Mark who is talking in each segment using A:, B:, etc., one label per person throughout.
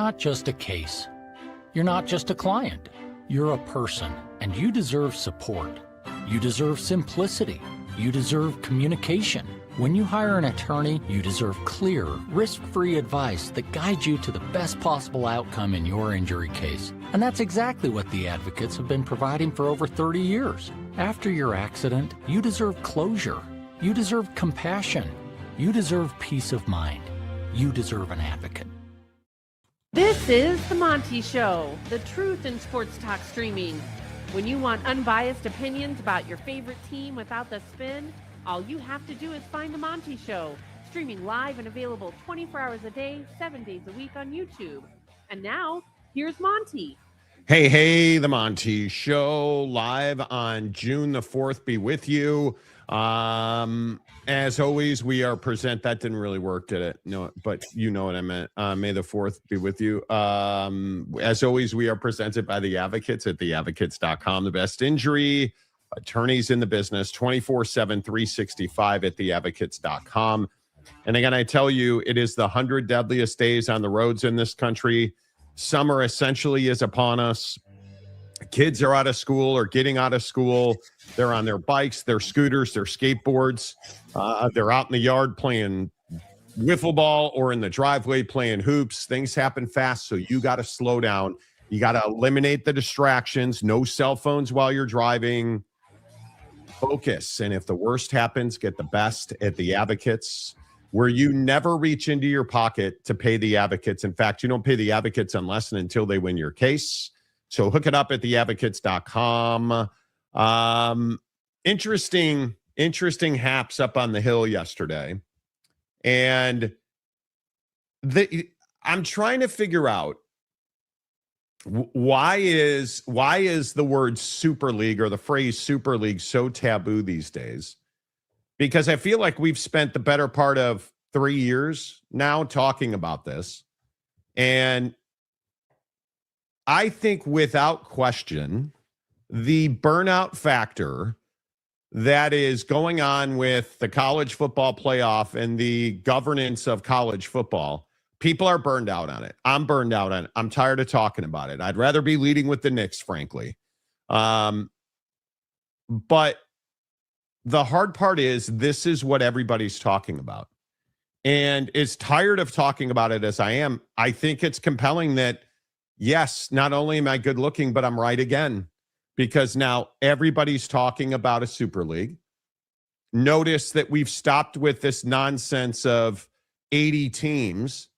A: not just a case. You're not just a client. You're a person, and you deserve support. You deserve simplicity. You deserve communication. When you hire an attorney, you deserve clear, risk-free advice that guides you to the best possible outcome in your injury case. And that's exactly what the advocates have been providing for over 30 years. After your accident, you deserve closure. You deserve compassion. You deserve peace of mind. You deserve an advocate.
B: This is The Monty Show, the truth in sports talk streaming. When you want unbiased opinions about your favorite team without the spin, all you have to do is find The Monty Show, streaming live and available 24 hours a day, 7 days a week on YouTube. And now, here's Monty.
C: Hey, The Monty Show, live on June the 4th, be with you. As always, we are that didn't really work, did it? No, but you know what I meant. May the 4th be with you. As always, we are presented by the Advocates at theadvocates.com. The best injury attorneys in the business, 24/7, 365 at theadvocates.com. And again, I tell you, it is the 100 deadliest days on the roads in this country. Summer essentially is upon us. Kids are out of school or getting out of school. They're on their bikes, their scooters, their skateboards. They're out in the yard playing wiffle ball or in the driveway playing hoops. Things happen fast, so you got to slow down. You got to eliminate the distractions. No cell phones while you're driving. Focus. And if the worst happens, get the best at the Advocates, where you never reach into your pocket to pay the Advocates. In fact, you don't pay the Advocates unless and until they win your case. So hook it up at theadvocates.com. Interesting haps up on the Hill yesterday. And I'm trying to figure out why is the word Super League or the phrase Super League so taboo these days? Because I feel like we've spent the better part of 3 years now talking about this. And I think without question, the burnout factor that is going on with the college football playoff and the governance of college football, people are burned out on it. I'm burned out on it. I'm tired of talking about it. I'd rather be leading with the Knicks, frankly. But the hard part is this is what everybody's talking about. And as tired of talking about it as I am, I think it's compelling that, yes, not only am I good looking, but I'm right again. Because now everybody's talking about a Super League. Notice that we've stopped with this nonsense of 80 teams.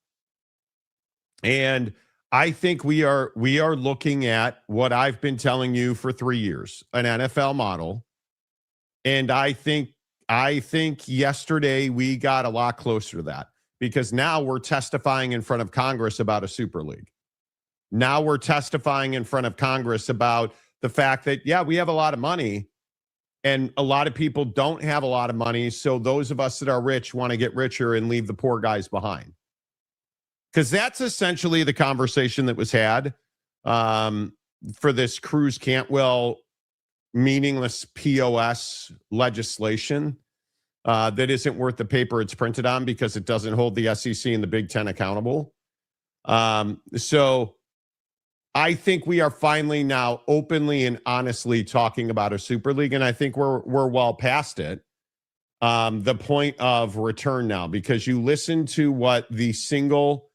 C: And I think we are looking at what I've been telling you for 3 years, an NFL model. And I think yesterday we got a lot closer to that, because now we're testifying in front of Congress about a Super League. Now we're testifying in front of Congress about the fact that, yeah, we have a lot of money and a lot of people don't have a lot of money. So those of us that are rich want to get richer and leave the poor guys behind. Because that's essentially the conversation that was had for this Cruz-Cantwell meaningless POS legislation that isn't worth the paper it's printed on, because it doesn't hold the SEC and the Big Ten accountable. So I think we are finally now openly and honestly talking about a Super League, and I think we're well past it. The point of return now, because you listen to what the single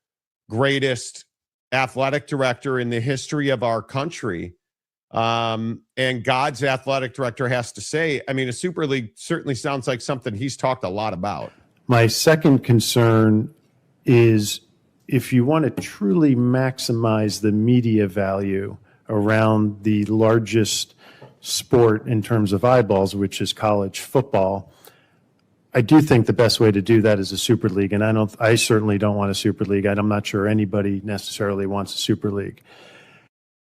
C: greatest athletic director in the history of our country and God's athletic director has to say. I mean, a Super League certainly sounds like something he's talked a lot about.
D: My second concern is, if you want to truly maximize the media value around the largest sport in terms of eyeballs, which is college football, I do think the best way to do that is a Super League. And I certainly don't want a Super League. I'm not sure anybody necessarily wants a Super League.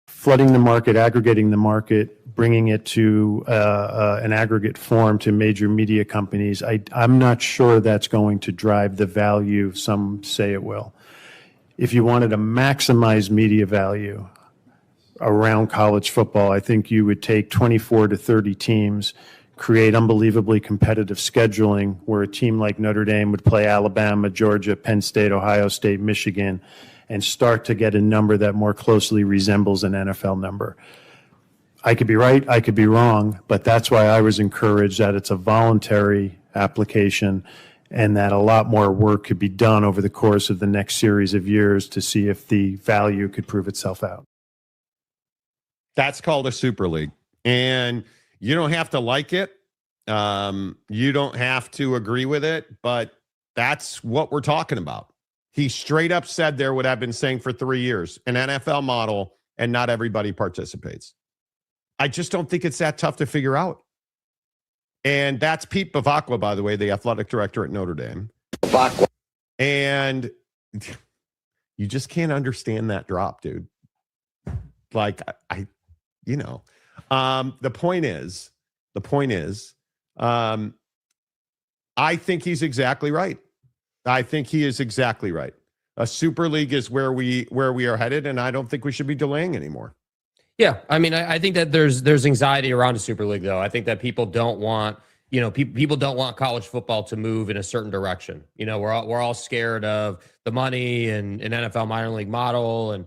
D: Flooding the market, aggregating the market, bringing it to an aggregate form to major media companies, I'm not sure that's going to drive the value some say it will. If you wanted to maximize media value around college football, I think you would take 24 to 30 teams, create unbelievably competitive scheduling where a team like Notre Dame would play Alabama, Georgia, Penn State, Ohio State, Michigan, and start to get a number that more closely resembles an NFL number. I could be right, I could be wrong, but that's why I was encouraged that it's a voluntary application and that a lot more work could be done over the course of the next series of years to see if the value could prove itself out.
C: That's called a super league. And you don't have to like it. You don't have to agree with it, but that's what we're talking about. He straight up said there what I've been saying for 3 years, an NFL model, and not everybody participates. I just don't think it's that tough to figure out. And that's Pete Bavacqua, by the way, the athletic director at Notre Dame. Bavacqua. And you just can't understand that drop, dude. Like, the point is, I think he's exactly right. I think he is exactly right. A super league is where we are headed, and I don't think we should be delaying anymore.
E: Yeah, I mean, I think that there's anxiety around a super league, though. I think that people don't want, people don't want college football to move in a certain direction. We're all scared of the money and an NFL minor league model, and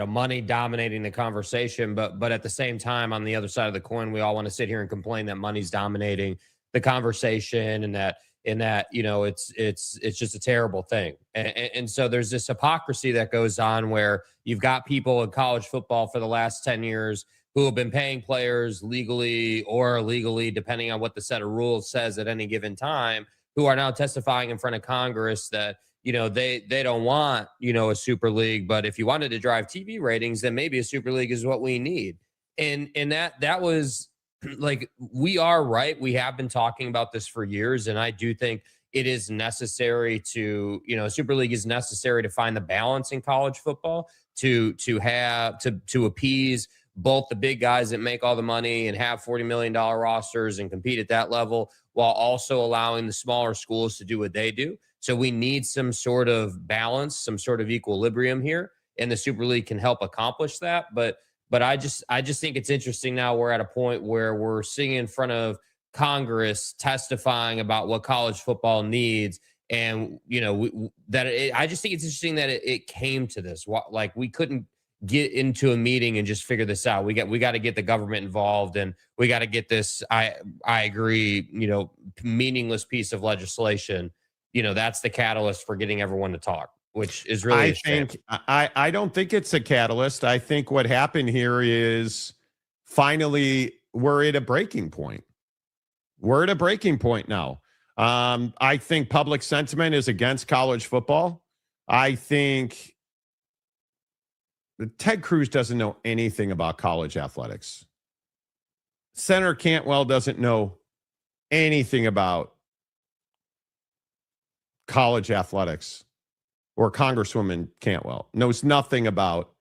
E: money dominating the conversation. But at the same time, on the other side of the coin, we all want to sit here and complain that money's dominating the conversation, and that it's just a terrible thing. And so there's this hypocrisy that goes on where you've got people in college football for the last 10 years who have been paying players legally or illegally, depending on what the set of rules says at any given time, who are now testifying in front of Congress that, they don't want, a super league, but if you wanted to drive TV ratings, then maybe a super league is what we need. And that was, like, we are right. We have been talking about this for years, and I do think it is necessary to, Super League is necessary to find the balance in college football to appease both the big guys that make all the money and have $40 million rosters and compete at that level, while also allowing the smaller schools to do what they do. So we need some sort of balance, some sort of equilibrium here, and the Super League can help accomplish that. But I just think it's interesting now we're at a point where we're sitting in front of Congress testifying about what college football needs. And, I just think it's interesting that it came to this. Like, we couldn't get into a meeting and just figure this out. We got to get the government involved, and we got to get this, I agree, meaningless piece of legislation. That's the catalyst for getting everyone to talk, which is really
C: I don't think it's a catalyst. I think what happened here is finally we're at a breaking point. We're at a breaking point now. I think public sentiment is against college football. I think Ted Cruz doesn't know anything about college athletics. Senator Cantwell doesn't know anything about college athletics, or Congresswoman Cantwell knows nothing about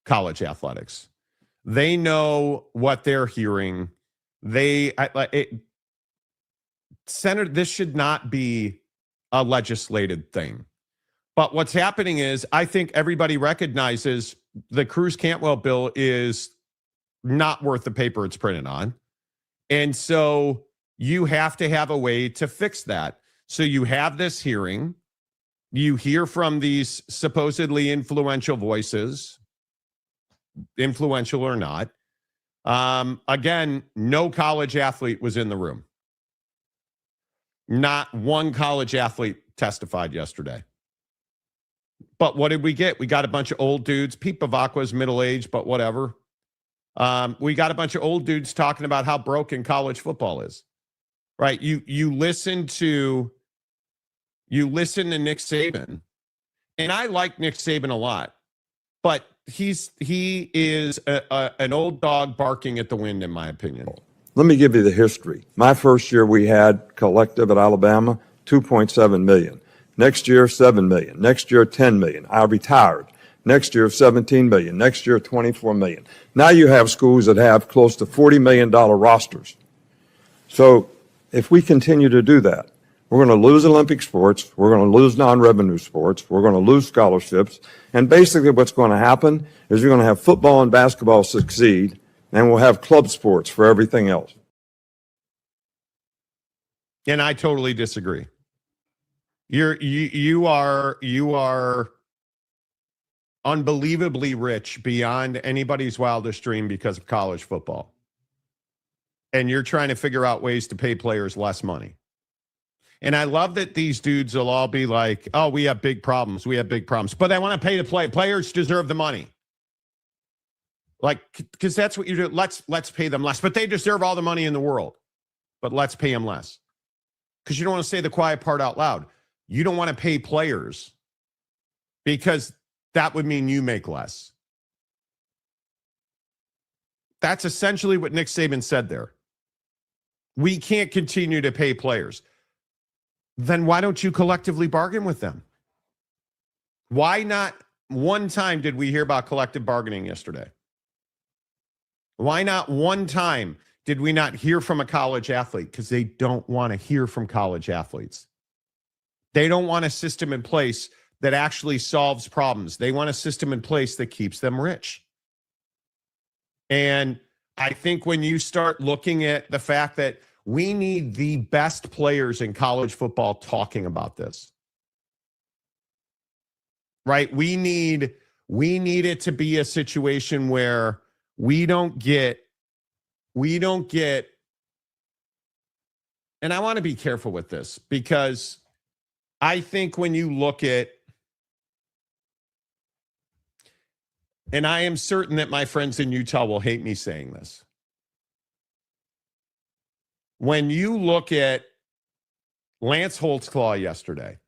C: college athletics. They know what they're hearing. Senator, this should not be a legislated thing. But what's happening is, I think everybody recognizes the Cruz-Cantwell bill is not worth the paper it's printed on. And so you have to have a way to fix that. So you have this hearing. You hear from these supposedly influential voices, influential or not. Again, no college athlete was in the room. Not one college athlete testified yesterday. But what did we get? We got a bunch of old dudes. Pete Bavacqua's middle-aged, but whatever. We got a bunch of old dudes talking about how broken college football is. Right? You listen to Nick Saban, and I like Nick Saban a lot, but he is an old dog barking at the wind, in my opinion.
F: Let me give you the history. My first year we had collective at Alabama, 2.7 million. Next year, 7 million. Next year, 10 million. I retired. Next year, 17 million. Next year, 24 million. Now you have schools that have close to $40 million rosters. So if we continue to do that, we're going to lose Olympic sports. We're going to lose non-revenue sports. We're going to lose scholarships. And basically what's going to happen is you're going to have football and basketball succeed, and we'll have club sports for everything else.
C: And I totally disagree. You are unbelievably rich beyond anybody's wildest dream because of college football. And you're trying to figure out ways to pay players less money. And I love that these dudes will all be like, oh, we have big problems. We have big problems. But I want to pay the players deserve the money. Like, because that's what you do. Let's pay them less. But they deserve all the money in the world. But let's pay them less. Because you don't want to say the quiet part out loud. You don't want to pay players because that would mean you make less. That's essentially what Nick Saban said there. We can't continue to pay players. Then why don't you collectively bargain with them? Why not one time did we hear about collective bargaining yesterday? Why not one time did we not hear from a college athlete? Because they don't want to hear from college athletes. They don't want a system in place that actually solves problems. They want a system in place that keeps them rich. And I think when you start looking at the fact that we need the best players in college football talking about this, right? We need it to be a situation where we don't get, and I want to be careful with this because I think when you look at, and I am certain that my friends in Utah will hate me saying this. When you look at Lance Holtzclaw yesterday,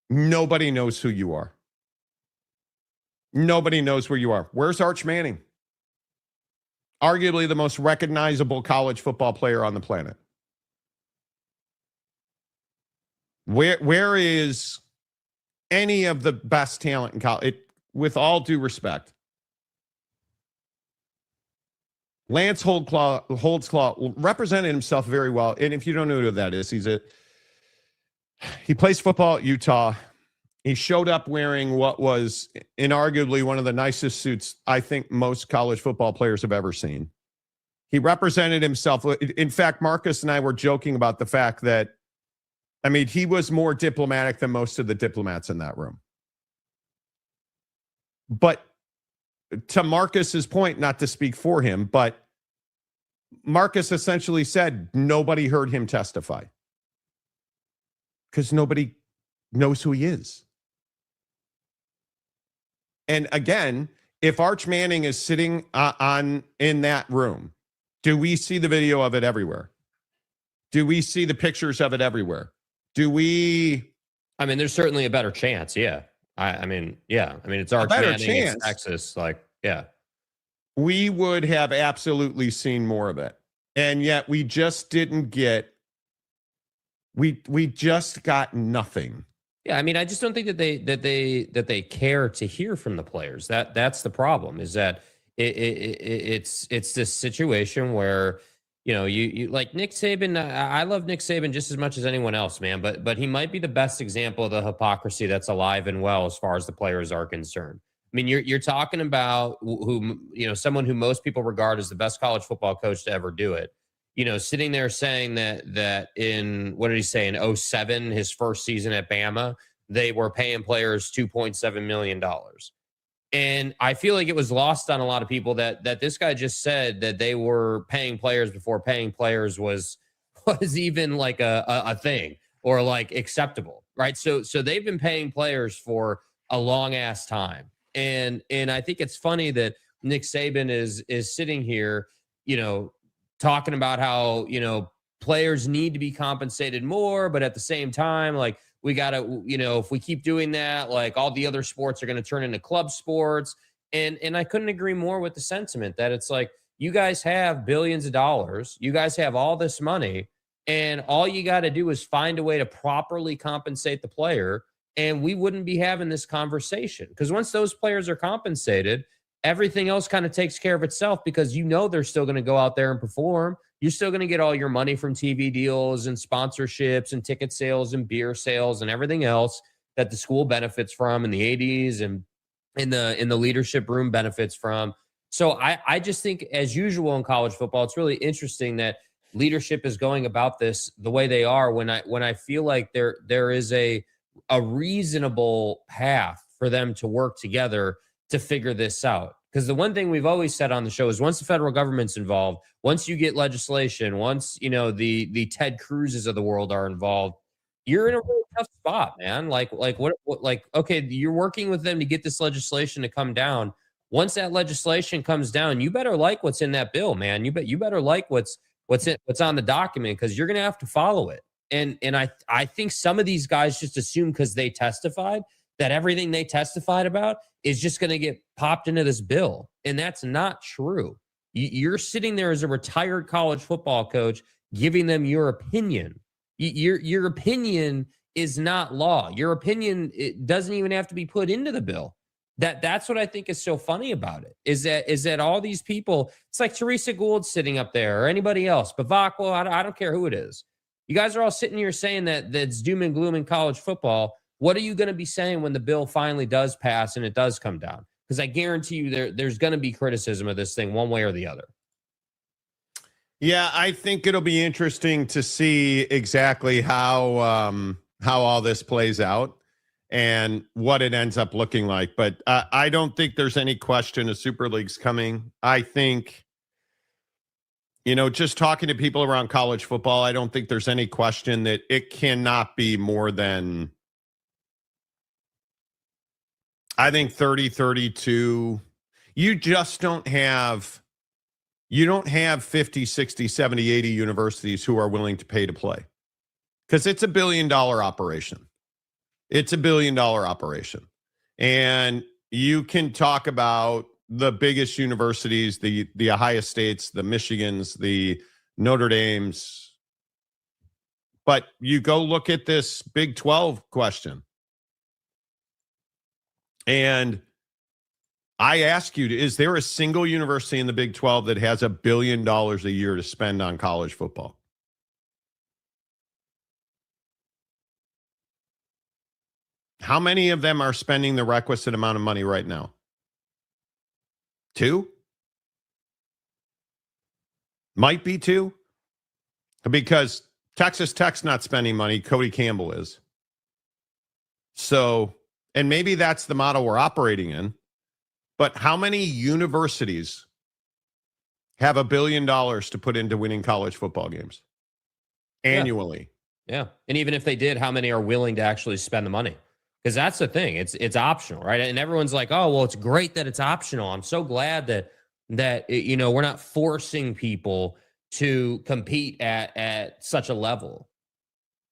C: nobody knows who you are. Nobody knows where you are. Where's Arch Manning? Arguably the most recognizable college football player on the planet. Where is any of the best talent in college? With all due respect, Lance Holtzclaw represented himself very well. And if you don't know who that is, he plays football at Utah. He showed up wearing what was inarguably one of the nicest suits I think most college football players have ever seen. He represented himself. In fact, Marcus and I were joking about the fact that, I mean, he was more diplomatic than most of the diplomats in that room. But to Marcus's point, not to speak for him, but Marcus essentially said nobody heard him testify because nobody knows who he is. And again, if Arch Manning is sitting in that room, do we see the video of it everywhere? Do we see the pictures of it everywhere? Do we?
E: I mean, there's certainly a better chance. Yeah. I mean, it's Arch Manning, it's Texas. Like, yeah.
C: We would have absolutely seen more of it. And yet we just didn't get, we just got nothing.
E: Yeah, I mean, I just don't think that they care to hear from the players. That's the problem. Is that it's this situation where, you know, you like Nick Saban. I love Nick Saban just as much as anyone else, man. But he might be the best example of the hypocrisy that's alive and well as far as the players are concerned. I mean, you're talking about someone who most people regard as the best college football coach to ever do it. You know, sitting there saying that in, what did he say, in 2007, his first season at Bama, they were paying players $2.7 million. And I feel like it was lost on a lot of people that this guy just said that they were paying players before paying players was even like a thing or like acceptable, right? So they've been paying players for a long ass time. And I think it's funny that Nick Saban is sitting here, you know, talking about how, you know, players need to be compensated more, but at the same time, like, we got to, you know, if we keep doing that, like, all the other sports are going to turn into club sports. And I couldn't agree more with the sentiment that it's like, you guys have billions of dollars, you guys have all this money, and all you got to do is find a way to properly compensate the player. And we wouldn't be having this conversation, because once those players are compensated, everything else kind of takes care of itself, because you know they're still going to go out there and perform. You're still going to get all your money from TV deals and sponsorships and ticket sales and beer sales and everything else that the school benefits from, and the ADs and in the leadership room benefits from. So I just think, as usual in college football, it's really interesting that leadership is going about this the way they are, when I feel like there is a reasonable path for them to work together to figure this out. Because the one thing we've always said on the show is once the federal government's involved, once you get legislation, once, you know, the Ted Cruzes of the world are involved, you're in a really tough spot, man. Like what, like, okay, you're working with them to get this legislation to come down. Once that legislation comes down, you better like what's in that bill, man. You better like what's on the document, because you're going to have to follow it. And I think some of these guys just assume because they testified that everything they testified about is just going to get popped into this bill. And that's not true. You're sitting there as a retired college football coach giving them your opinion. Your opinion is not law. Your opinion, it doesn't even have to be put into the bill. That's what I think is so funny about it, is that all these people, it's like Teresa Gould sitting up there or anybody else, Bavacqua, I don't care who it is. You guys are all sitting here saying that's doom and gloom in college football. What are you going to be saying when the bill finally does pass and it does come down? Because I guarantee you there's going to be criticism of this thing one way or the other.
C: Yeah, I think it'll be interesting to see exactly how all this plays out and what it ends up looking like. But I don't think there's any question a Super League's coming. I think, you know, just talking to people around college football, I don't think there's any question that it cannot be more than, I think 30, 32. You just don't have 50, 60, 70, 80 universities who are willing to pay to play, because it's $1 billion operation. It's $1 billion operation. And you can talk about the biggest universities, the Ohio States, the Michigans, the Notre Dames. But you go look at this Big 12 question. And I ask you, is there a single university in the Big 12 that has $1 billion a year to spend on college football? How many of them are spending the requisite amount of money right now? 2? Might be 2. Because Texas Tech's not spending money. Cody Campbell is. So, and maybe that's the model we're operating in. But how many universities have $1 billion to put into winning college football games annually?
E: Yeah. And even if they did, how many are willing to actually spend the money? Because that's the thing. It's optional, right? And everyone's like, oh, well, it's great that it's optional. I'm so glad that you know, we're not forcing people to compete at such a level.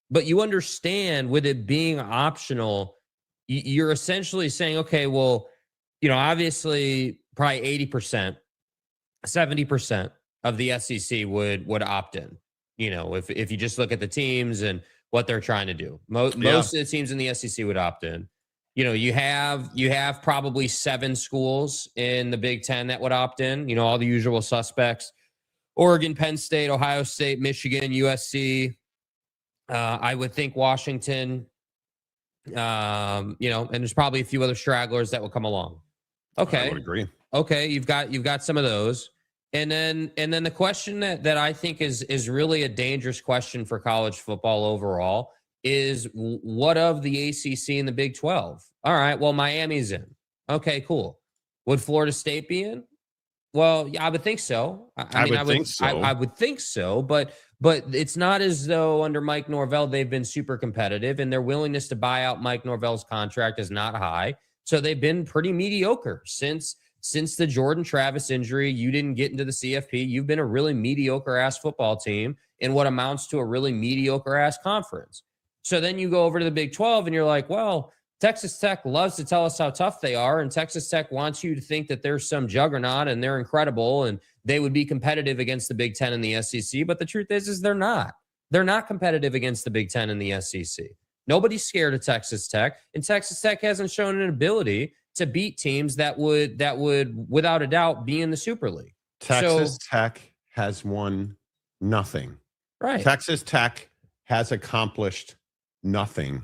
E: But you understand, with it being optional, you're essentially saying, okay, well, you know, obviously probably 80%, 70% of the SEC would opt in. You know, if you just look at the teams and what they're trying to do, most of the teams in the SEC would opt in. You know, you have probably 7 schools in the Big Ten that would opt in. You know, all the usual suspects: Oregon, Penn State, Ohio State, Michigan, USC. I would think Washington. You know, and there's probably a few other stragglers that will come along. Okay.
C: I would agree.
E: Okay, you've got some of those. And then the question that I think is really a dangerous question for college football overall is, what of the ACC and the Big 12? All right, well, Miami's in. Okay, cool. Would Florida State be in? Well, yeah, I would think so. I would think so, but it's not as though under Mike Norvell they've been super competitive, and their willingness to buy out Mike Norvell's contract is not high. So they've been pretty mediocre since the Jordan Travis injury. You didn't get into the CFP. You've been a really mediocre ass football team in what amounts to a really mediocre ass conference. So then you go over to the Big 12 and you're like, well, Texas Tech loves to tell us how tough they are, and Texas Tech wants you to think that there's some juggernaut and they're incredible and they would be competitive against the Big 10 and the SEC. But the truth is they're not. They're not competitive against the Big 10 and the SEC. Nobody's scared of Texas Tech, and Texas Tech hasn't shown an ability to beat teams that would without a doubt be in the Super League.
C: Texas Tech has won nothing.
E: Right.
C: Texas Tech has accomplished nothing.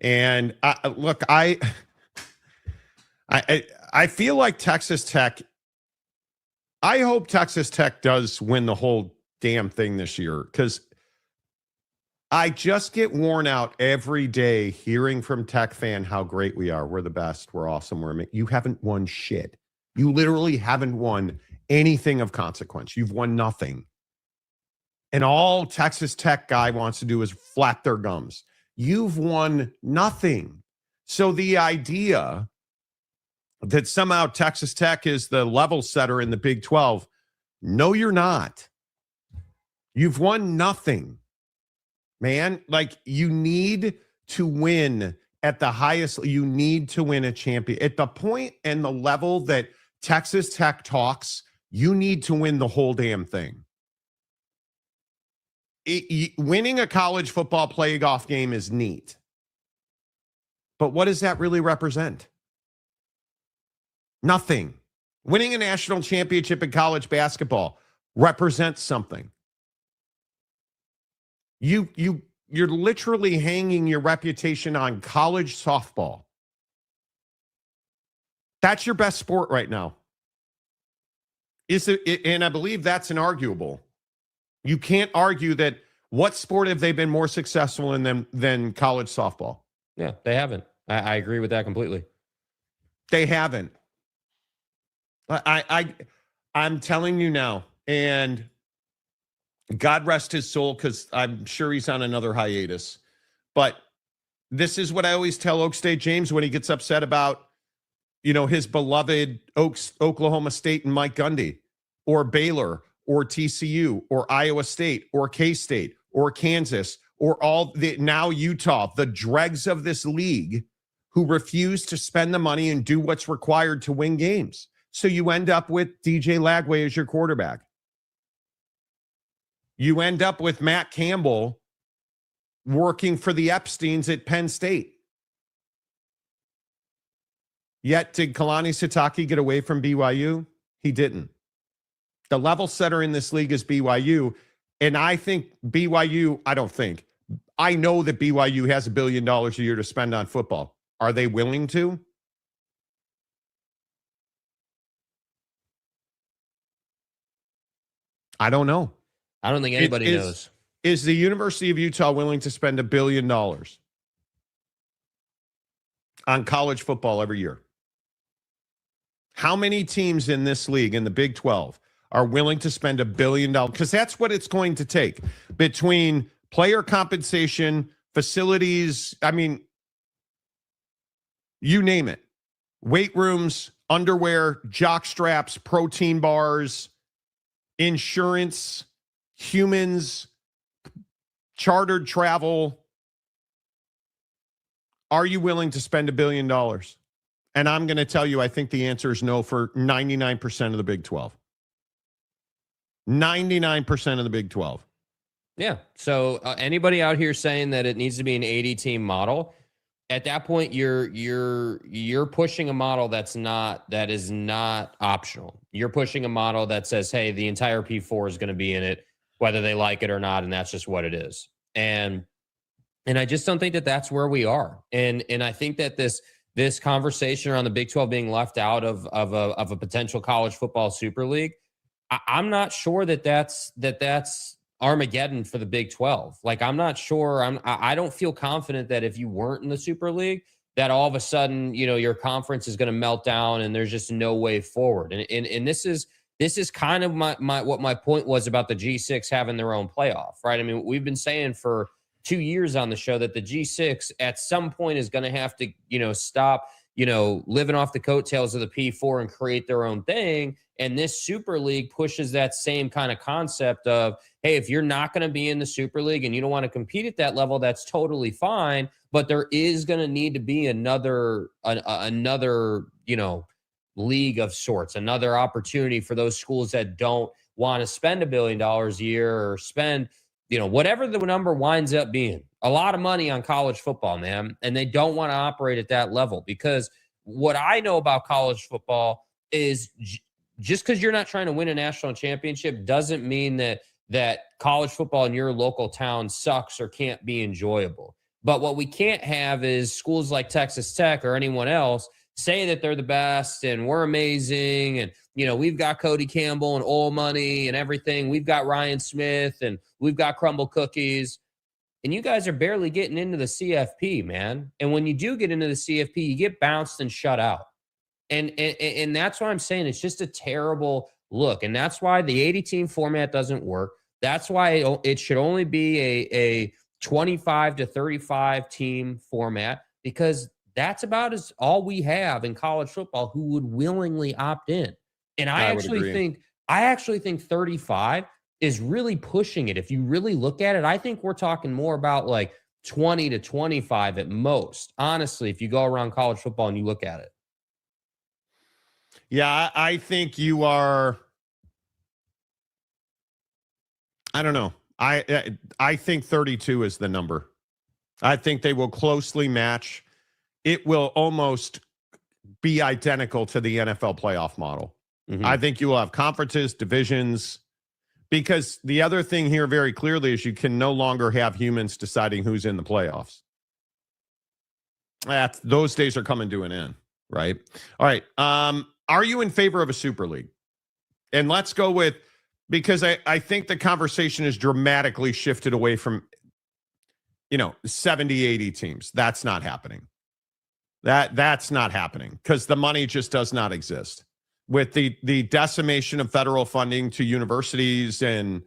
C: And look, I feel like Texas Tech, I hope Texas Tech does win the whole damn thing this year, because I just get worn out every day hearing from Tech fan how great we are. We're the best. We're awesome. You haven't won shit. You literally haven't won anything of consequence. You've won nothing. And all Texas Tech guy wants to do is flap their gums. You've won nothing. So the idea that somehow Texas Tech is the level setter in the Big 12, no, you're not. You've won nothing. Man, like, you need to win at the highest. You need to win a champion. At the point and the level that Texas Tech talks, you need to win the whole damn thing. Winning a college football playoff game is neat. But what does that really represent? Nothing. Winning a national championship in college basketball represents something. You're literally hanging your reputation on college softball. That's your best sport right now. And I believe that's inarguable. You can't argue that. What sport have they been more successful in than college softball?
E: Yeah, they haven't. I agree with that completely.
C: They haven't. I'm telling you now, and God rest his soul, because I'm sure he's on another hiatus. But this is what I always tell Oak State James when he gets upset about, his beloved Oklahoma State and Mike Gundy, or Baylor, or TCU, or Iowa State, or K-State, or Kansas, or now Utah, the dregs of this league who refuse to spend the money and do what's required to win games. So you end up with DJ Lagway as your quarterback. You end up with Matt Campbell working for the Epsteins at Penn State. Yet, did Kalani Sitake get away from BYU? He didn't. The level setter in this league is BYU. And I think I know that BYU has $1 billion a year to spend on football. Are they willing to? I don't know.
E: I don't think anybody knows.
C: Is the University of Utah willing to spend $1 billion on college football every year? How many teams in this league, in the Big 12, are willing to spend $1 billion? Because that's what it's going to take between player compensation, facilities. I mean, you name it. Weight rooms, underwear, jock straps, protein bars, insurance, humans, chartered travel. Are you willing to spend $1 billion? And I'm going to tell you, I think the answer is no for 99% of the Big 12. 99% of the Big 12.
E: Yeah. So anybody out here saying that it needs to be an 80-team model, at that point you're pushing a model that is not optional. You're pushing a model that says, hey, the entire P4 is going to be in it, whether they like it or not, and that's just what it is. And I just don't think that that's where we are. And I think that this conversation around the Big 12 being left out of a potential college football super league, I'm not sure that's Armageddon for the Big 12. Like, I'm not sure. I don't feel confident that if you weren't in the Super League, that all of a sudden, your conference is going to melt down and there's just no way forward. And this is kind of what my point was about the G6 having their own playoff, right? I mean, we've been saying for 2 years on the show that the G6 at some point is going to have to, stop, living off the coattails of the P4 and create their own thing. And this Super League pushes that same kind of concept of, hey, if you're not going to be in the Super League and you don't want to compete at that level, that's totally fine. But there is going to need to be another league of sorts, another opportunity for those schools that don't want to spend $1 billion a year or spend, whatever the number winds up being. A lot of money on college football, man. And they don't want to operate at that level, because what I know about college football is just because you're not trying to win a national championship doesn't mean that college football in your local town sucks or can't be enjoyable. But what we can't have is schools like Texas Tech or anyone else say that they're the best and we're amazing and, we've got Cody Campbell and oil money and everything. We've got Ryan Smith and we've got crumble cookies. and you guys are barely getting into the CFP, man. And when you do get into the CFP, you get bounced and shut out. And that's why I'm saying it's just a terrible look. And that's why the 80-team format doesn't work. That's why it should only be a 25 to 35 team format, because that's about all we have in college football who would willingly opt in. And I actually think 35 is really pushing it. If you really look at it, I think we're talking more about like 20 to 25 at most. Honestly, if you go around college football and you look at it.
C: Yeah, I think you are. I don't know. I think 32 is the number. I think they will closely match. It will almost be identical to the NFL playoff model. Mm-hmm. I think you will have conferences, divisions, because the other thing here very clearly is you can no longer have humans deciding who's in the playoffs. Those days are coming to an end, right? All right. Are you in favor of a super league? And let's go with, because I think the conversation has dramatically shifted away from, 70, 80 teams. That's not happening. That's not happening because the money just does not exist. With the decimation of federal funding to universities, and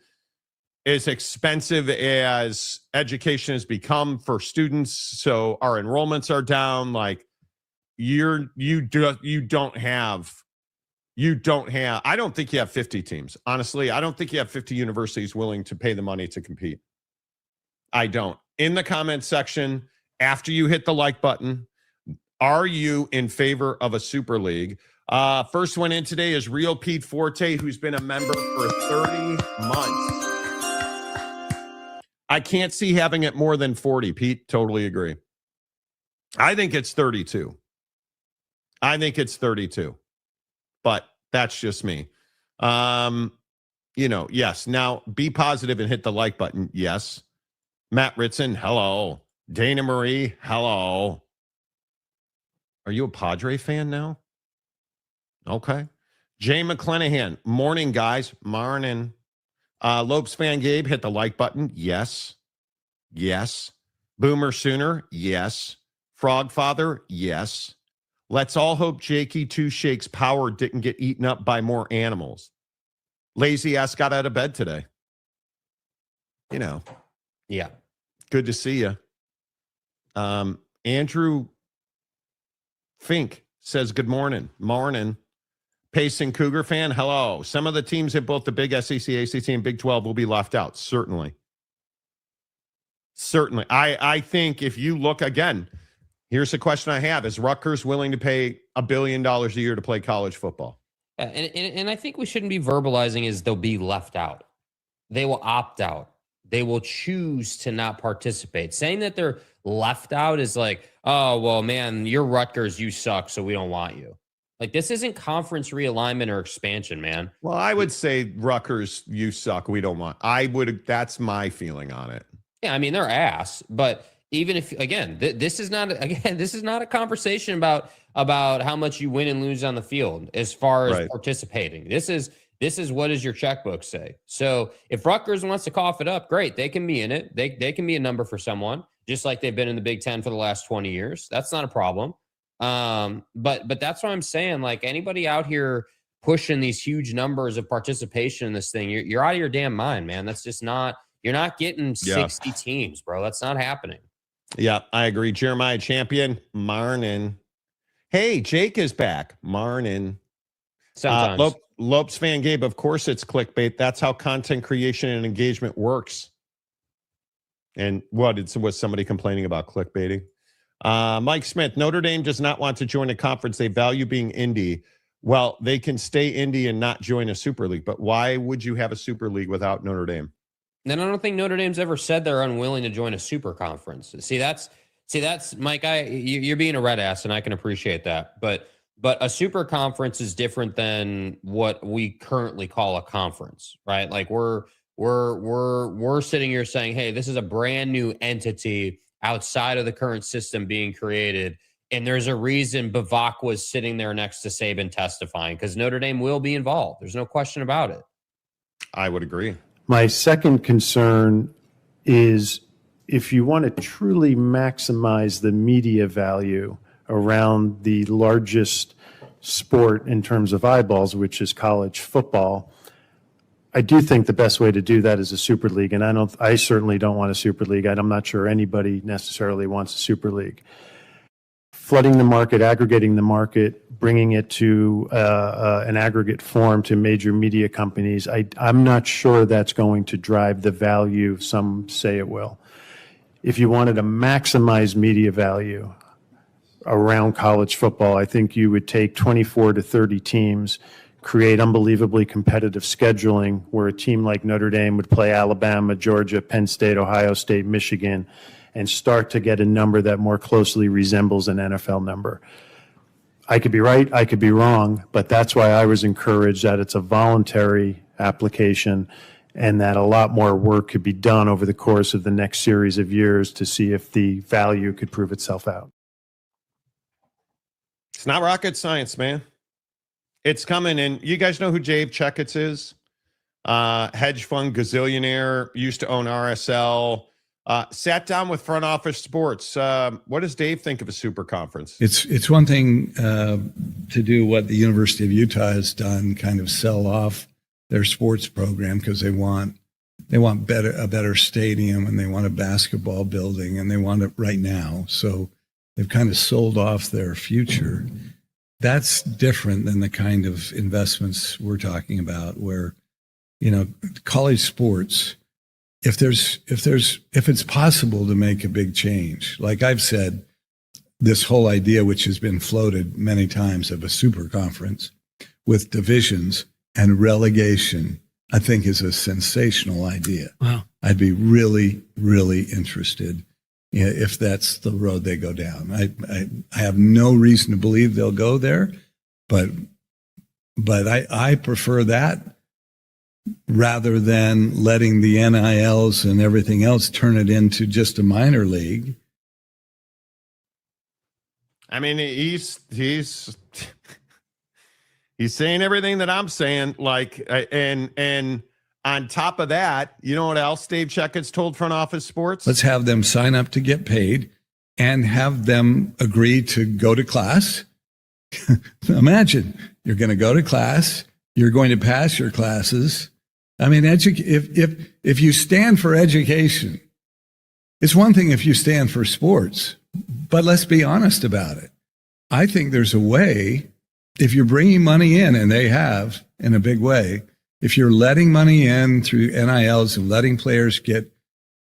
C: as expensive as education has become for students, so our enrollments are down. Like you don't have. I don't think you have 50 teams. Honestly, I don't think you have 50 universities willing to pay the money to compete. I don't. In the comment section, after you hit the like button, are you in favor of a super league? First one in today is Real Pete Forte, who's been a member for 30 months. I can't see having it more than 40. Pete, totally agree. I think it's 32. But that's just me. Yes. Now be positive and hit the like button. Yes. Matt Ritson, hello. Dana Marie, hello. Are you a Padre fan now? Okay. Jay McClanahan, morning, guys. Morning. Lopes fan Gabe, hit the like button. Yes. Yes. Boomer Sooner, yes. Frog Father, yes. Let's all hope Jakey Two Shakes' power didn't get eaten up by more animals. Lazy ass got out of bed today.
E: Yeah.
C: Good to see you. Andrew Fink says, good morning. Morning. Pacing Cougar fan, hello. Some of the teams at both the big SEC, ACC, and Big 12 will be left out. Certainly. I think if you look again, here's the question I have. Is Rutgers willing to pay $1 billion a year to play college football?
E: And I think we shouldn't be verbalizing as they'll be left out. They will opt out. They will choose to not participate. Saying that they're left out is like, oh, well, man, you're Rutgers, you suck, so we don't want you. Like, this isn't conference realignment or expansion, man.
C: Well, I would say Rutgers, you suck, we don't want. That's my feeling on it.
E: Yeah, I mean, they're ass, but even if, again, this is not a conversation about how much you win and lose on the field as far as participating. This is what does your checkbook say? So if Rutgers wants to cough it up, great. They can be in it. They can be a number for someone, just like they've been in the Big Ten for the last 20 years. That's not a problem. But that's what I'm saying. Like, anybody out here pushing these huge numbers of participation in this thing, you're out of your damn mind, man. That's just not, you're not getting 60 teams, bro. That's not happening. Yeah, I agree. Jeremiah Champion, Marnin. Hey, Jake is back. Marnin. Sometimes. Lopes fan Gabe, of course it's clickbait. That's how content creation and engagement works. And was somebody complaining about clickbaiting? Mike Smith, Notre Dame does not want to join a conference. They value being indie. Well, they can stay indie and not join a super league. But why would you have a super league without Notre Dame? And I don't think Notre Dame's ever said they're unwilling to join a super conference. See, that's Mike. You're being a red ass, and I can appreciate that. But a super conference is different than what we currently call a conference, right? Like we're sitting here saying, hey, this is a brand new entity outside of the current system being created. And there's a reason Bavak was sitting there next to Saban testifying, because Notre Dame will be involved. There's no question about it. I would agree.
D: My second concern is if you want to truly maximize the media value around the largest sport in terms of eyeballs, which is college football, I do think the best way to do that is a super league. And I certainly don't want a super league. I'm not sure anybody necessarily wants a super league. Flooding the market, aggregating the market, bringing it to an aggregate form to major media companies, I'm not sure that's going to drive the value some say it will. If you wanted to maximize media value around college football, I think you would take 24 to 30 teams, create unbelievably competitive scheduling where a team like Notre Dame would play Alabama, Georgia, Penn State, Ohio State, Michigan, and start to get a number that more closely resembles an NFL number. I could be right, I could be wrong, but that's why I was encouraged that it's a voluntary application and that a lot more work could be done over the course of the next series of years to see if the value could prove itself out.
C: It's not rocket science, man. It's coming. And you guys know who Dave Checketts is? Hedge fund gazillionaire, used to own RSL. Sat down with Front Office Sports. What does Dave think of a super conference?
G: It's one thing to do what the University of Utah has done, kind of sell off their sports program because they want a better stadium and they want a basketball building and they want it right now. So they've kind of sold off their future. That's different than the kind of investments we're talking about, where, college sports, if it's possible to make a big change, like I've said, this whole idea, which has been floated many times, of a super conference with divisions and relegation, I think is a sensational idea.
H: Wow.
G: I'd be really, really interested if that's the road they go down. I have no reason to believe they'll go there, but I prefer that rather than letting the NILs and everything else turn it into just a minor league.
C: I mean, he's saying everything that I'm saying, and on top of that, you know what else Dave Checketts told Front Office Sports?
G: Let's have them sign up to get paid and have them agree to go to class. Imagine you're going to go to class, you're going to pass your classes. I mean, if you stand for education, it's one thing if you stand for sports, but let's be honest about it. I think there's a way, if you're bringing money in, and they have in a big way, if you're letting money in through NILs and letting players get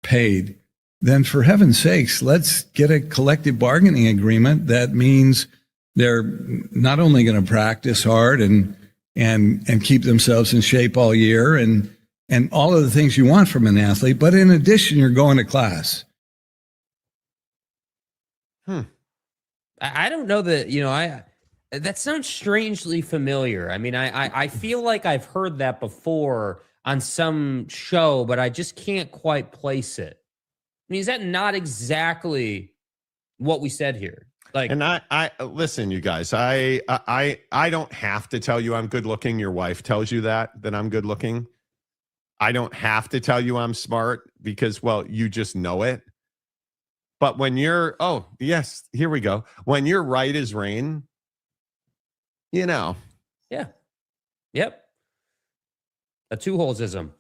G: paid, then for heaven's sakes, let's get a collective bargaining agreement that means they're not only going to practice hard and keep themselves in shape all year and all of the things you want from an athlete, but in addition, you're going to class.
E: I don't know that, that sounds strangely familiar. I mean, I feel like I've heard that before on some show, but I just can't quite place it. I mean, is that not exactly what we said here? Like,
C: and I listen, you guys, I don't have to tell you I'm good looking. Your wife tells you that I'm good looking. I don't have to tell you I'm smart because, well, you just know it. But when you're, oh, yes, here we go. When you're right as rain,
E: Yeah. Yep. A two-holesism.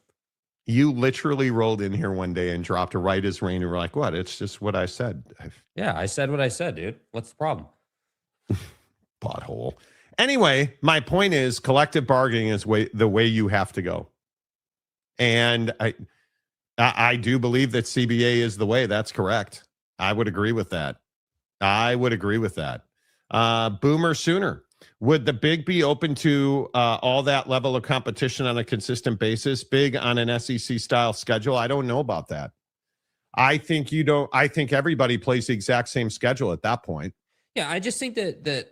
C: You literally rolled in here one day and dropped a right as rain and we're like, what? It's just what I said.
E: Yeah, I said what I said, dude. What's the problem?
C: Pothole. Anyway, my point is collective bargaining is the way you have to go. And I do believe that CBA is the way. That's correct. I would agree with that. Boomer Sooner. Would the Big be open to all that level of competition on a consistent basis? Big on an SEC style schedule? I don't know about that. I think you don't. I think everybody plays the exact same schedule at that point.
E: Yeah, I just think that the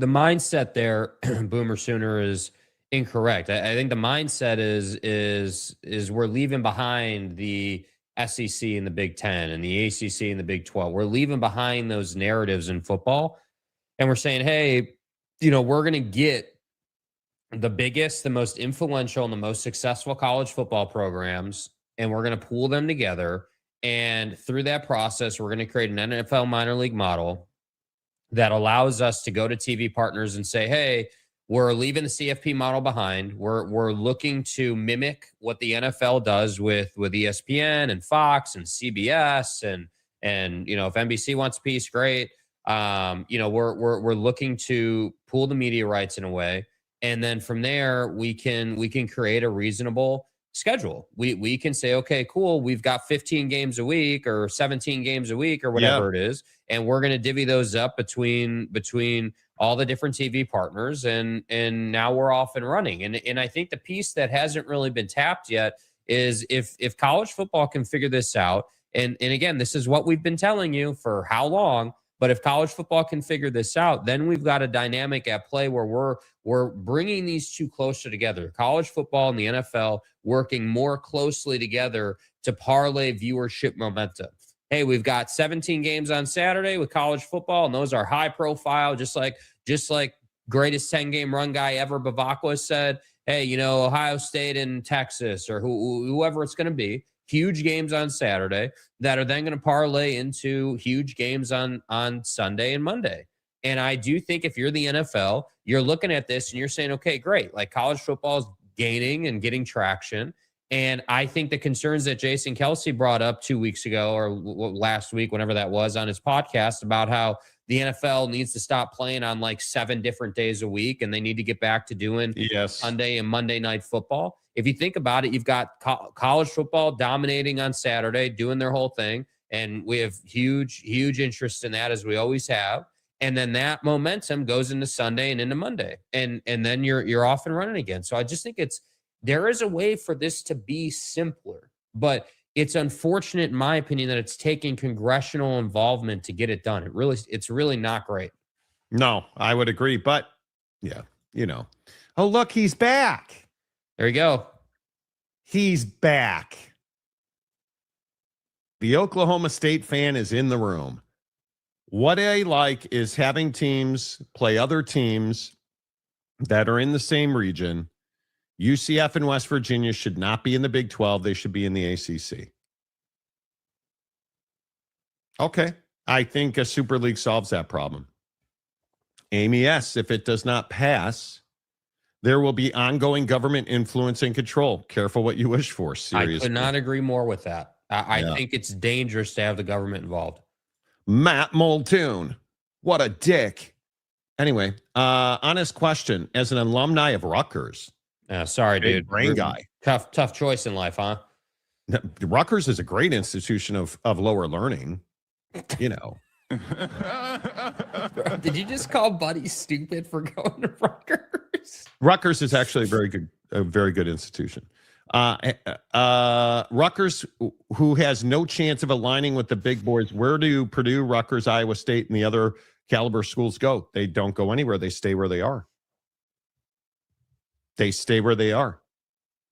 E: mindset there, Boomer Sooner, is incorrect. I think the mindset is we're leaving behind the SEC and the Big Ten and the ACC and the Big 12. We're leaving behind those narratives in football. And we're saying, hey, we're going to get the biggest, the most influential, and the most successful college football programs, and we're going to pool them together, And through that process, we're going to create an NFL minor league model that allows us to go to TV partners and say, hey, we're leaving the CFP model behind. We're looking to mimic what the NFL does with ESPN and Fox and CBS and if NBC wants a piece, great. We're looking to pool the media rights in a way, and then from there we can create a reasonable schedule. We can say, okay, cool, we've got 15 games a week or 17 games a week or whatever it is, and we're going to divvy those up between all the different TV partners, and now we're off and running. And I think the piece that hasn't really been tapped yet is if college football can figure this out, and again, this is what we've been telling you for how long, but if college football can figure this out, then we've got a dynamic at play where we're bringing these two closer together, college football and the NFL working more closely together to parlay viewership momentum. Hey, we've got 17 games on Saturday with college football, and those are high profile, just like greatest 10-game run guy ever, Bavacqua, said, hey, Ohio State and Texas or whoever it's going to be, huge games on Saturday that are then going to parlay into huge games on Sunday and Monday. And I do think if you're the NFL, you're looking at this and you're saying, okay, great. Like college football is gaining and getting traction. And I think the concerns that Jason Kelsey brought up 2 weeks ago or last week, whenever that was, on his podcast about how the NFL needs to stop playing on like 7 different days a week and they need to get back to doing Sunday and Monday night football. If you think about it, you've got college football dominating on Saturday, doing their whole thing. And we have huge interest in that, as we always have. And then that momentum goes into Sunday and into Monday. And then you're off and running again. So I just think there is a way for this to be simpler, but it's unfortunate, in my opinion, that it's taking congressional involvement to get it done. It's really not great.
C: No, I would agree. But yeah, oh, look, he's back.
E: There you go.
C: He's back. The Oklahoma State fan is in the room. What I like is having teams play other teams that are in the same region. UCF and West Virginia should not be in the Big 12. They should be in the ACC. Okay. I think a Super League solves that problem. Amy S., if it does not pass, there will be ongoing government influence and control. Careful what you wish for. Seriously.
E: I could not agree more with that. I think it's dangerous to have the government involved.
C: Matt Muldoon. What a dick. Anyway, honest question. As an alumni of Rutgers.
E: Sorry, dude.
C: Brain guy.
E: Tough choice in life, huh?
C: Rutgers is a great institution of lower learning.
E: Did you just call Buddy stupid for going to Rutgers?
C: Rutgers is actually a very good institution. Rutgers, who has no chance of aligning with the big boys. Where do Purdue, Rutgers, Iowa State, and the other caliber schools go? They don't go anywhere. They stay where they are. They stay where they are.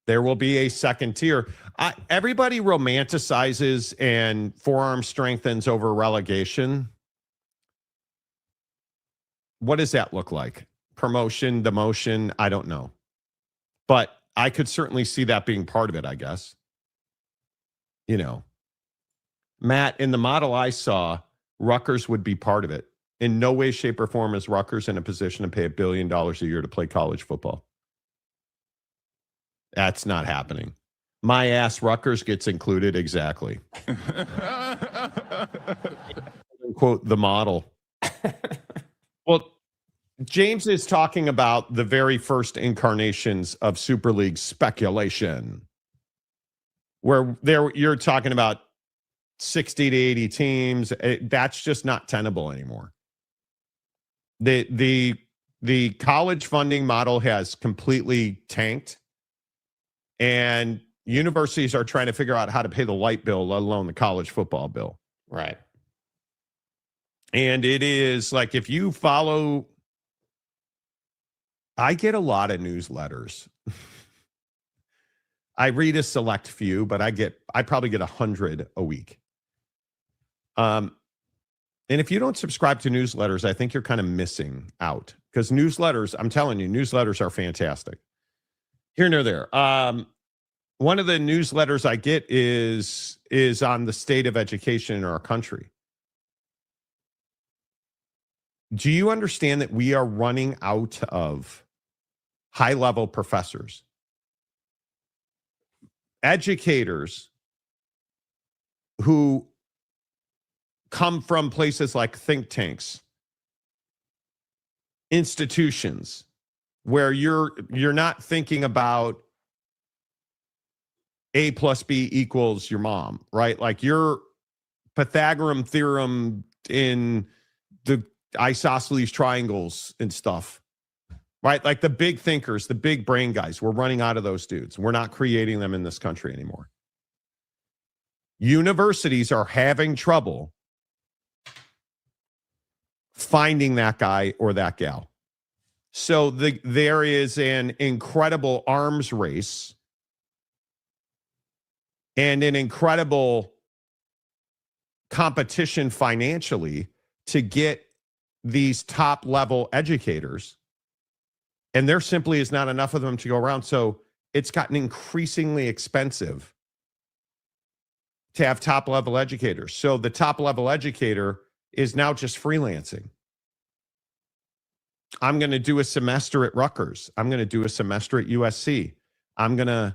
C: There will be a second tier. Everybody romanticizes and forearm strengthens over relegation. What does that look like? Promotion, demotion? I don't know. But I could certainly see that being part of it, I guess. Matt, in the model I saw, Rutgers would be part of it. In no way, shape, or form is Rutgers in a position to pay $1 billion a year to play college football. That's not happening. My ass, Rutgers gets included. Exactly. Quote the model. Well, James is talking about the very first incarnations of Super League speculation, where you're talking about 60 to 80 teams. That's just not tenable anymore. The college funding model has completely tanked. And universities are trying to figure out how to pay the light bill, let alone the college football bill.
E: Right.
C: And it is like, if you follow, I get a lot of newsletters. I read a select few, but I probably get 100 a week. And if you don't subscribe to newsletters, I think you're kind of missing out, because newsletters, I'm telling you, newsletters are fantastic. Here nor there. one of the newsletters I get is on the state of education in our country. Do you understand that we are running out of high-level professors, educators who come from places like think tanks, institutions, where you're not thinking about A plus B equals your mom, right? Like your Pythagorean theorem in the isosceles triangles and stuff, right? Like the big thinkers, the big brain guys, we're running out of those dudes. We're not creating them in this country anymore. Universities are having trouble finding that guy or that gal. So there is an incredible arms race and an incredible competition financially to get these top level educators. And there simply is not enough of them to go around. So it's gotten increasingly expensive to have top level educators. So the top level educator is now just freelancing. I'm going to do a semester at Rutgers. I'm going to do a semester at USC. And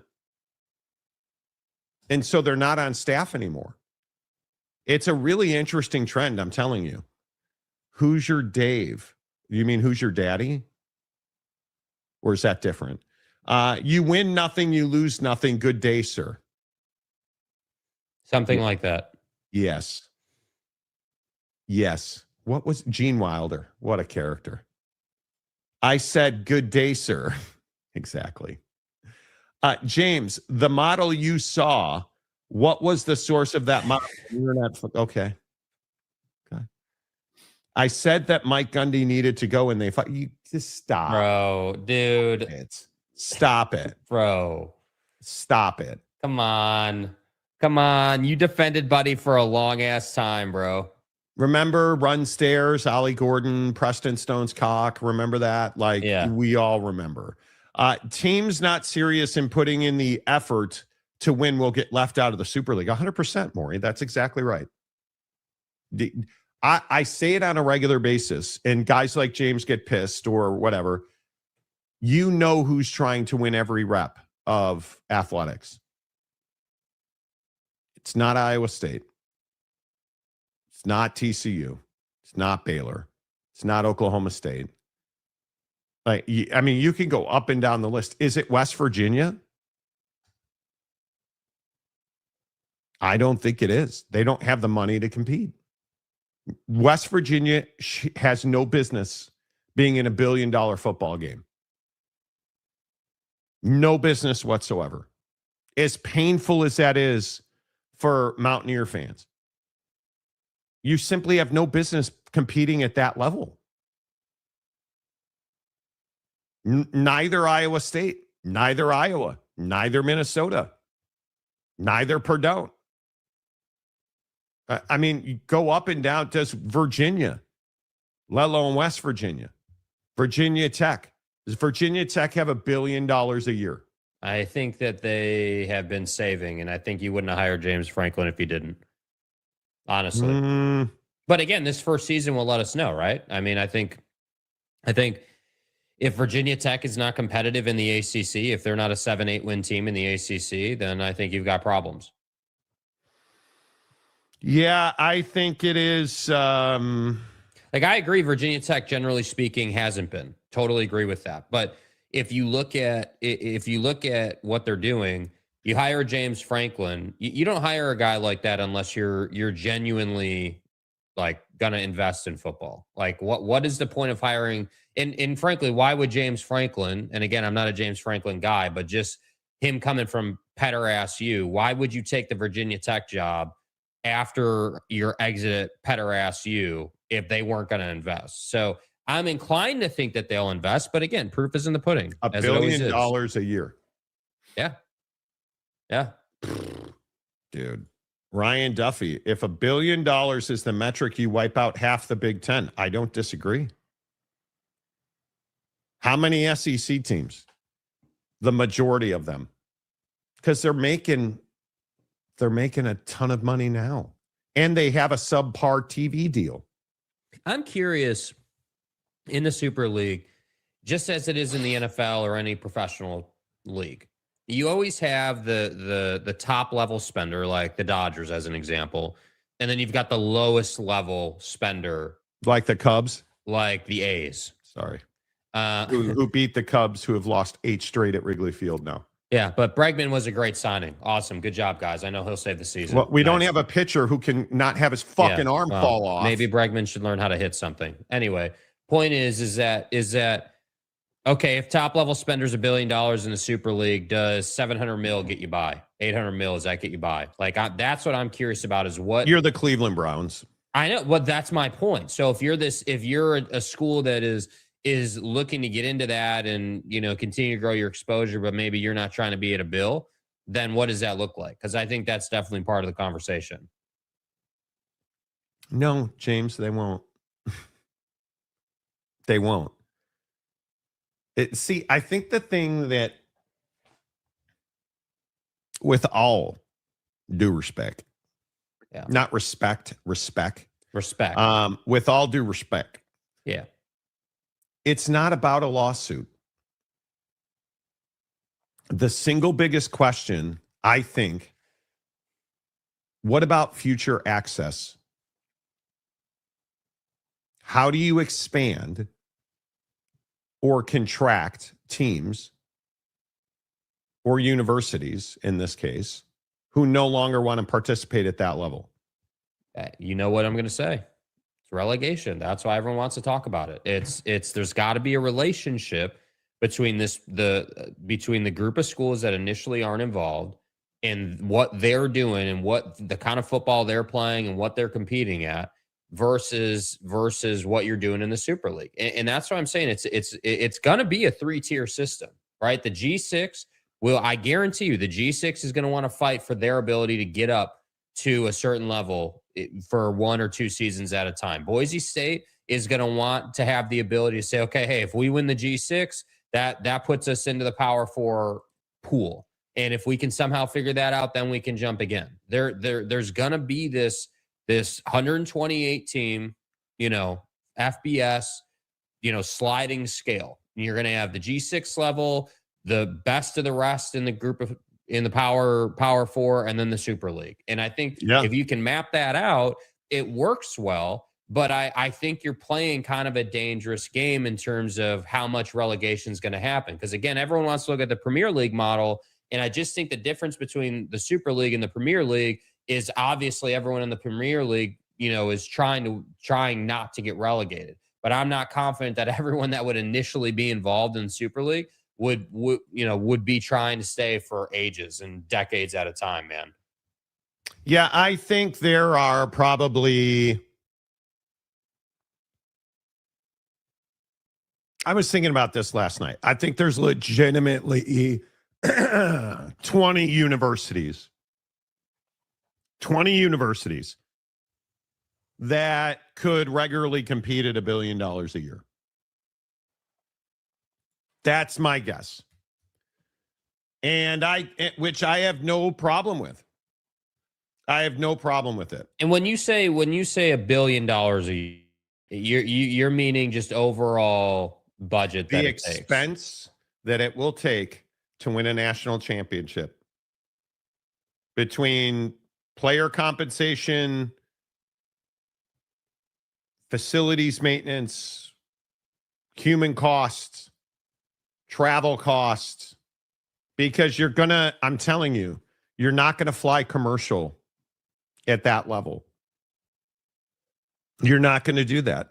C: so they're not on staff anymore. It's a really interesting trend, I'm telling you. Who's your Dave? You mean who's your daddy? Or is that different? You win nothing, you lose nothing. Good day, sir.
E: Something like that.
C: Yes. Yes. What was Gene Wilder? What a character. I said, good day, sir. Exactly. James, the model you saw, what was the source of that model? Internet. Okay. I said that Mike Gundy needed to go and they fought. You just stop.
E: Bro, dude.
C: Stop it.
E: Bro.
C: Stop it.
E: Come on. Come on. You defended Buddy for a long ass time, bro.
C: Remember Run Stairs, Ollie Gordon, Preston Stone's cock? Remember that? Like, yeah. We all remember. Teams not serious in putting in the effort to win will get left out of the Super League. 100%, Maury. That's exactly right. I say it on a regular basis, and guys like James get pissed or whatever. You know who's trying to win every rep of athletics. It's not Iowa State. It's not TCU. It's not Baylor. It's not Oklahoma State. Like, I mean, you can go up and down the list. Is it West Virginia? I don't think it is. They don't have the money to compete. West Virginia has no business being in $1 billion football game. No business whatsoever. As painful as that is for Mountaineer fans, you simply have no business competing at that level. Neither Iowa State, neither Iowa, neither Minnesota, neither Purdue. I mean, you go up and down. Does Virginia, let alone West Virginia, Virginia Tech? Does Virginia Tech have $1 billion a year?
E: I think that they have been saving, and I think you wouldn't have hired James Franklin if he didn't. Honestly. But again, this first season will let us know, right? I mean, I think if Virginia Tech is not competitive in the ACC, if they're not a 7-8 win team in the ACC, then I think you've got problems.
C: Yeah, I think it is.
E: Like, I agree, Virginia Tech, generally speaking, hasn't been. Totally agree with that. But if you look at what they're doing, you hire James Franklin. You don't hire a guy like that unless you're genuinely like gonna invest in football. Like, what is the point of hiring? And frankly, why would James Franklin? And again, I'm not a James Franklin guy, but just him coming from Petter-ass U, why would you take the Virginia Tech job after your exit at Petter-ass U if they weren't going to invest? So I'm inclined to think that they'll invest, but again, proof is in the pudding.
C: $1 billion a year.
E: Yeah. Yeah.
C: Dude. Ryan Duffy, if $1 billion is the metric, you wipe out half the Big Ten. I don't disagree. How many SEC teams? The majority of them. because they're making a ton of money now, and they have a subpar TV deal.
E: I'm curious in the Super League, just as it is in the NFL or any professional league, you always have the top level spender, like the Dodgers as an example, and then you've got the lowest level spender,
C: Like the Cubs.
E: like the A's.
C: Sorry. Who beat the Cubs, who have lost 8 straight at Wrigley Field now.
E: Yeah, but Bregman was a great signing. Awesome. Good job, guys. I know he'll save the season.
C: Well, we don't have a pitcher who can not have his fucking arm fall off.
E: Maybe Bregman should learn how to hit something. Anyway, point is that okay, if top level spender's $1 billion in the Super League, does 700 mil get you by? 800 mil, does that get you by? Like, that's what I'm curious about is what
C: You're the Cleveland Browns.
E: I know. Well, that's my point. So if you're a school that is looking to get into that and, continue to grow your exposure, but maybe you're not trying to be at a bill, then what does that look like? Because I think that's definitely part of the conversation.
C: No, James, they won't. They won't. I think the thing that, with all due respect, not respect,
E: Respect.
C: with all due respect,
E: yeah.
C: it's not about a lawsuit. The single biggest question, I think, what about future access? How do you expand or contract teams or universities, in this case, who no longer want to participate at that level?
E: You know what I'm going to say? It's relegation. That's why everyone wants to talk about it. There's got to be a relationship between the group of schools that initially aren't involved and what they're doing and what the kind of football they're playing and what they're competing at versus what you're doing in the Super League. And that's what I'm saying. It's going to be a 3-tier system, right? The G6 I guarantee you, the G6 is going to want to fight for their ability to get up to a certain level for 1 or 2 seasons at a time. Boise State is going to want to have the ability to say, okay, hey, if we win the G6, that puts us into the Power 4 pool. And if we can somehow figure that out, then we can jump again. There's going to be this 128 team, FBS, sliding scale. And you're going to have the G6 level, the best of the rest in the group in the Power 4, and then the Super League. And I think if you can map that out, it works well. But I think you're playing kind of a dangerous game in terms of how much relegation is going to happen. Because again, everyone wants to look at the Premier League model. And I just think the difference between the Super League and the Premier League is obviously everyone in the Premier League, is trying not to get relegated. But I'm not confident that everyone that would initially be involved in the Super League would be trying to stay for ages and decades at a time, man.
C: Yeah, I think there are probably, I was thinking about this last night. I think there's legitimately 20 universities that could regularly compete at $1 billion a year. That's my guess. And which I have no problem with. I have no problem with it.
E: And when you say $1 billion a year, you're meaning just overall budget,
C: the expense that it will take to win a national championship between player compensation, facilities maintenance, human costs, travel costs, because I'm telling you, you're not going to fly commercial at that level. You're not going to do that.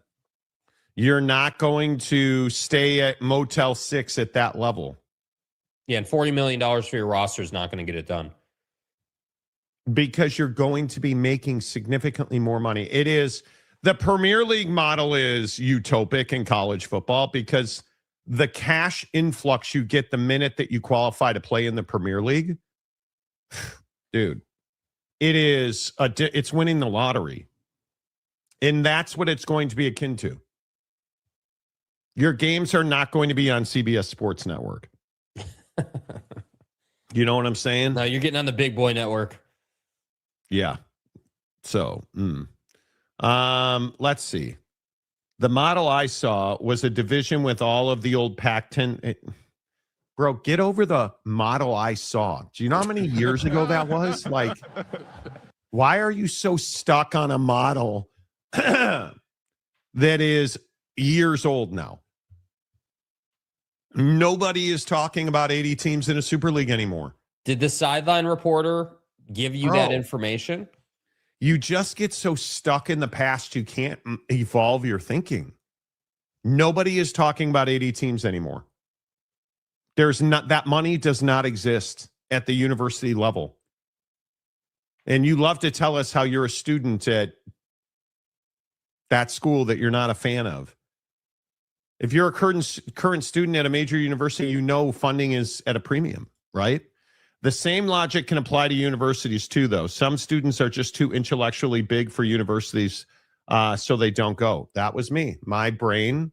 C: You're not going to stay at Motel 6 at that level.
E: Yeah, and $40 million for your roster is not going to get it done.
C: Because you're going to be making significantly more money. The Premier League model is utopic in college football because the cash influx you get the minute that you qualify to play in the Premier League, dude, it's winning the lottery. And that's what it's going to be akin to. Your games are not going to be on CBS Sports Network. You know what I'm saying?
E: No, you're getting on the big boy network.
C: Yeah. So, let's see. The model I saw was a division with all of the old Pac-10. Bro, get over the model I saw. Do you know how many years ago that was? Like, why are you so stuck on a model that is years old now? Nobody is talking about 80 teams in a Super League anymore.
E: Did the sideline reporter give you that information?
C: You just get so stuck in the past, you can't evolve your thinking. Nobody is talking about 80 teams anymore. There's not, that money does not exist at the university level. And you love to tell us how you're a student at that school that you're not a fan of. If you're a current student at a major university, you know funding is at a premium, right? The same logic can apply to universities too, though. Some students are just too intellectually big for universities, so they don't go. That was me. My brain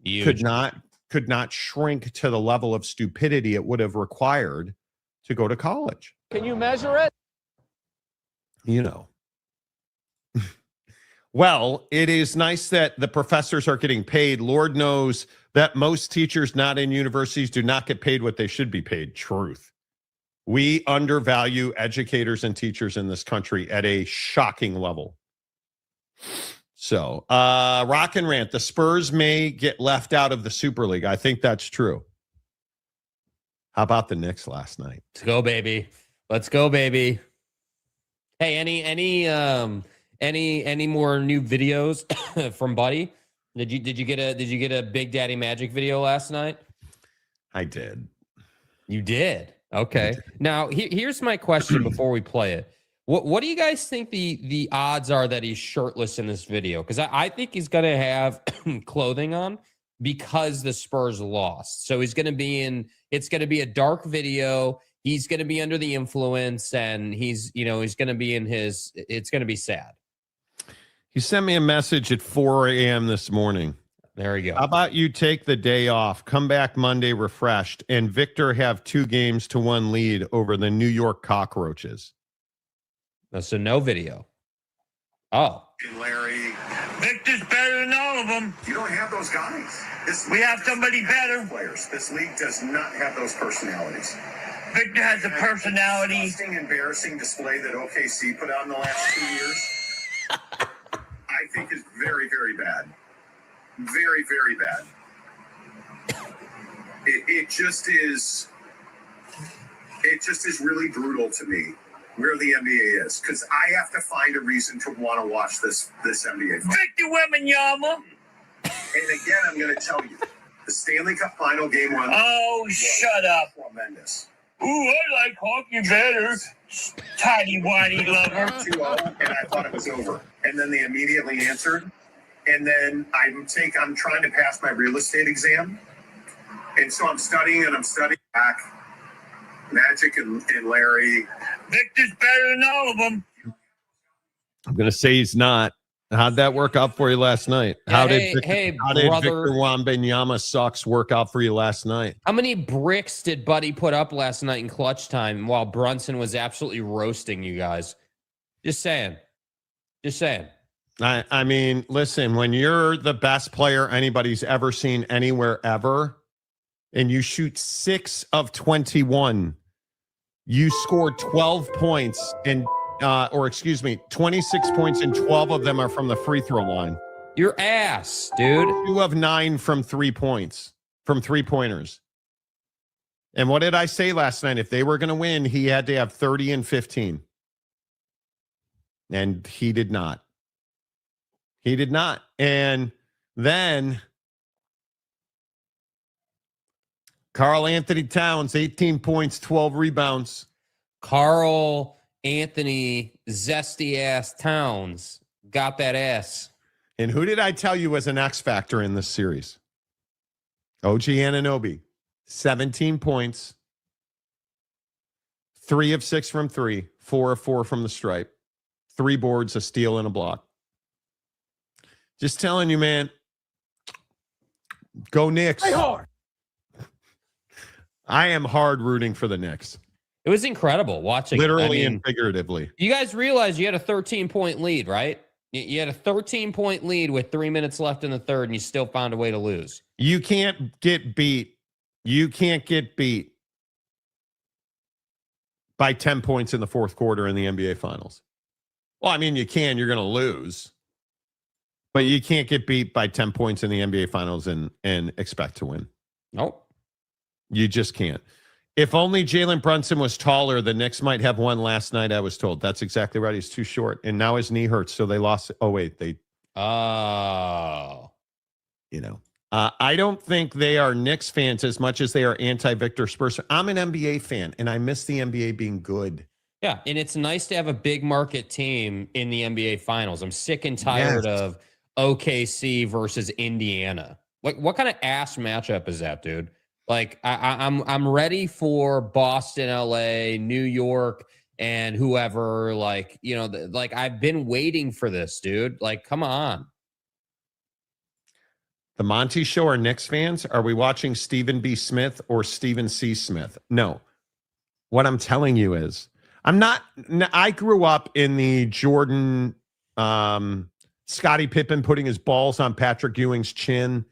C: could not shrink to the level of stupidity it would have required to go to college.
H: Can you measure it?
C: You know. Well, it is nice that the professors are getting paid. Lord knows that most teachers not in universities do not get paid what they should be paid. Truth. We undervalue educators and teachers in this country at a shocking level. So, rock and rant. The Spurs may get left out of the Super League. I think that's true. How about the Knicks last night?
E: Let's go, baby. Let's go, baby. Hey, any more new videos from Buddy? Did you get a Big Daddy Magic video last night?
C: I did.
E: You did. Okay. Now here's my question before we play it. What do you guys think the odds are that he's shirtless in this video? Because I think he's gonna have clothing on because the Spurs lost. So he's gonna be it's gonna be a dark video. He's gonna be under the influence, and he's gonna be it's gonna be sad.
C: He sent me a message at 4 a.m. this morning.
E: There you go.
C: How about you take the day off, come back Monday refreshed, and Victor have 2-1 lead over the New York Cockroaches?
E: So no video. Oh.
I: And Larry. Victor's better than all of them. You don't have those guys. We have somebody better. Players. This league does not have those personalities. Victor has a personality. Embarrassing display that OKC put out in the last 2 years, I think is very, very bad. Very, very bad. It just is really brutal to me where the NBA is, because I have to find a reason to want to watch this NBA. Victor Wembanyama. And again, I'm going to tell you, the Stanley Cup Final Game 1. Oh, shut up. Tremendous. Ooh, I like hockey better. Tiny whiny lover. 2-0, and I thought it was over. And then they immediately answered. And then I'm trying to pass my real estate exam. And so I'm studying back. Magic and Larry. Victor's better than all of them.
C: I'm going to say he's not. How'd that work out for you last night? How did Victor Wembanyama sucks work out for you last night?
E: How many bricks did Buddy put up last night in clutch time while Brunson was absolutely roasting you guys? Just saying.
C: I mean, listen, when you're the best player anybody's ever seen anywhere ever, and you shoot 6 of 21, you scored 12 points and 26 points, and 12 of them are from the free throw line.
E: Your ass, dude.
C: 2 of 9 from 3 points, from 3-pointers. And what did I say last night? If they were going to win, he had to have 30 and 15. And he did not. He did not. And then Karl Anthony Towns, 18 points, 12 rebounds.
E: Karl Anthony zesty ass Towns got that ass.
C: And who did I tell you was an X factor in this series? OG Anunoby, 17 points, 3 of 6 from 3, 4 of 4 from the stripe, 3 boards, a steal, and a block. Just telling you, man. Go Knicks.
H: Play hard.
C: I am hard rooting for the Knicks.
E: It was incredible watching.
C: Literally and figuratively.
E: You guys realize you had a 13-point lead, right? You had a 13-point lead with 3 minutes left in the third, and you still found a way to lose.
C: You can't get beat. You can't get beat by 10 points in the fourth quarter in the NBA Finals. Well, I mean, you can. You're going to lose. But you can't get beat by 10 points in the NBA Finals and expect to win.
E: Nope.
C: You just can't. If only Jalen Brunson was taller, the Knicks might have won last night, I was told. That's exactly right. He's too short. And now his knee hurts, so they lost. Oh, wait. I don't think they are Knicks fans as much as they are anti-Victor Spurs. I'm an NBA fan, and I miss the NBA being good.
E: Yeah, and it's nice to have a big market team in the NBA Finals. I'm sick and tired of OKC versus Indiana. Like, what kind of ass matchup is that, dude? Like, I'm ready for Boston, LA, New York, and whoever. Like, like I've been waiting for this, dude. Like, come on.
C: The Monty Show are Knicks fans. Are we watching Stephen B. Smith or Stephen C. Smith? No. What I'm telling you is, I grew up in the Jordan, Scottie Pippen putting his balls on Patrick Ewing's chin.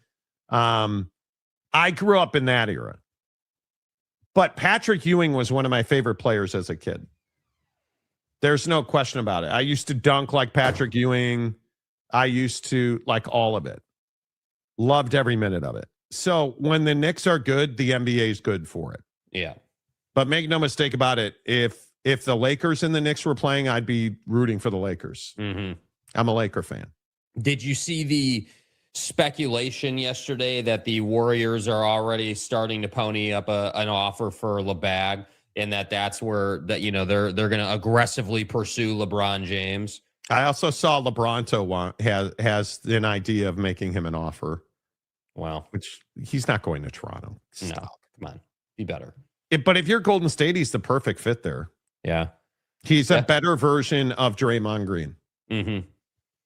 C: I grew up in that era. But Patrick Ewing was one of my favorite players as a kid. There's no question about it. I used to dunk like Patrick Ewing. I used to like all of it. Loved every minute of it. So when the Knicks are good, the NBA is good for it.
E: Yeah.
C: But make no mistake about it. If the Lakers and the Knicks were playing, I'd be rooting for the Lakers.
E: Mm-hmm.
C: I'm a Laker fan.
E: Did you see the speculation yesterday that the Warriors are already starting to pony up an offer for LeBag, and that's where they're going to aggressively pursue LeBron James?
C: I also saw LeBronto has an idea of making him an offer.
E: Wow.
C: Which he's not going to Toronto. Stop.
E: No, come on. Be better.
C: But if you're Golden State, he's the perfect fit there.
E: Yeah.
C: He's a better version of Draymond Green.
E: Mm-hmm.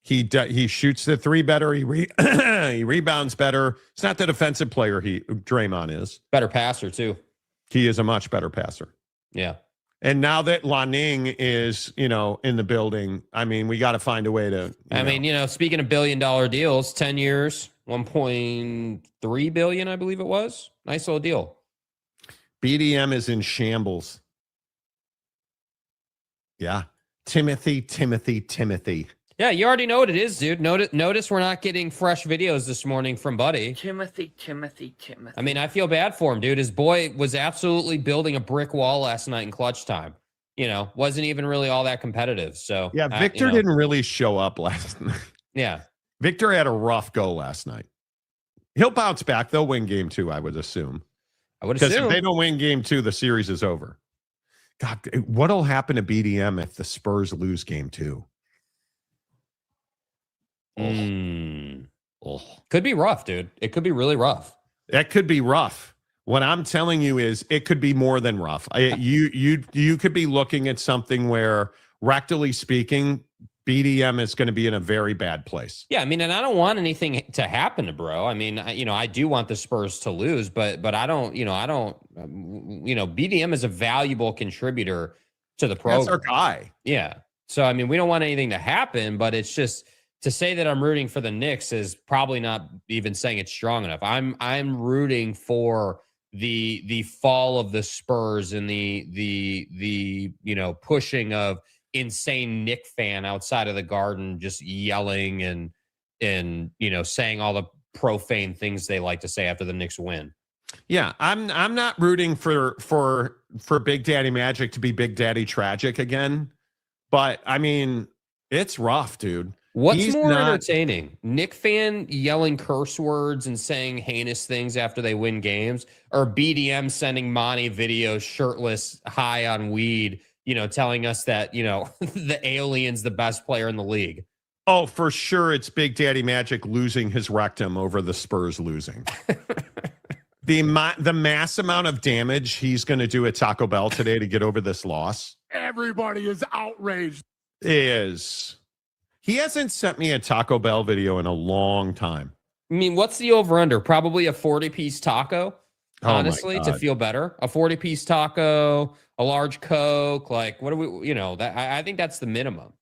C: He shoots the three better. He rebounds better. It's not the defensive player Draymond is.
E: Better passer, too.
C: He is a much better passer.
E: Yeah.
C: And now that Lanning is, in the building, I mean, we got to find a way to.
E: Speaking of $1 billion deals, 10 years, $1.3 billion, I believe it was. Nice little deal.
C: BDM is in shambles. Yeah. Timothy.
E: Yeah, you already know what it is, dude. Notice we're not getting fresh videos this morning from Buddy.
H: Timothy.
E: I mean, I feel bad for him, dude. His boy was absolutely building a brick wall last night in clutch time. Wasn't even really all that competitive. So
C: yeah, Victor didn't really show up last night.
E: Yeah.
C: Victor had a rough go last night. He'll bounce back. They'll win game 2, I would assume. Because if they don't win game 2, the series is over. God, what'll happen to BDM if the Spurs lose game 2?
E: Could be rough, dude. It could be really rough.
C: That could be rough. What I'm telling you is it could be more than rough. You could be looking at something where, rectally speaking, BDM is going to be in a very bad place.
E: Yeah, I mean, and I don't want anything to happen to Bro. I mean, I do want the Spurs to lose, but I don't, BDM is a valuable contributor to the program.
C: That's our guy.
E: Yeah. So, I mean, we don't want anything to happen, but it's just to say that I'm rooting for the Knicks is probably not even saying it's strong enough. I'm rooting for the fall of the Spurs and the pushing of insane Knick fan outside of the Garden, just yelling and saying all the profane things they like to say after the Knicks win.
C: Yeah, I'm not rooting for Big Daddy Magic to be Big Daddy Tragic again, but I mean, it's rough, dude.
E: What's more entertaining? Knick fan yelling curse words and saying heinous things after they win games, or BDM sending Monty videos shirtless, high on weed, telling us that, the alien's the best player in the league?
C: Oh, for sure. It's Big Daddy Magic losing his rectum over the Spurs losing. The mass amount of damage he's going to do at Taco Bell today to get over this loss.
J: Everybody is outraged.
C: He hasn't sent me a Taco Bell video in a long time.
E: I mean, what's the over-under? Probably a 40-piece taco?
C: Oh my
E: honestly, to
C: God.
E: feel better. A 40-piece taco, a large Coke. Like, what do we, that I think that's the minimum.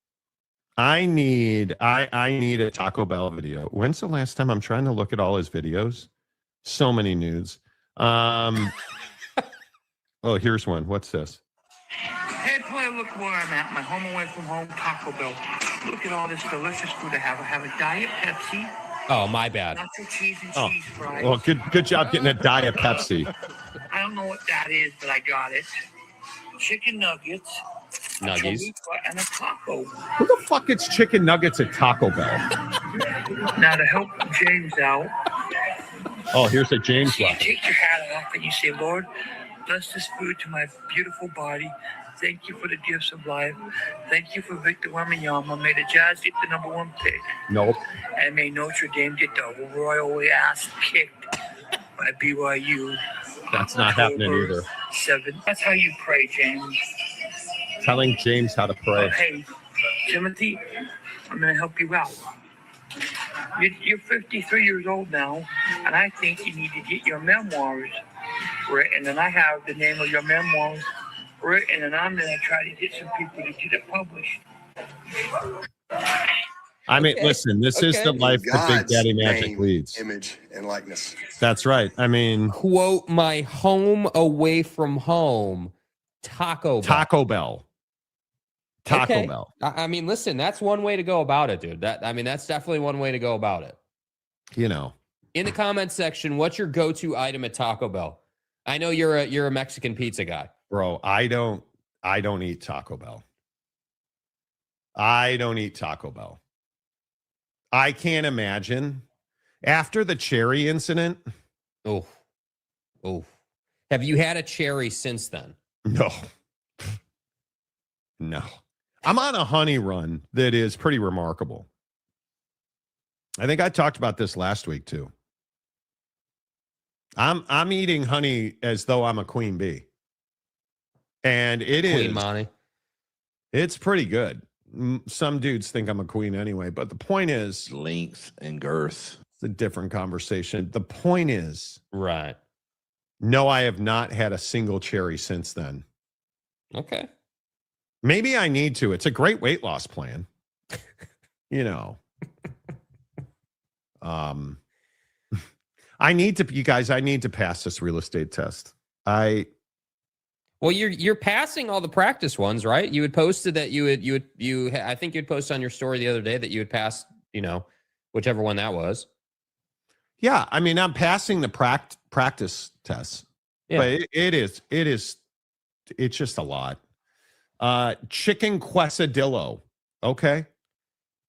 C: I need a Taco Bell video. When's the last time? I'm trying to look at all his videos. So many nudes. Oh, here's one. What's this?
H: Hey, boy, look where I'm at. My home away from home Taco Bell. Look at all this delicious food I have. I have a Diet Pepsi.
E: Oh, my bad.
H: Nacho cheese and
C: Oh,
H: cheese fries.
C: well, good job getting a Diet Pepsi.
H: I don't know what that is, but I got it. Chicken nuggets.
E: Nuggies.
H: And a taco.
C: Who the fuck gets chicken nuggets at Taco Bell?
H: Now, to help James out,
C: Oh, here's a James
H: you
C: one.
H: take your hat off and you say, Lord, bless this food to my beautiful body. Thank you for the gifts of life. Thank you for Victor Wembanyama. May the Jazz get the number 1 pick.
C: Nope.
H: And may Notre Dame get the royal ass kicked by BYU.
C: That's not happening either.
H: 7. That's how you pray, James.
C: Telling James how to pray.
H: Hey, Timothy, I'm going to help you out. You're 53 years old now, and I think you need to get your memoirs written. And I have the name of your memoirs written, and I'm going to try to get some people to get it published.
C: I mean, listen, this is the life that Big Daddy Magic leads.
K: Image and likeness.
C: That's right. I mean,
E: Quote, my home away from home, Taco Bell.
C: Taco Bell. Taco
E: Okay.
C: Bell.
E: I mean, listen, that's one way to go about it, dude. That's definitely one way to go about it.
C: You know.
E: In the comments section, what's your go-to item at Taco Bell? I know you're a Mexican pizza guy.
C: Bro, I don't eat Taco Bell. I don't eat Taco Bell. I can't imagine after the cherry incident.
E: Oh. Have you had a cherry since then?
C: No. I'm on a honey run that is pretty remarkable. I think I talked about this last week too. I'm eating honey as though I'm a queen bee. And
E: Queen Monty.
C: It's pretty good. Some dudes think I'm a queen anyway, but the point is
K: Length and girth.
C: it's a different conversation. The point is,
E: Right.
C: no, I have not had a single cherry since then.
E: Okay.
C: Maybe I need to. It's a great weight loss plan. You know. I need to pass this real estate test.
E: Well, you're passing all the practice ones, right? You had posted that I think you'd post on your story the other day that you had passed, whichever one that was.
C: Yeah, I mean, I'm passing the practice tests.
E: Yeah.
C: But it's just a lot. Chicken quesadillo, okay?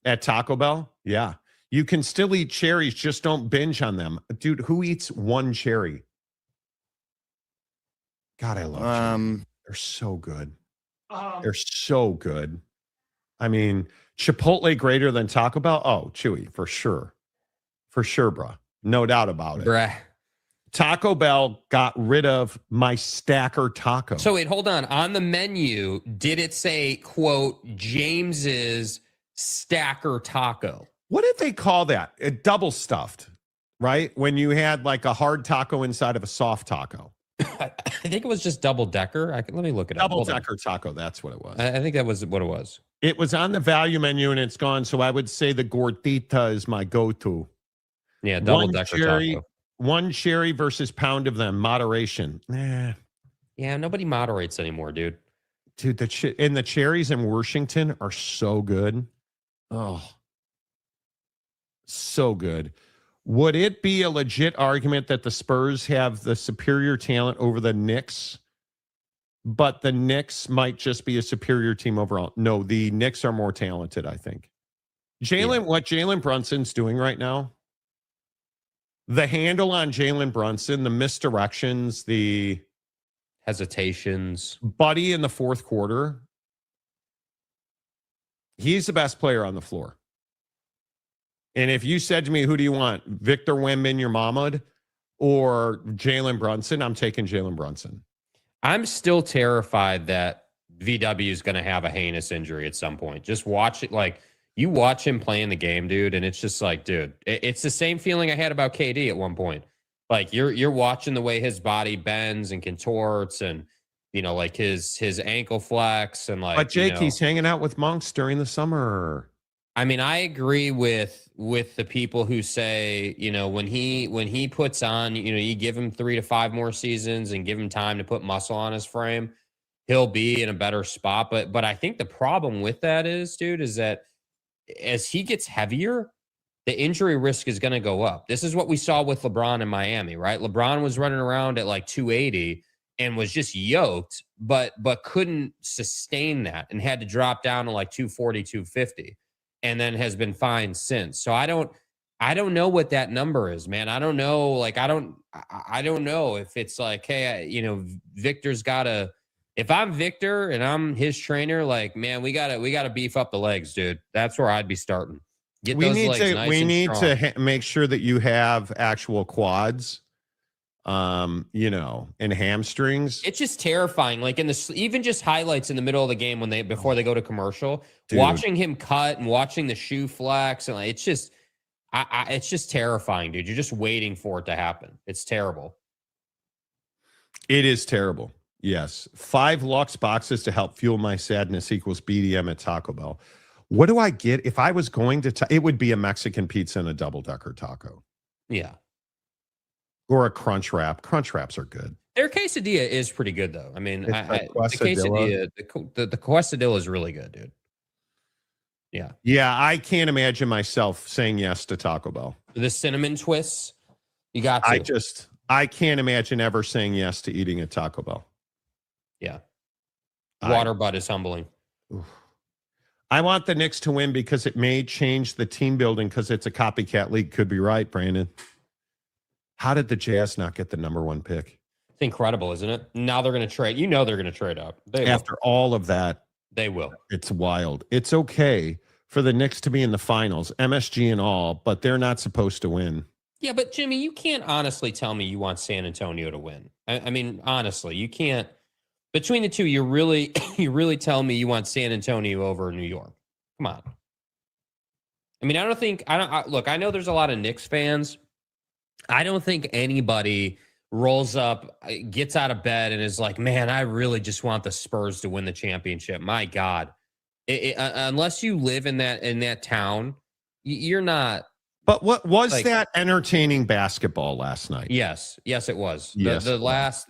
C: At Taco Bell, yeah. You can still eat cherries, just don't binge on them. Dude, who eats one cherry? God, I love cherries. They're so good. They're so good. I mean, Chipotle greater than Taco Bell? Oh, Chewy, for sure. For sure, bro. No doubt about it.
E: Bruh.
C: Taco Bell got rid of my stacker taco.
E: So wait, hold on. On the menu, did it say, quote, James's stacker taco?
C: What did they call that? Double stuffed, right? When you had like a hard taco inside of a soft taco.
E: I think it was just double decker. Let me look it up.
C: Double decker taco, that's what it was.
E: I think that was what it was.
C: It was on the value menu and it's gone. So I would say the gordita is my go-to.
E: Yeah, double decker taco.
C: One cherry versus pound of them. Moderation.
E: Yeah, nobody moderates anymore, dude.
C: Dude, the cherries in Washington are so good. Oh, so good. Would it be a legit argument that the Spurs have the superior talent over the Knicks, but the Knicks might just be a superior team overall? No, the Knicks are more talented, I think. What Jalen Brunson's doing right now, the handle on Jalen Brunson, the misdirections, the
E: hesitations,
C: buddy in the fourth quarter, he's the best player on the floor. And if you said to me, who do you want, Victor Wembanyama or Jalen Brunson? I'm taking Jalen Brunson.
E: I'm still terrified that VW is going to have a heinous injury at some point. Just watch it. Like, you watch him play in the game, dude, and it's just like, dude, it's the same feeling I had about KD at one point. Like you're watching the way his body bends and contorts, and like his ankle flex, and like.
C: But Jake, he's hanging out with monks during the summer.
E: I mean, I agree with the people who say, when he puts on, you give him 3 to 5 more seasons and give him time to put muscle on his frame, he'll be in a better spot. But I think the problem with that is that as he gets heavier, the injury risk is going to go up. This is what we saw with LeBron in Miami, right? LeBron was running around at like 280 and was just yoked, but couldn't sustain that and had to drop down to like 240, 250, and then has been fine since. So I don't know what that number is, man. I don't know. Like, I don't know if it's like, hey, Victor's got to, if I'm Victor and I'm his trainer, like, man, we gotta beef up the legs, dude. That's where I'd be starting.
C: We need to make sure that you have actual quads, and hamstrings.
E: It's just terrifying. Like even just highlights in the middle of the game before they go to commercial,
C: dude.
E: Watching him cut and watching the shoe flex, and like, it's just terrifying, dude. You're just waiting for it to happen. It's terrible.
C: It is terrible. Yes. 5 Lux boxes to help fuel my sadness equals BDM at Taco Bell. What do I get if I was going to? It would be a Mexican pizza and a double-decker taco.
E: Yeah.
C: Or a crunch wrap. Crunch wraps are good.
E: Their quesadilla is pretty good, though. I mean, the
C: quesadilla.
E: the quesadilla is really good, dude. Yeah.
C: Yeah, I can't imagine myself saying yes to Taco Bell.
E: The cinnamon twists, you got to.
C: I can't imagine ever saying yes to eating at Taco Bell.
E: Yeah. Water butt is humbling.
C: Oof. I want the Knicks to win because it may change the team building because it's a copycat league. Could be right, Brandon. How did the Jazz not get the number 1 pick?
E: It's incredible, isn't it? Now they're going to trade. They're going to trade up.
C: After all of that.
E: They will.
C: It's wild. It's okay for the Knicks to be in the finals, MSG and all, but they're not supposed to win.
E: Yeah, but Jimmy, you can't honestly tell me you want San Antonio to win. I mean, honestly, you can't. Between the two, you're really telling me you want San Antonio over New York. Come on. I mean, look, I know there's a lot of Knicks fans. I don't think anybody rolls up, gets out of bed and is like, man, I really just want the Spurs to win the championship. My God. Unless you live in that town, you're not.
C: But what was like, that entertaining basketball last night?
E: Yes, it was.
C: Yes,
E: the last.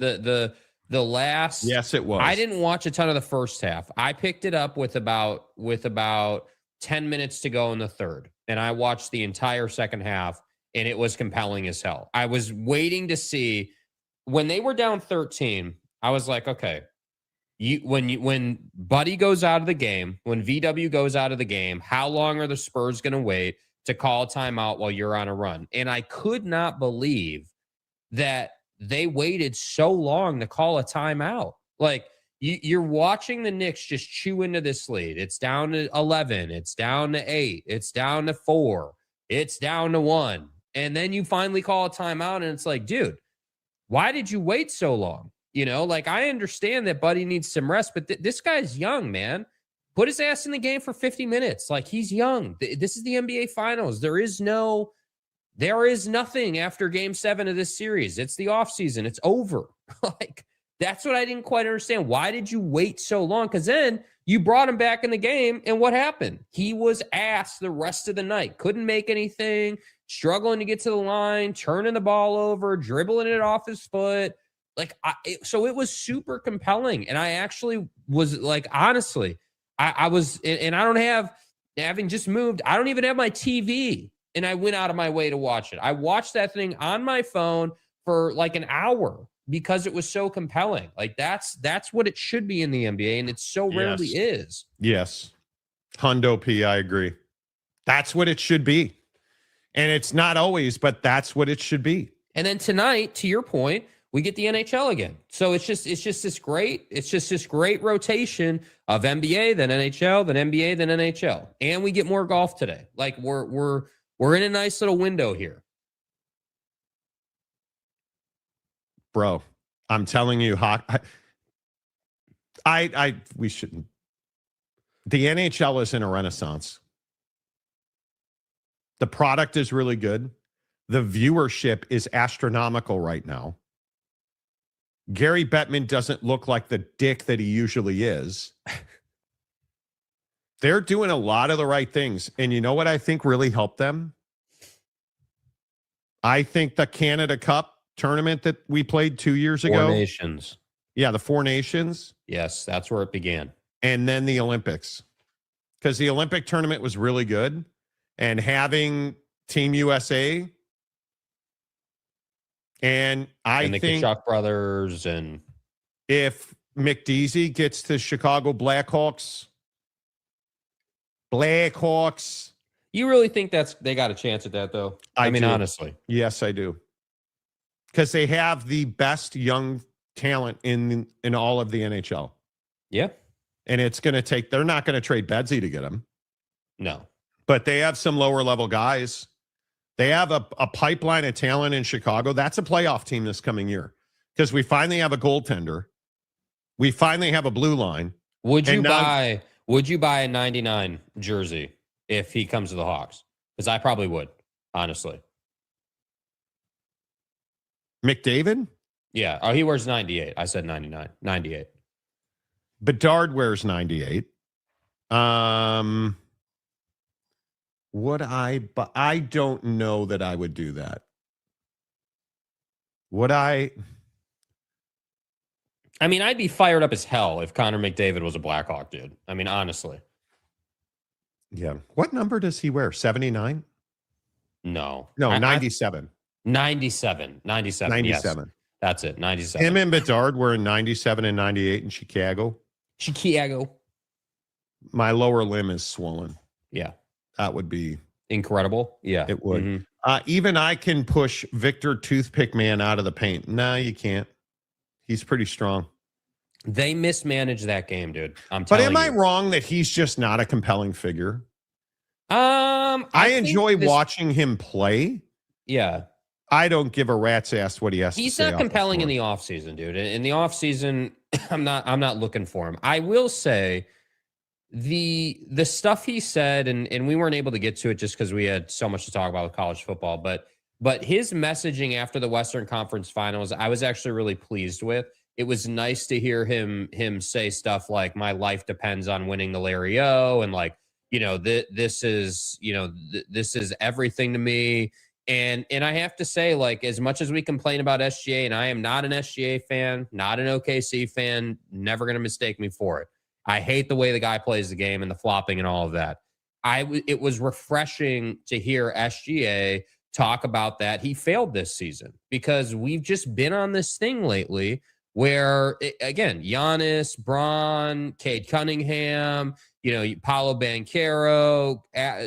C: Yes, it was.
E: I didn't watch a ton of the first half. I picked it up with about 10 minutes to go in the third, and I watched the entire second half, and it was compelling as hell. I was waiting to see when they were down 13. I was like, okay, when Buddy goes out of the game, when VW goes out of the game, how long are the Spurs going to wait to call a timeout while you're on a run? And I could not believe that they waited so long to call a timeout. Like, you're watching the Knicks just chew into this lead. It's down to 11. It's down to 8. It's down to 4. It's down to 1. And then you finally call a timeout, and it's like, dude, why did you wait so long? Like, I understand that Buddy needs some rest, but this guy's young, man. Put his ass in the game for 50 minutes. Like, he's young. This is the NBA Finals. There is nothing after Game 7 of this series. It's the offseason. It's over. Like, that's what I didn't quite understand. Why did you wait so long? Because then you brought him back in the game, and what happened? He was ass the rest of the night. Couldn't make anything, struggling to get to the line, turning the ball over, dribbling it off his foot. Like, so it was super compelling. And I actually was like, honestly, I was, and I don't have, having just moved, I don't even have my TV. And I went out of my way to watch it. I watched that thing on my phone for like an hour because it was so compelling. Like, that's what it should be in the NBA, and it so rarely is.
C: Yes. Hundo P, I agree. That's what it should be. And it's not always, but that's what it should be.
E: And then tonight, to your point, we get the NHL again. So it's just this great rotation of NBA, then NHL, then NBA, then NHL. And we get more golf today. Like, we're in a nice little window here.
C: Bro, I'm telling you, we shouldn't. The NHL is in a renaissance. The product is really good. The viewership is astronomical right now. Gary Bettman doesn't look like the dick that he usually is. They're doing a lot of the right things. And you know what I think really helped them? I think the Canada Cup tournament that we played 2 years ago.
E: 4 nations.
C: Yeah, the 4 nations.
E: Yes, that's where it began.
C: And then the Olympics. Because the Olympic tournament was really good. And having Team USA. And I
E: the
C: think
E: Kachuk brothers, and
C: if McDeasy gets to Chicago Blackhawks,
E: you really think they got a chance at that, though? I mean,
C: do.
E: honestly.
C: Yes, I do. Because they have the best young talent in all of the NHL.
E: Yeah.
C: And it's going to take, they're not going to trade Bedsy to get him.
E: No.
C: But they have some lower level guys. They have a pipeline of talent in Chicago. That's a playoff team this coming year. Because we finally have a goaltender. We finally have a blue line.
E: Would you buy a 99 jersey if he comes to the Hawks? Because I probably would, honestly.
C: McDavid?
E: Yeah. Oh, he wears 98. I said 99. 98.
C: Bedard wears 98. Would I? But I don't know that I would do that. Would I?
E: I mean, I'd be fired up as hell if Connor McDavid was a Blackhawk, dude. I mean, honestly.
C: Yeah. What number does he wear? 79?
E: No.
C: No, 97.
E: 97. 97.
C: 97.
E: Yes. That's it. 97.
C: Him and Bedard were in 97 and 98 in Chicago. My lower limb is swollen.
E: Yeah.
C: That would be
E: incredible. Yeah.
C: It would.
E: Mm-hmm.
C: Even I can push Victor Toothpick Man out of the paint. No, you can't. He's pretty strong.
E: They mismanaged that game, dude. I'm telling you.
C: But am I wrong that he's just not a compelling figure?
E: I
C: enjoy watching him play.
E: Yeah.
C: I don't give a rat's ass what he has to say.
E: He's not compelling in the offseason, dude. In the offseason, I'm not looking for him. I will say the stuff he said, and we weren't able to get to it just because we had so much to talk about with college football, but his messaging after the Western Conference Finals, I was actually really pleased with. It was nice to hear him say stuff like, my life depends on winning the Larry O, and like, this is everything to me. And I have to say, like, as much as we complain about SGA, and I am not an SGA fan, not an OKC fan, never going to mistake me for it. I hate the way the guy plays the game and the flopping and all of that. It was refreshing to hear SGA talk about that. He failed this season because we've just been on this thing lately where, again, Giannis, Braun, Cade Cunningham, Paolo Banchero,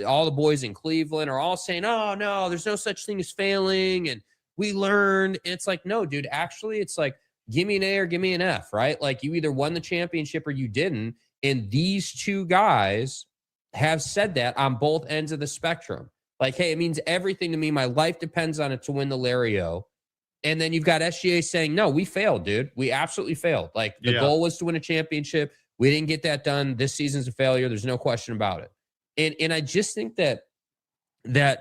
E: all the boys in Cleveland are all saying, oh, no, there's no such thing as failing, and we learned. And it's like, no, dude, actually, it's like, give me an A or give me an F, right? Like, you either won the championship or you didn't. And these two guys have said that on both ends of the spectrum. Like, hey, it means everything to me. My life depends on it to win the Larry O. And then you've got SGA saying, no, we failed, dude. We absolutely failed. Like, the goal was to win a championship. We didn't get that done. This season's a failure. There's no question about it. And I just think that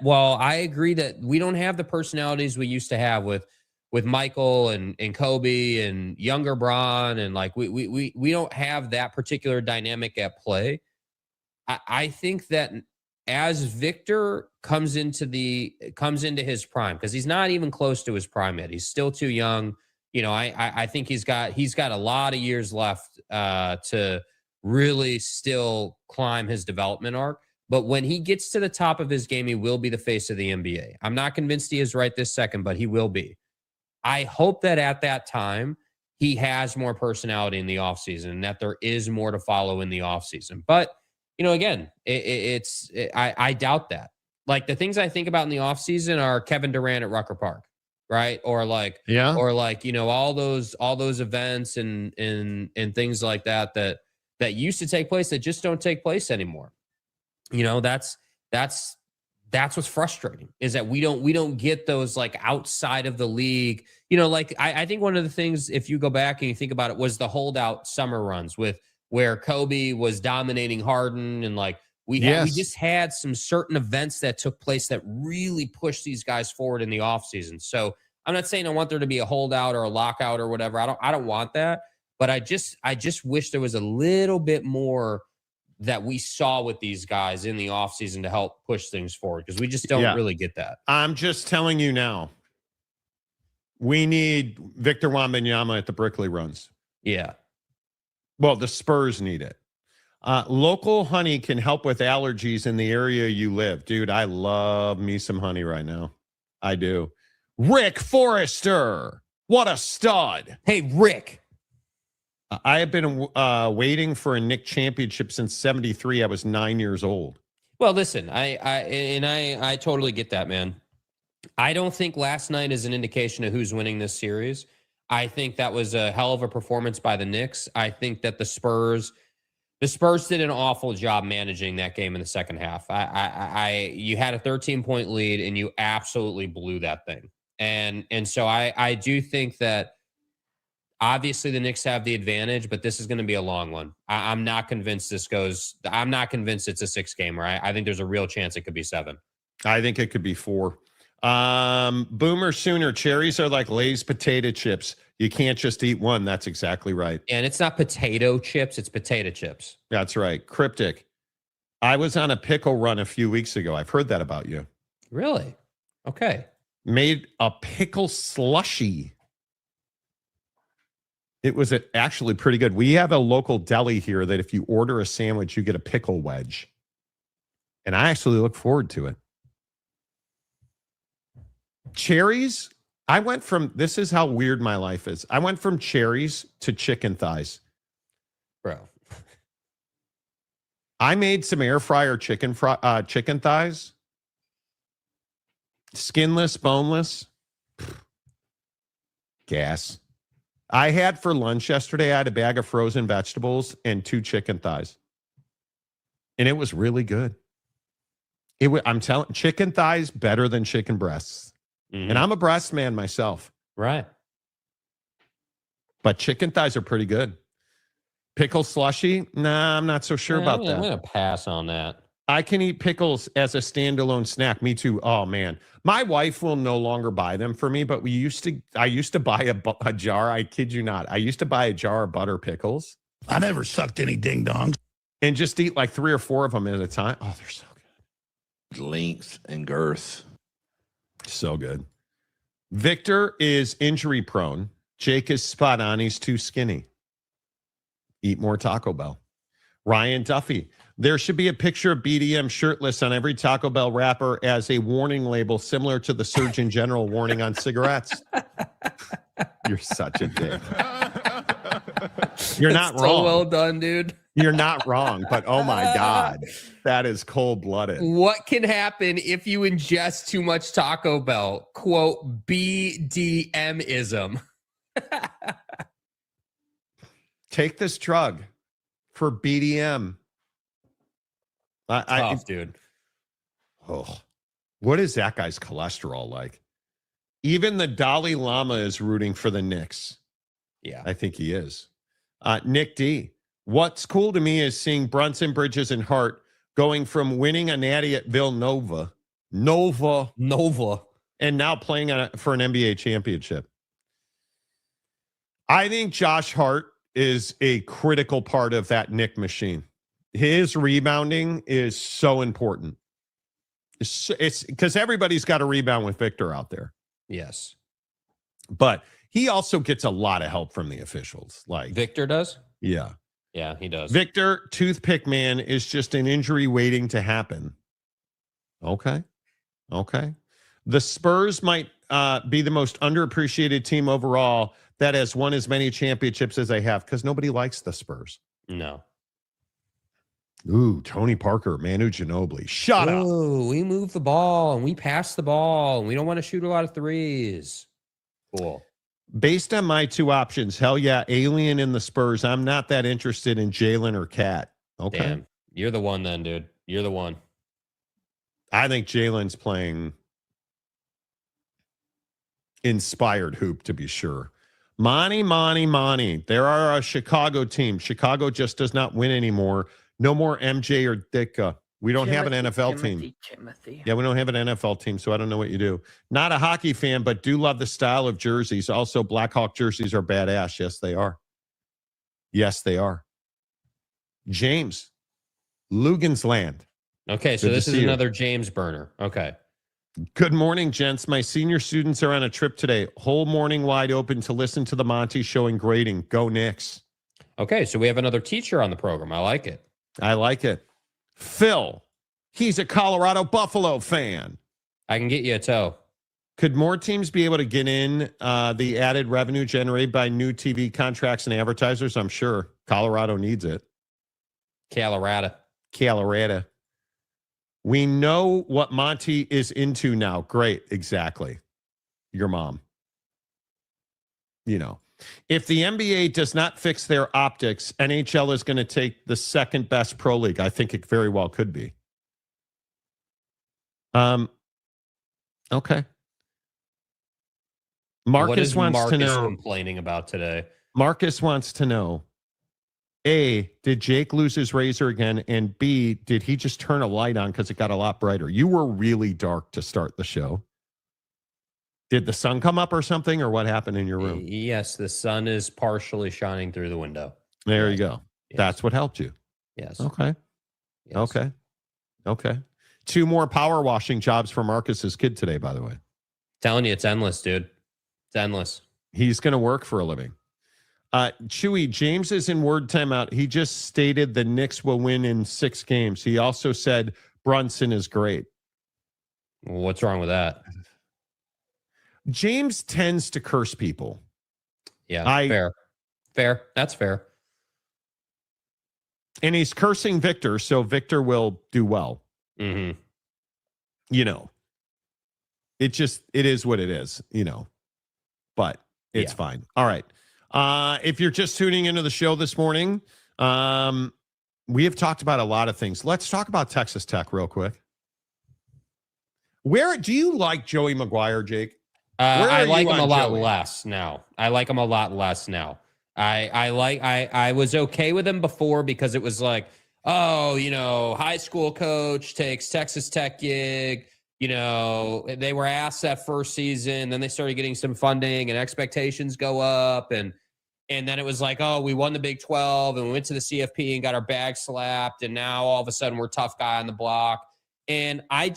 E: while I agree that we don't have the personalities we used to have with Michael and Kobe and younger Braun, and like we don't have that particular dynamic at play. I think that as Victor comes into his prime, because he's not even close to his prime yet. He's still too young. I think he's got a lot of years left to really still climb his development arc. But when he gets to the top of his game, he will be the face of the NBA. I'm not convinced he is right this second, but he will be. I hope that at that time he has more personality in the offseason and that there is more to follow in the offseason. But, again, I doubt that. Like, the things I think about in the offseason are Kevin Durant at Rucker Park, right? Or like, all those events and things like that used to take place that just don't take place anymore. That's what's frustrating, is that we don't get those, like, outside of the league. I think one of the things, if you go back and you think about it, was the holdout summer runs where Kobe was dominating Harden and like We
C: Yes.
E: just had some certain events that took place that really pushed these guys forward in the offseason. So I'm not saying I want there to be a holdout or a lockout or whatever. I don't want that. But I just wish there was a little bit more that we saw with these guys in the offseason to help push things forward, because we just don't really get that.
C: I'm just telling you now. We need Victor Wembanyama at the Brickley runs.
E: Yeah.
C: Well, the Spurs need it. Local honey can help with allergies in the area you live. Dude, I love me some honey right now. I do. Rick Forrester. What a stud.
E: Hey, Rick.
C: I have been waiting for a Knick championship since 73. I was 9 years old.
E: Well, listen, I totally get that, man. I don't think last night is an indication of who's winning this series. I think that was a hell of a performance by the Knicks. I think that the Spurs did an awful job managing that game in the second half. You had a 13-point lead and you absolutely blew that thing. And so I do think that obviously the Knicks have the advantage, but this is going to be a long one. I'm not convinced it's a 6-gamer. I think there's a real chance it could be 7.
C: I think it could be 4. Boomer Sooner, cherries are like Lay's potato chips. You can't just eat one. That's exactly right.
E: And it's not potato chips, it's potato chips.
C: That's right. Cryptic. I was on a pickle run a few weeks ago. I've heard that about you.
E: Really? Okay.
C: Made a pickle slushy. It was actually pretty good. We have a local deli here that if you order a sandwich, you get a pickle wedge. And I actually look forward to it. Cherries, this is how weird my life is. I went from cherries to chicken thighs.
E: Bro.
C: I made some air fryer chicken thighs. Skinless, boneless. Gas. I had for lunch yesterday, I had a bag of frozen vegetables and 2 chicken thighs. And it was really good. I'm telling chicken thighs better than chicken breasts. And I'm a breast man myself.
E: Right.
C: But chicken thighs are pretty good. Pickle slushy? Nah, I'm not so sure about that.
E: I'm going to pass on that.
C: I can eat pickles as a standalone snack. Me too. Oh, man. My wife will no longer buy them for me, but I used to buy a jar. I kid you not. I used to buy a jar of butter pickles.
J: I never sucked any ding-dongs.
C: And just eat like 3 or 4 of them at a time. Oh, they're so good.
K: Length and girth.
C: So good. Victor is injury prone. Jake is spot on. He's too skinny. Eat more Taco Bell. Ryan Duffy. There should be a picture of BDM shirtless on every Taco Bell wrapper as a warning label similar to the Surgeon General warning on cigarettes. You're such a dick. You're not wrong.
E: So well done, dude.
C: You're not wrong, but oh my God, that is cold-blooded.
E: What can happen if you ingest too much Taco Bell? Quote, BDMism.
C: Take this drug for BDM.
E: Tough, dude.
C: Oh, what is that guy's cholesterol like? Even the Dalai Lama is rooting for the Knicks.
E: Yeah.
C: I think he is. Nick D. What's cool to me is seeing Brunson, Bridges, and Hart going from winning a natty at Villanova, Nova, and now playing for an NBA championship. I think Josh Hart is a critical part of that Knick machine. His rebounding is so important. It's because everybody's got a rebound with Victor out there.
E: Yes.
C: But he also gets a lot of help from the officials. Like
E: Victor does?
C: Yeah.
E: Yeah, he does.
C: Victor, toothpick man, is just an injury waiting to happen. Okay. The Spurs might be the most underappreciated team overall that has won as many championships as they have because nobody likes the Spurs.
E: No.
C: Ooh, Tony Parker, Manu Ginobili. Shut up.
E: We move the ball and we pass the ball and we don't want to shoot a lot of threes. Cool.
C: Based on my 2 options, hell yeah, Alien in the Spurs. I'm not that interested in Jalen or Cat. Okay.
E: Damn. You're the one then, dude. You're the one.
C: I think Jalen's playing inspired hoop, to be sure. Monty. There are a Chicago team. Chicago just does not win anymore. No more MJ or Ditka. We don't have an NFL team.
H: Timothy.
C: Yeah, we don't have an NFL team, so I don't know what you do. Not a hockey fan, but do love the style of jerseys. Also, Blackhawk jerseys are badass. Yes, they are. Yes, they are. James, Lugan's Land.
E: Okay, so
C: Good to
E: this is
C: see you.
E: another James burner. Okay.
C: Good morning, gents. My senior students are on a trip today. Whole morning wide open to listen to the Monty show and grading. Go Knicks.
E: Okay, so we have another teacher on the program. I like it.
C: I like it. Phil, he's a Colorado Buffalo fan.
E: I can get you a toe.
C: Could more teams be able to get in the added revenue generated by new TV contracts and advertisers? I'm sure Colorado needs it.
E: Colorado.
C: We know what Monty is into now. Great. Exactly. Your mom. You know, if the NBA does not fix their optics, NHL is going to take the second best pro league. I think it very well could be. Okay. Marcus wants to know.
E: Complaining about today.
C: Marcus wants to know, A, did Jake lose his razor again? And B, did he just turn a light on because it got a lot brighter? You were really dark to start the show. Did the sun come up or something, or what happened in your room?
E: Yes, the sun is partially shining through the window.
C: There you go.
E: Yes.
C: That's what helped you.
E: Yes.
C: Okay.
E: Yes.
C: Okay. 2 more power washing jobs for Marcus's kid today, by the way.
E: Telling you, it's endless, dude. It's endless.
C: He's going to work for a living. Chewy, James is in word timeout. He just stated the Knicks will win in 6 games. He also said Brunson is great.
E: What's wrong with that?
C: James tends to curse people.
E: Yeah, fair. That's fair.
C: And he's cursing Victor, so Victor will do well.
E: Mm-hmm.
C: You know, it is what it is, you know, but it's fine. All right. If you're just tuning into the show this morning, we have talked about a lot of things. Let's talk about Texas Tech real quick. Where do you like Joey McGuire, Jake?
E: I like him a lot less now. I was okay with him before because it was like, oh, you know, high school coach takes Texas Tech gig. You know, they were asked that first season, then they started getting some funding and expectations go up. And then it was like, oh, we won the Big 12 and we went to the CFP and got our bag slapped. And now all of a sudden we're tough guy on the block. And I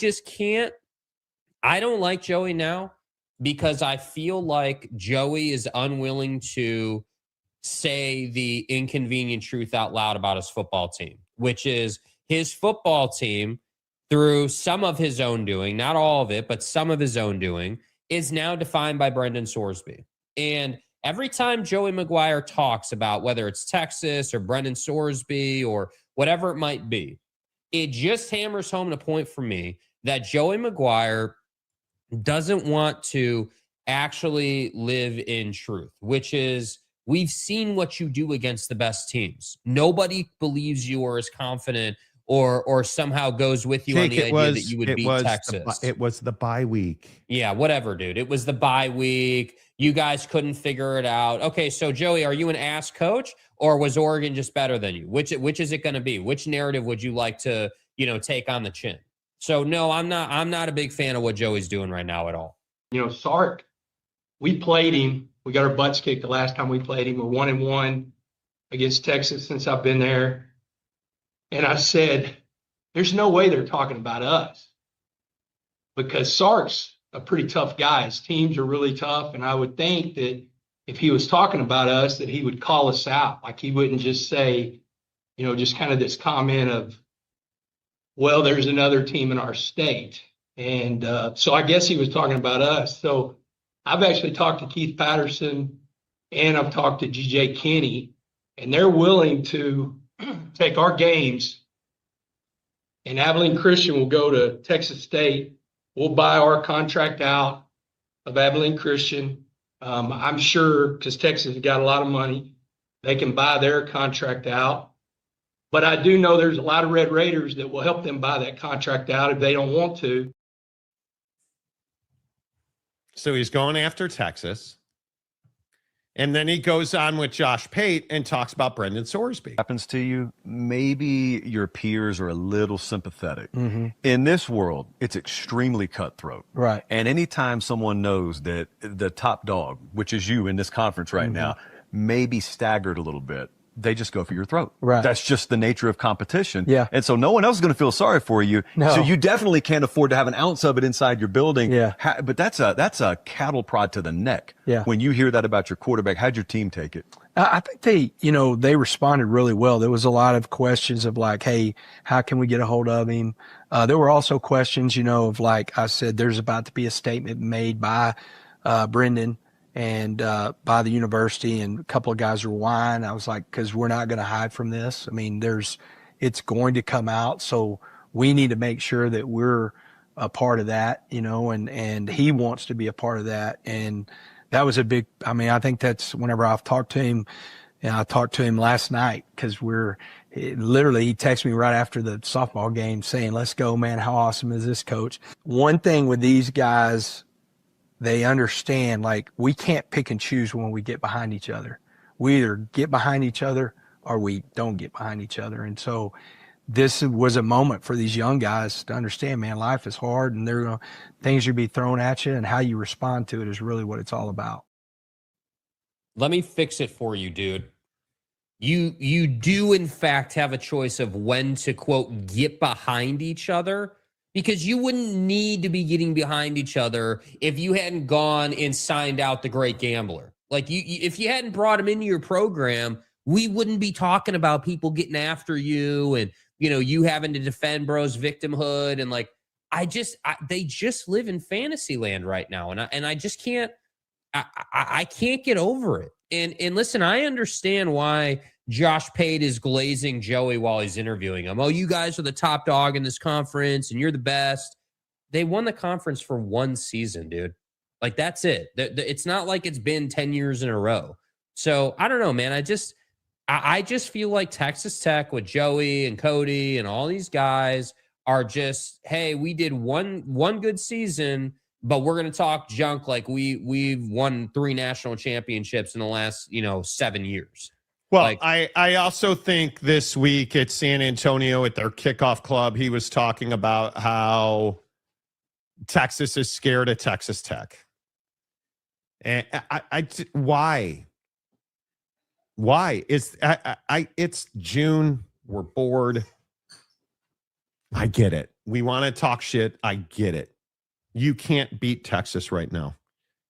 E: don't like Joey now because I feel like Joey is unwilling to say the inconvenient truth out loud about his football team, which is his football team, through some of his own doing, not all of it, but some of his own doing, is now defined by Brendan Sorsby. And every time Joey McGuire talks about whether it's Texas or Brendan Sorsby or whatever it might be, it just hammers home the point for me that Joey McGuire doesn't want to actually live in truth, which is, we've seen what you do against the best teams. Nobody believes you or is confident or somehow goes with you on the idea that you would beat Texas.
C: It was the bye week.
E: Yeah, whatever, dude. It was the bye week. You guys couldn't figure it out. Okay, so Joey, are you an ass coach or was Oregon just better than you? Which is it going to be? Which narrative would you like to, take on the chin? So no, I'm not a big fan of what Joey's doing right now at all.
L: Sark, we played him. We got our butts kicked the last time we played him. We're 1-1 against Texas since I've been there. And I said, there's no way they're talking about us because Sark's a pretty tough guy. His teams are really tough. And I would think that if he was talking about us, that he would call us out. Like he wouldn't just say, just kind of this comment of, well, there's another team in our state. And so I guess he was talking about us. So I've actually talked to Keith Patterson and I've talked to GJ Kinney, and they're willing to take our games, and Abilene Christian will go to Texas State. We'll buy our contract out of Abilene Christian. I'm sure because Texas has got a lot of money, they can buy their contract out. But I do know there's a lot of Red Raiders that will help them buy that contract out if they don't want to.
C: So he's going after Texas. And then he goes on with Josh Pate and talks about Brendan Sorsby.
M: Happens to you, maybe your peers are a little sympathetic.
N: Mm-hmm.
M: In this world, it's extremely cutthroat.
N: Right.
M: And anytime someone knows that the top dog, which is you in this conference right now, may be staggered a little bit, they just go for your throat.
N: Right.
M: That's just the nature of competition.
N: Yeah.
M: And so no one else is going to feel sorry for you.
N: No.
M: So you definitely can't afford to have an ounce of it inside your building.
N: Yeah.
M: But that's a cattle prod to the neck.
N: Yeah.
M: When you hear that about your quarterback, how'd your team take it?
N: I think they responded really well. There was a lot of questions of like, hey, how can we get a hold of him? There were also questions, of like I said, there's about to be a statement made by Brendan and by the university, and a couple of guys were whining. I was like, because we're not going to hide from this. I mean, it's going to come out, so we need to make sure that we're a part of that, and he wants to be a part of that. And that was a big, I think that's whenever I've talked to him, and I talked to him last night because literally he texted me right after the softball game saying, let's go, man. How awesome is this, coach? One thing with these guys, they understand, like, we can't pick and choose when we get behind each other. We either get behind each other or we don't get behind each other. And so this was a moment for these young guys to understand, man, life is hard and things will be thrown at you, and how you respond to it is really what it's all about.
E: Let me fix it for you, dude. You do, in fact, have a choice of when to, quote, get behind each other, because you wouldn't need to be getting behind each other if you hadn't gone and signed out the great gambler. Like, if you hadn't brought him into your program, we wouldn't be talking about people getting after you and, you having to defend bro's victimhood. And like, they just live in fantasy land right now. And I just can't, I can't get over it. And listen, I understand why Josh Pate is glazing Joey while he's interviewing him. Oh, you guys are the top dog in this conference and you're the best. They won the conference for one season, dude. Like, that's it. It's not like it's been 10 years in a row. So I don't know, man. I just feel like Texas Tech with Joey and Cody and all these guys are just, hey, we did one good season, but we're going to talk junk like we've won 3 national championships in the last, 7 years.
C: Well, I also think this week at San Antonio at their kickoff club, he was talking about how Texas is scared of Texas Tech. And why? Why? It's June. We're bored. I get it. We want to talk shit. I get it. You can't beat Texas right now.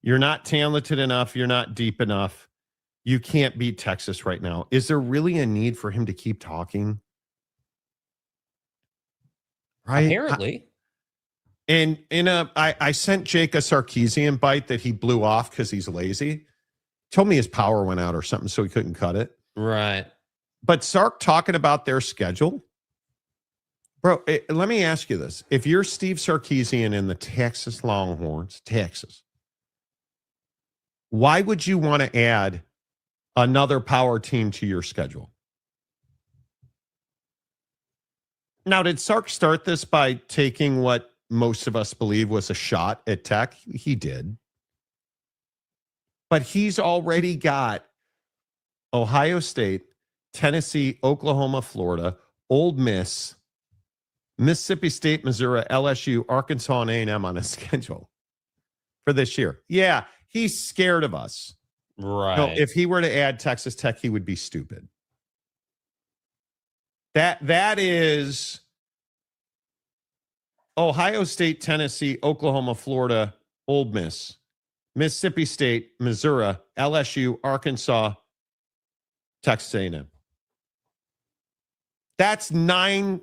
C: You're not talented enough. You're not deep enough. You can't beat Texas right now. Is there really a need for him to keep talking? Right?
E: Apparently.
C: I sent Jake a Sarkisian bite that he blew off because he's lazy. Told me his power went out or something, so he couldn't cut it.
E: Right.
C: But Sark talking about their schedule. Bro, let me ask you this. If you're Steve Sarkisian in the Texas Longhorns, Texas, why would you want to add another power team to your schedule? Now, did Sark start this by taking what most of us believe was a shot at Tech? He did. But he's already got Ohio State, Tennessee, Oklahoma, Florida, Ole Miss, Mississippi State, Missouri, LSU, Arkansas, and A&M on his schedule for this year. Yeah, he's scared of us.
E: Right.
C: No, if he were to add Texas Tech, he would be stupid. That is Ohio State, Tennessee, Oklahoma, Florida, Ole Miss, Mississippi State, Missouri, LSU, Arkansas, Texas A&M. That's 9,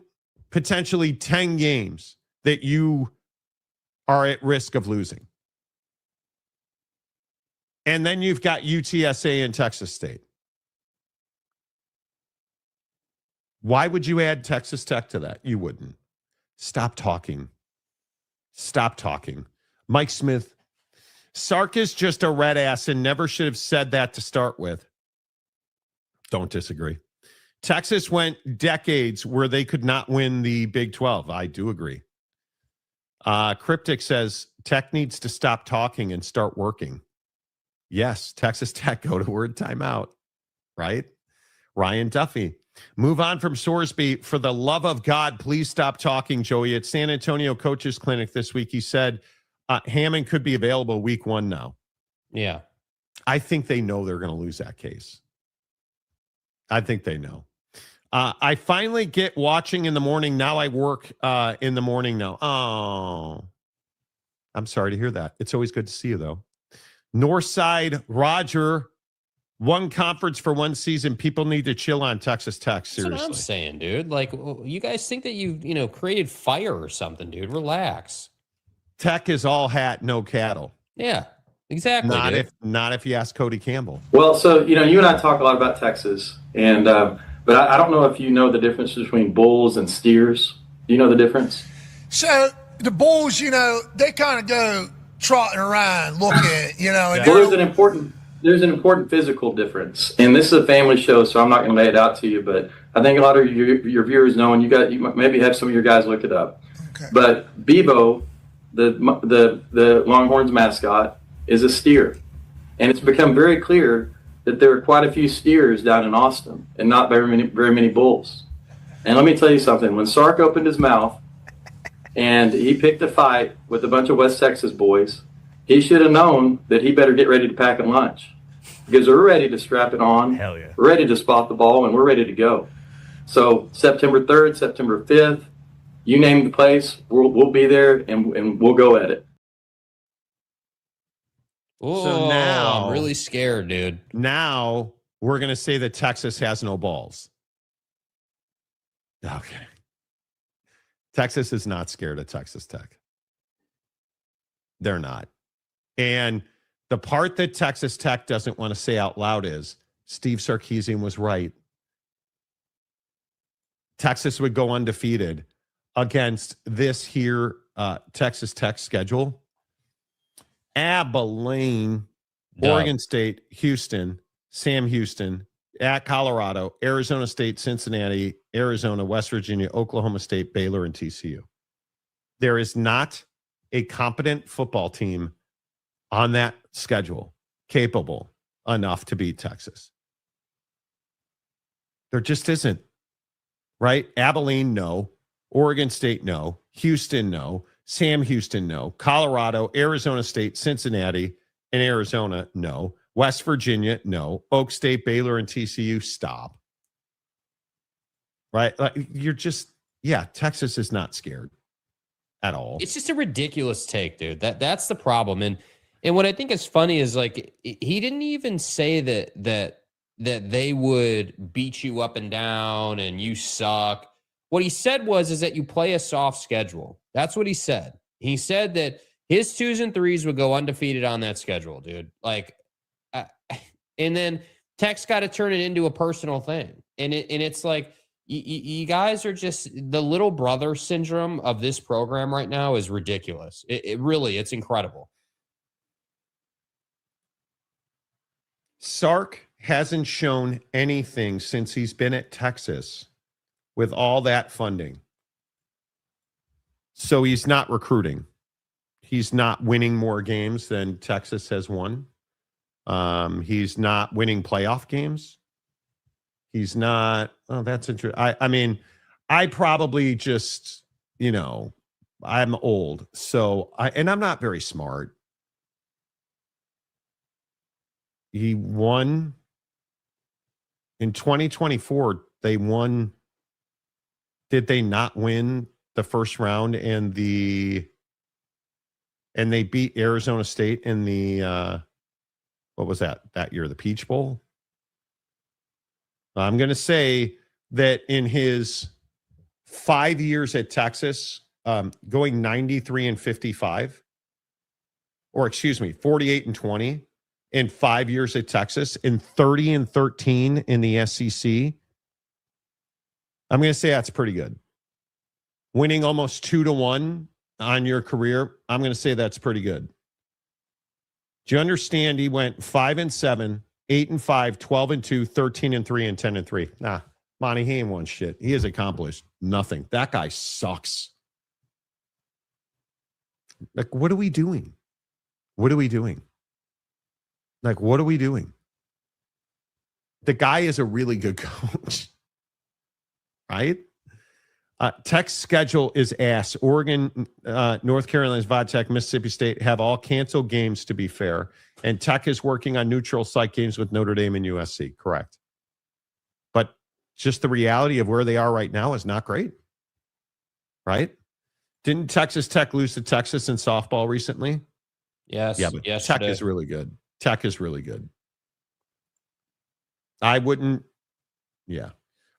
C: potentially 10 games that you are at risk of losing. And then you've got UTSA and Texas State. Why would you add Texas Tech to that? You wouldn't. Stop talking. Stop talking. Mike Smith, Sark is just a red ass and never should have said that to start with. Don't disagree. Texas went decades where they could not win the Big 12. I do agree. Cryptic says Tech needs to stop talking and start working. Yes, Texas Tech go to word timeout, right? Ryan Duffy. Move on from Sorsby. For the love of God, please stop talking, Joey. At San Antonio Coaches Clinic this week, he said Hammond could be available week 1 now.
E: Yeah.
C: I think they know they're going to lose that case. I think they know. I finally get watching in the morning. Now I work in the morning now. Oh, I'm sorry to hear that. It's always good to see you, though. Northside, Roger, one conference for one season. People need to chill on Texas Tech. Seriously.
E: That's what I'm saying, dude. Like, you guys think that you created fire or something, dude. Relax.
C: Tech is all hat, no cattle.
E: Yeah, exactly.
C: Not if you ask Cody Campbell.
O: Well, so, you and I talk a lot about Texas, and but I don't know if you know the difference between bulls and steers. Do you know the difference?
J: So the bulls, they kind of go trotting around, looking, and
O: Well, there's an important physical difference, and this is a family show, so I'm not going to lay it out to you, but I think a lot of your viewers know, and you maybe have some of your guys look it up.
J: Okay.
O: But Bebo, the Longhorns mascot, is a steer, and it's become very clear that there are quite a few steers down in Austin, and not very many bulls. And let me tell you something: when Sark opened his mouth and he picked a fight with a bunch of West Texas boys, he should have known that he better get ready to pack a lunch, because we're ready to strap it on.
P: Hell yeah.
O: We're ready to spot the ball, and we're ready to go. So September 3rd, September 5th, you name the place, we'll be there, and we'll go at it.
E: Oh,
C: So now
E: I'm really scared, dude.
C: Now we're going to say that Texas has no balls. Okay. Texas is not scared of Texas Tech. They're not. And the part that Texas Tech doesn't want to say out loud is Steve Sarkisian was right. Texas would go undefeated against this here Texas Tech schedule. Abilene, Oregon State, Houston, Sam Houston, at Colorado, Arizona State, Cincinnati, Arizona, West Virginia, Oklahoma State, Baylor, and TCU. There is not a competent football team on that schedule capable enough to beat Texas. There just isn't, right? Abilene, no. Oregon State, no. Houston, no. Sam Houston, no. Colorado, Arizona State, Cincinnati, and Arizona, no. West Virginia, no. Oak State, Baylor, and TCU, stop. Right? Like, you're just, Texas is not scared at all.
E: It's just a ridiculous take, dude. That's the problem. And what I think is funny is, like, he didn't even say that they would beat you up and down and you suck. What he said is that you play a soft schedule. That's what he said. He said that his 2s and 3s would go undefeated on that schedule, dude. Like, and then Tech's got to turn it into a personal thing. And it's like, you guys are just, the little brother syndrome of this program right now is ridiculous. It really, it's incredible.
C: Sark hasn't shown anything since he's been at Texas with all that funding. So he's not recruiting. He's not winning more games than Texas has won. He's not winning playoff games. He's not. Oh, that's interesting. I mean, I probably just, I'm old. So and I'm not very smart. He won in 2024. They won. Did they not win the first round and they beat Arizona State in the what was that year, the Peach Bowl? I'm going to say that in his 5 years at Texas, going 93-55, or excuse me, 48-20 in 5 years at Texas, and 30-13 in the SEC. I'm going to say that's pretty good. Winning almost 2-1 on your career, I'm going to say that's pretty good. Do you understand he went 5-7, 8-5, 12-2, 13-3, and 10-3? Nah, Monty, he ain't won shit. He has accomplished nothing. That guy sucks. Like, what are we doing? What are we doing? Like, what are we doing? The guy is a really good coach, right? Tech's schedule is ass. Oregon, North Carolina's Vodtech, Mississippi State have all canceled games, to be fair. And Tech is working on neutral site games with Notre Dame and USC. Correct. But just the reality of where they are right now is not great. Right? Didn't Texas Tech lose to Texas in softball recently?
E: Yes.
C: Yeah, but
E: yes,
C: Tech is really good. Tech is really good. I wouldn't. Yeah.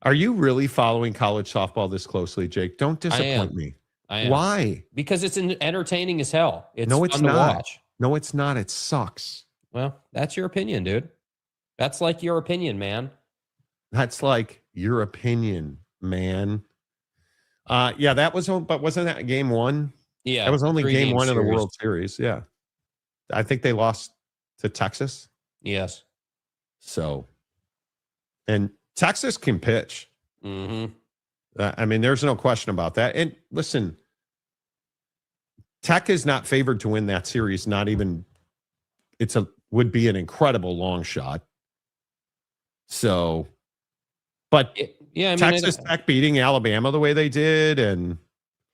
C: Are you really following college softball this closely, Jake? Don't disappoint me.
E: I am.
C: Why?
E: Because it's entertaining as hell. It's
C: No, it's
E: fun to
C: not.
E: watch.
C: No, it's not. It sucks.
E: Well, that's your opinion, dude. That's like your opinion, man.
C: That's like your opinion, man. Yeah, that was, but wasn't that game one?
E: Yeah.
C: That was only game
E: three-game
C: one of the
E: series.
C: World Series. Yeah. I think they lost to Texas.
E: Yes.
C: So, and Texas can pitch.
E: Mm-hmm.
C: I mean, there's no question about that. And listen, Tech is not favored to win that series. Not even, would be an incredible long shot. So, but
E: yeah, I mean,
C: Texas Tech beating Alabama the way they did, and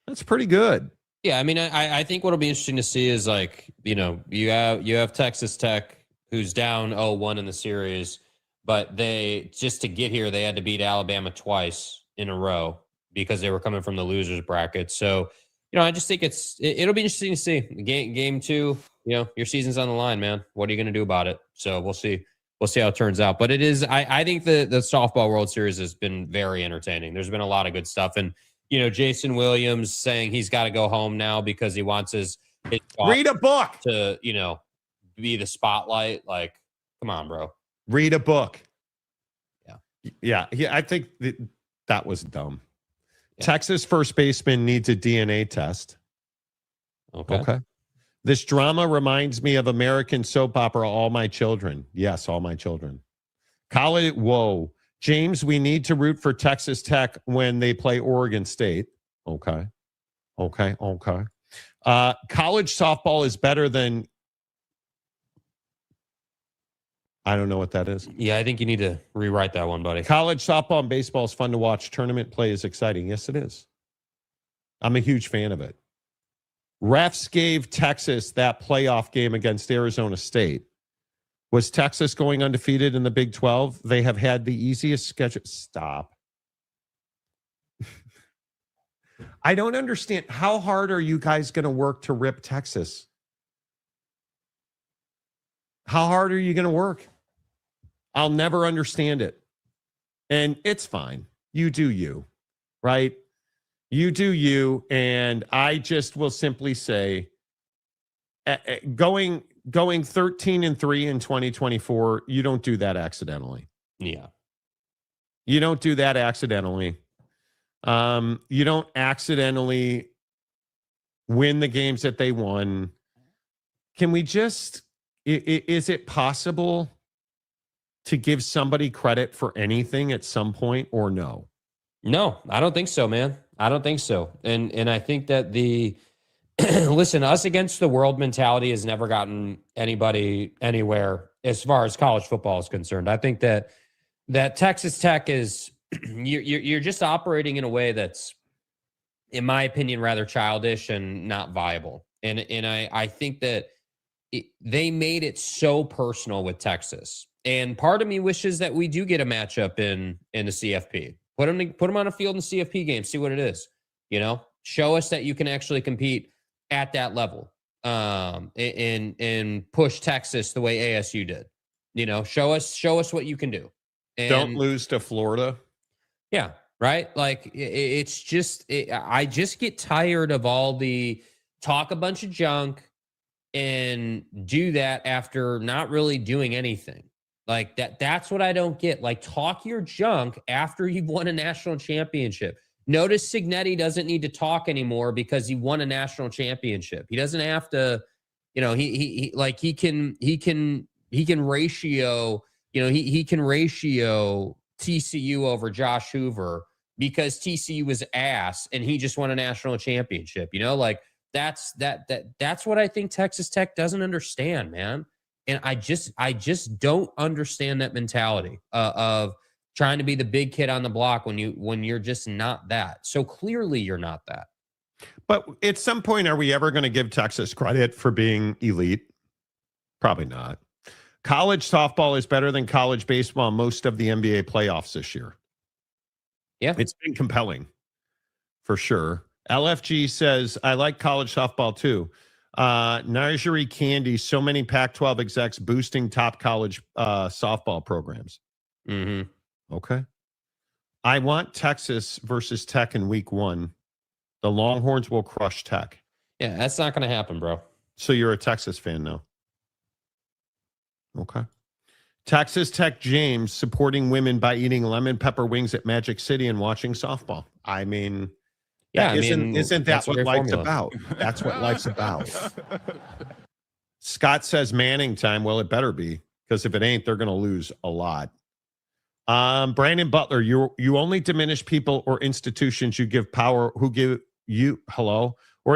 C: that's pretty good.
E: Yeah, I mean, I think what'll be interesting to see is, like, you know, you have Texas Tech, who's down 0-1 in the series, but they, just to get here, they had to beat Alabama twice in a row because they were coming from the losers bracket. So, you know, I just think it'll be interesting to see. Game two, you know, your season's on the line, man. What are you going to do about it? So we'll see. We'll see how it turns out. But it is, I think the softball World Series has been very entertaining. There's been a lot of good stuff. And, you know, Jason Williams saying he's got to go home now because he wants his
C: read a book
E: to, you know, be the spotlight. Like, come on, bro.
C: Read a book.
E: Yeah.
C: Yeah. I think that was dumb. Yeah. Texas first baseman needs a DNA test. Okay. This drama reminds me of American soap opera, All My Children. Yes, All My Children. College, whoa. James, we need to root for Texas Tech when they play Oregon State. Okay. College softball is better than, I don't know what that is.
E: Yeah, I think you need to rewrite that one, buddy.
C: College softball and baseball is fun to watch. Tournament play is exciting. Yes, it is. I'm a huge fan of it. Refs gave Texas that playoff game against Arizona State. Was Texas going undefeated in the Big 12? They have had the easiest schedule. Stop. I don't understand. How hard are you guys going to work to rip Texas? How hard are you going to work? I'll never understand it. And it's fine. You do you, right? You do you. And I just will simply say, going 13-3 in 2024, you don't do that accidentally.
E: Yeah.
C: You don't do that accidentally. You don't accidentally win the games that they won. Can we just, is it possible to give somebody credit for anything at some point or no?
E: No, I don't think so, man. I don't think so. And I think that listen, us against the world mentality has never gotten anybody anywhere as far as college football is concerned. I think that Texas Tech is, you're just operating in a way that's, in my opinion, rather childish and not viable. And I think that they made it so personal with Texas. And part of me wishes that we do get a matchup in the CFP. Put them on a field in the CFP game. See what it is. You know, show us that you can actually compete at that level, and push Texas the way ASU did. You know, show us what you can do. And
C: don't lose to Florida.
E: Yeah, right. Like it's just, I just get tired of all the talk a bunch of junk and do that after not really doing anything. Like that's what I don't get. Like, talk your junk after you've won a national championship. Notice Signetti doesn't need to talk anymore because he won a national championship. He doesn't have to, you know, he can ratio, you know, he can ratio TCU over Josh Hoover because TCU was ass and he just won a national championship. You know, like that's what I think Texas Tech doesn't understand, man. And I just don't understand that mentality of trying to be the big kid on the block when you're just not that. So clearly you're not that.
C: But at some point, are we ever going to give Texas credit for being elite? Probably not. College softball is better than college baseball most of the NBA playoffs this year.
E: Yeah.
C: It's been compelling for sure. LFG says, I like college softball too. Nigeri Candy, so many Pac-12 execs boosting top college softball programs.
E: Mm-hmm.
C: Okay. I want Texas versus Tech in week 1. The Longhorns will crush Tech.
E: Yeah, that's not going to happen, bro.
C: So you're a Texas fan now. Okay. Texas Tech James supporting women by eating lemon pepper wings at Magic City and watching softball. I mean,
E: yeah,
C: isn't that what life's about? That's what life's about. Scott says Manning time. Well, it better be, because if it ain't, they're going to lose a lot. Brandon Butler, you only diminish people or institutions you give power or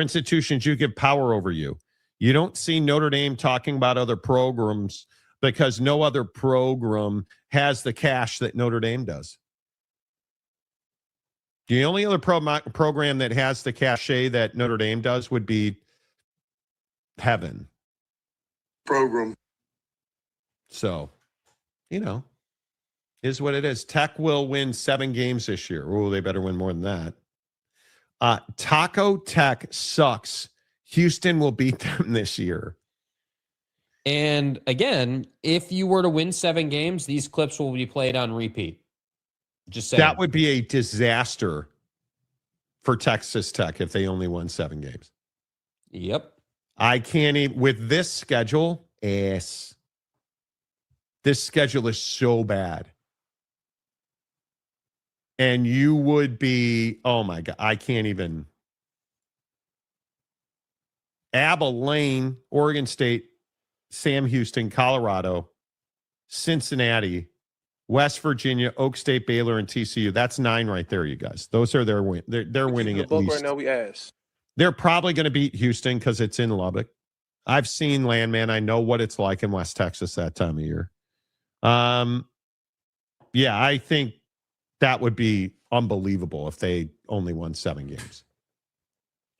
C: institutions you give power over you. You don't see Notre Dame talking about other programs because no other program has the cash that Notre Dame does. The only other program that has the cachet that Notre Dame does would be Heaven
J: Program.
C: So, is what it is. Tech will win 7 games this year. Oh, they better win more than that. Taco Tech sucks. Houston will beat them this year.
E: And again, if you were to win 7 games, these clips will be played on repeat. Just saying.
C: That would be a disaster for Texas Tech if they only won 7 games.
E: Yep.
C: I can't even, with this schedule, this schedule is so bad. And you would be, oh my God, I can't even. Abilene, Oregon State, Sam Houston, Colorado, Cincinnati, West Virginia, Oak State, Baylor, and TCU. That's 9 right there, you guys. Those are their win. They're winning at least.
P: Right now, we ask.
C: They're probably going to beat Houston because it's in Lubbock. I've seen Landman. I know what it's like in West Texas that time of year. Yeah, I think that would be unbelievable if they only won 7 games.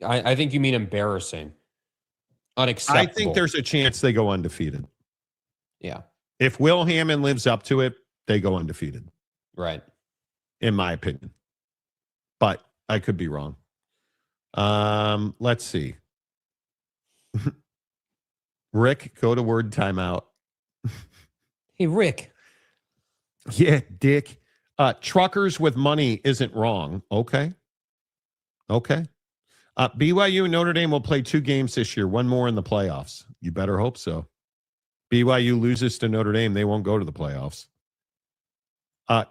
E: I think you mean embarrassing. Unacceptable.
C: I think there's a chance they go undefeated.
E: Yeah.
C: If Will Hammond lives up to it, they go undefeated.
E: Right.
C: In my opinion. But I could be wrong. Let's see. Rick, go to word timeout.
E: Hey, Rick.
C: Yeah, Dick. Truckers with money isn't wrong. Okay. BYU and Notre Dame will play 2 games this year, 1 more in the playoffs. You better hope so. BYU loses to Notre Dame, they won't go to the playoffs.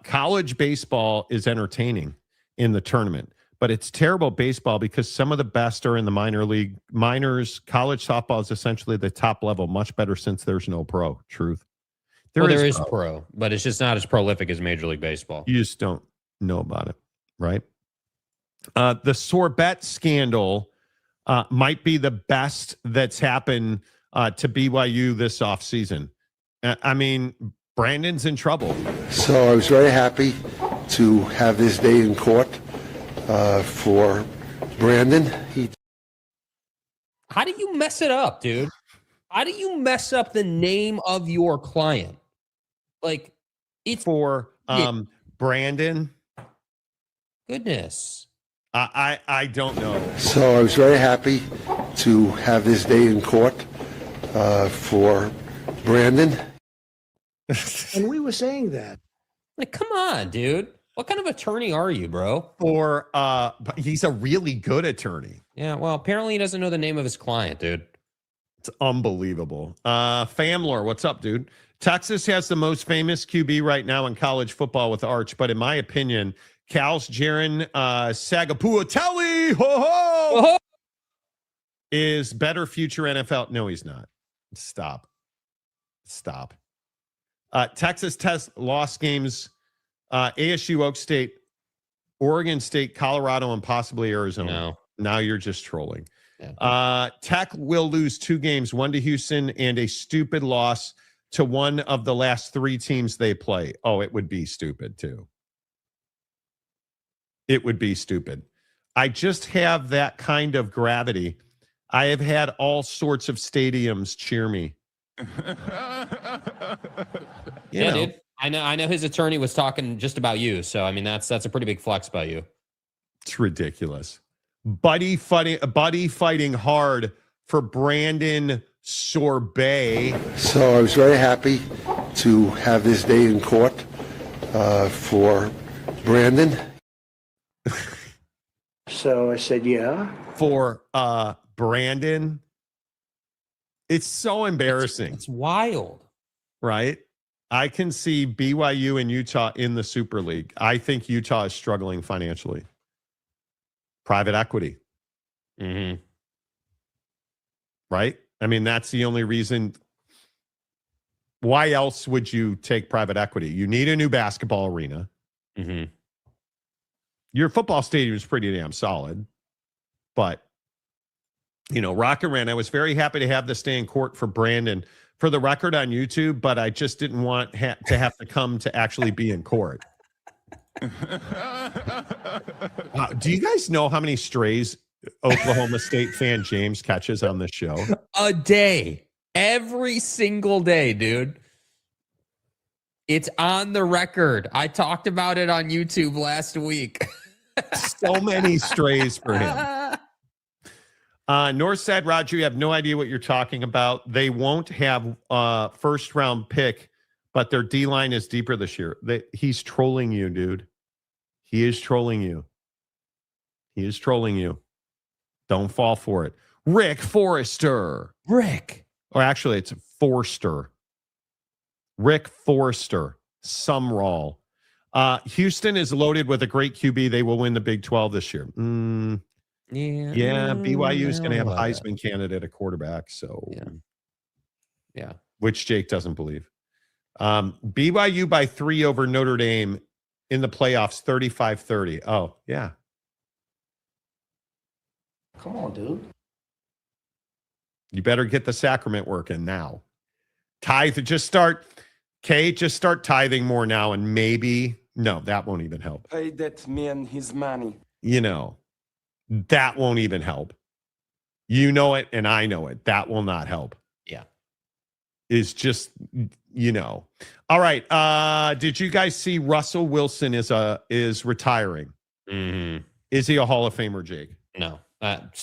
C: College baseball is entertaining in the tournament, but it's terrible baseball because some of the best are in the minors. College softball is essentially the top level, much better since there's no pro. Truth.
E: There is pro, but it's just not as prolific as Major League Baseball.
C: You just don't know about it, right? The sorbet scandal might be the best that's happened to BYU this offseason. I mean, Brandon's in trouble.
Q: So I was very happy to have this day in court for Brandon.
E: How do you mess it up, dude? How do you mess up the name of your client? Like, it's
C: for Brandon.
E: Goodness.
C: I don't know.
Q: So I was very happy to have this day in court for Brandon.
J: And we were saying that.
E: Like, come on, dude. What kind of attorney are you, bro?
C: He's a really good attorney.
E: Yeah, well, apparently he doesn't know the name of his client, dude.
C: It's unbelievable. Famler, what's up, dude? Texas has the most famous QB right now in college football with Arch, but in my opinion, Cal's Jaron Sagapuatelli is better future NFL. No, he's not. Stop. Texas Test lost games. ASU, Oak State, Oregon State, Colorado, and possibly Arizona. Now you're just trolling. Tech will lose 2 games, 1 to Houston and a stupid loss to one of the last 3 teams they play. Oh, it would be stupid too. It would be stupid. I just have that kind of gravity. I have had all sorts of stadiums cheer me.
E: Dude. I know his attorney was talking just about you. So, I mean, that's a pretty big flex by you.
C: It's ridiculous. Buddy fighting hard for Brandon Sorbet.
Q: So I was very happy to have this day in court for Brandon.
P: So I said, yeah.
C: For Brandon. It's so embarrassing.
E: It's wild.
C: Right? I can see BYU and Utah in the Super League. I think Utah is struggling financially. Private equity.
E: Mm-hmm.
C: Right? I mean, that's the only reason. Why else would you take private equity? You need a new basketball arena.
E: Mm-hmm.
C: Your football stadium is pretty damn solid. But, Rock and Ran, I was very happy to have this day in court for Brandon. For the record on YouTube, but I just didn't want to have to come to actually be in court. Do you guys know how many strays Oklahoma State fan James catches on this show?
E: A day. Every single day, dude. It's on the record. I talked about it on YouTube last week.
C: So many strays for him. Northside Roger, you have no idea what you're talking about. They won't have first round pick, but their D line is deeper this year. He's trolling you, dude. He is trolling you. He is trolling you. Don't fall for it. Rick Forrester.
E: Rick.
C: Or actually, it's Forster. Rick Forrester. Sumrall. Houston is loaded with a great QB. They will win the Big 12 this year. Yeah, BYU is going to have a Heisman candidate at quarterback. So,
E: yeah,
C: which Jake doesn't believe. BYU by 3 over Notre Dame in the playoffs, 35-30. Oh, yeah.
P: Come on, dude.
C: You better get the sacrament working now. Tithe, just start tithing more now, and maybe, no, that won't even help.
R: Pay that man his money.
C: That won't even help. You know it, and I know it. That will not help.
E: Yeah.
C: Is just, All right. Did you guys see Russell Wilson is retiring?
E: Mm-hmm.
C: Is he a Hall of Famer, Jake?
E: No.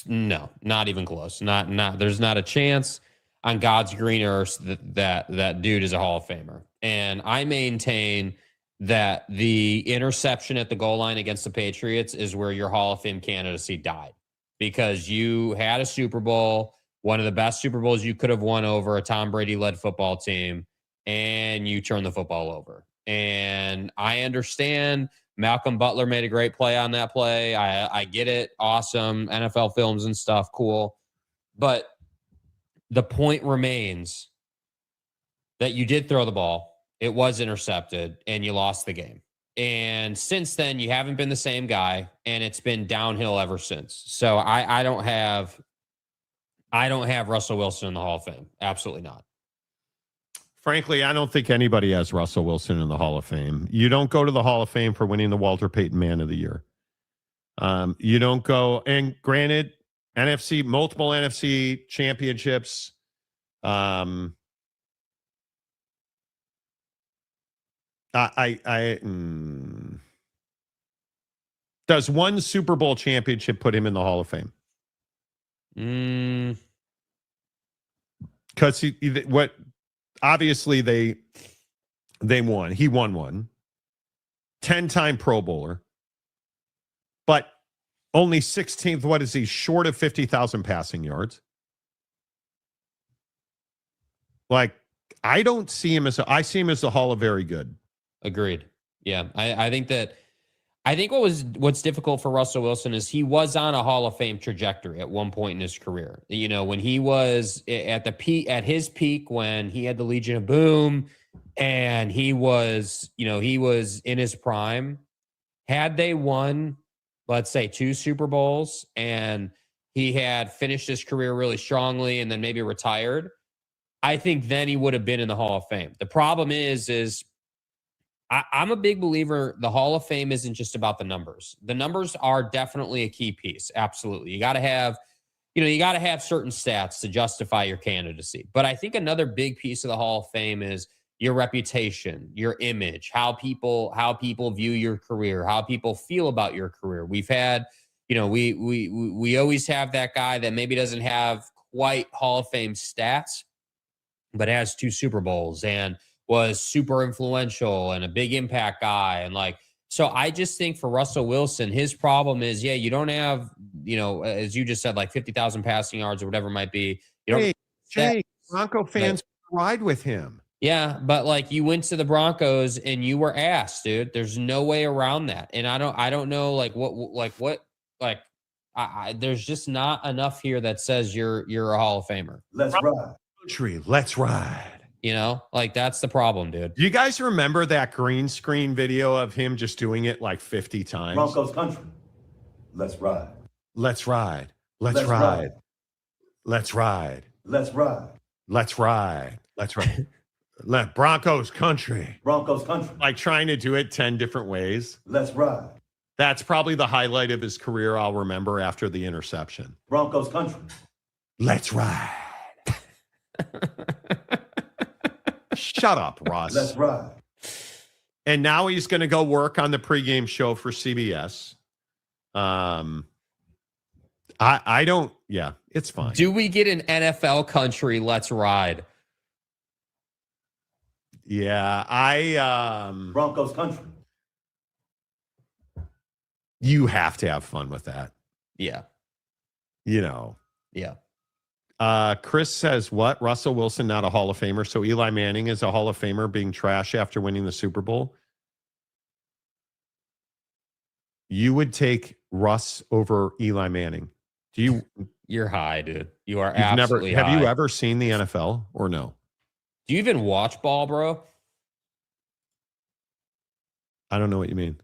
E: No, not even close. Not. There's not a chance on God's green earth that dude is a Hall of Famer. And I maintain that the interception at the goal line against the Patriots is where your Hall of Fame candidacy died, because you had a Super Bowl, one of the best Super Bowls you could have won over a Tom Brady-led football team, and you turned the football over. And I understand Malcolm Butler made a great play on that play. I get it. Awesome. NFL films and stuff. Cool. But the point remains that you did throw the ball. It was intercepted, and you lost the game. And since then, you haven't been the same guy, and it's been downhill ever since. So I don't have Russell Wilson in the Hall of Fame. Absolutely not.
C: Frankly, I don't think anybody has Russell Wilson in the Hall of Fame. You don't go to the Hall of Fame for winning the Walter Payton Man of the Year. You don't go, and granted, multiple NFC championships. Does one Super Bowl championship put him in the Hall of Fame? Because obviously they won. He won one. 10-time Pro Bowler. But only 16th, what is he, short of 50,000 passing yards? Like, I don't see him I see him as the Hall of Very Good.
E: Agreed. Yeah. I think what's difficult for Russell Wilson is he was on a Hall of Fame trajectory at one point in his career. When he was at his peak, when he had the Legion of Boom and he was in his prime, had they won let's say 2 Super Bowls, and he had finished his career really strongly and then maybe retired, I think then he would have been in the Hall of Fame. The problem is I'm a big believer the Hall of Fame isn't just about the numbers. The numbers are definitely a key piece. Absolutely. You got to have certain stats to justify your candidacy. But I think another big piece of the Hall of Fame is your reputation, your image, how people view your career, how people feel about your career. We've had, we always have that guy that maybe doesn't have quite Hall of Fame stats, but has 2 Super Bowls and was super influential and a big impact guy. And so I just think for Russell Wilson, his problem is, you don't have, as you just said, 50,000 passing yards or whatever it might be.
C: Jake, Bronco fans ride with him.
E: Yeah, but you went to the Broncos and you were ass, dude. There's no way around that. And I don't know there's just not enough here that says you're a Hall of Famer.
Q: Let's ride.
C: Country, let's ride.
E: That's the problem, dude.
C: Do you guys remember that green screen video of him just doing it 50 times?
Q: Broncos country. Let's ride.
C: Let's ride. Let's ride. Let's ride.
Q: Let's ride.
C: Let's ride. Let's ride. Broncos country.
Q: Broncos country.
C: Trying to do it 10 different ways.
Q: Let's ride.
C: That's probably the highlight of his career I'll remember after the interception.
Q: Broncos country.
C: Let's ride. Shut up, Ross.
Q: Let's ride.
C: And now he's going to go work on the pregame show for CBS. I don't. Yeah, it's fine.
E: Do we get an NFL country? Let's ride.
C: Yeah,
Q: Broncos country.
C: You have to have fun with that.
E: Yeah.
C: Yeah.
E: Chris
C: says, what? Russell Wilson, not a Hall of Famer. So Eli Manning is a Hall of Famer being trash after winning the Super Bowl. You would take Russ over Eli Manning.
E: You're high, dude. You are absolutely
C: high. Have you
E: high.
C: ever seen the NFL or no?
E: Do you even watch ball, bro?
C: I don't know what you mean.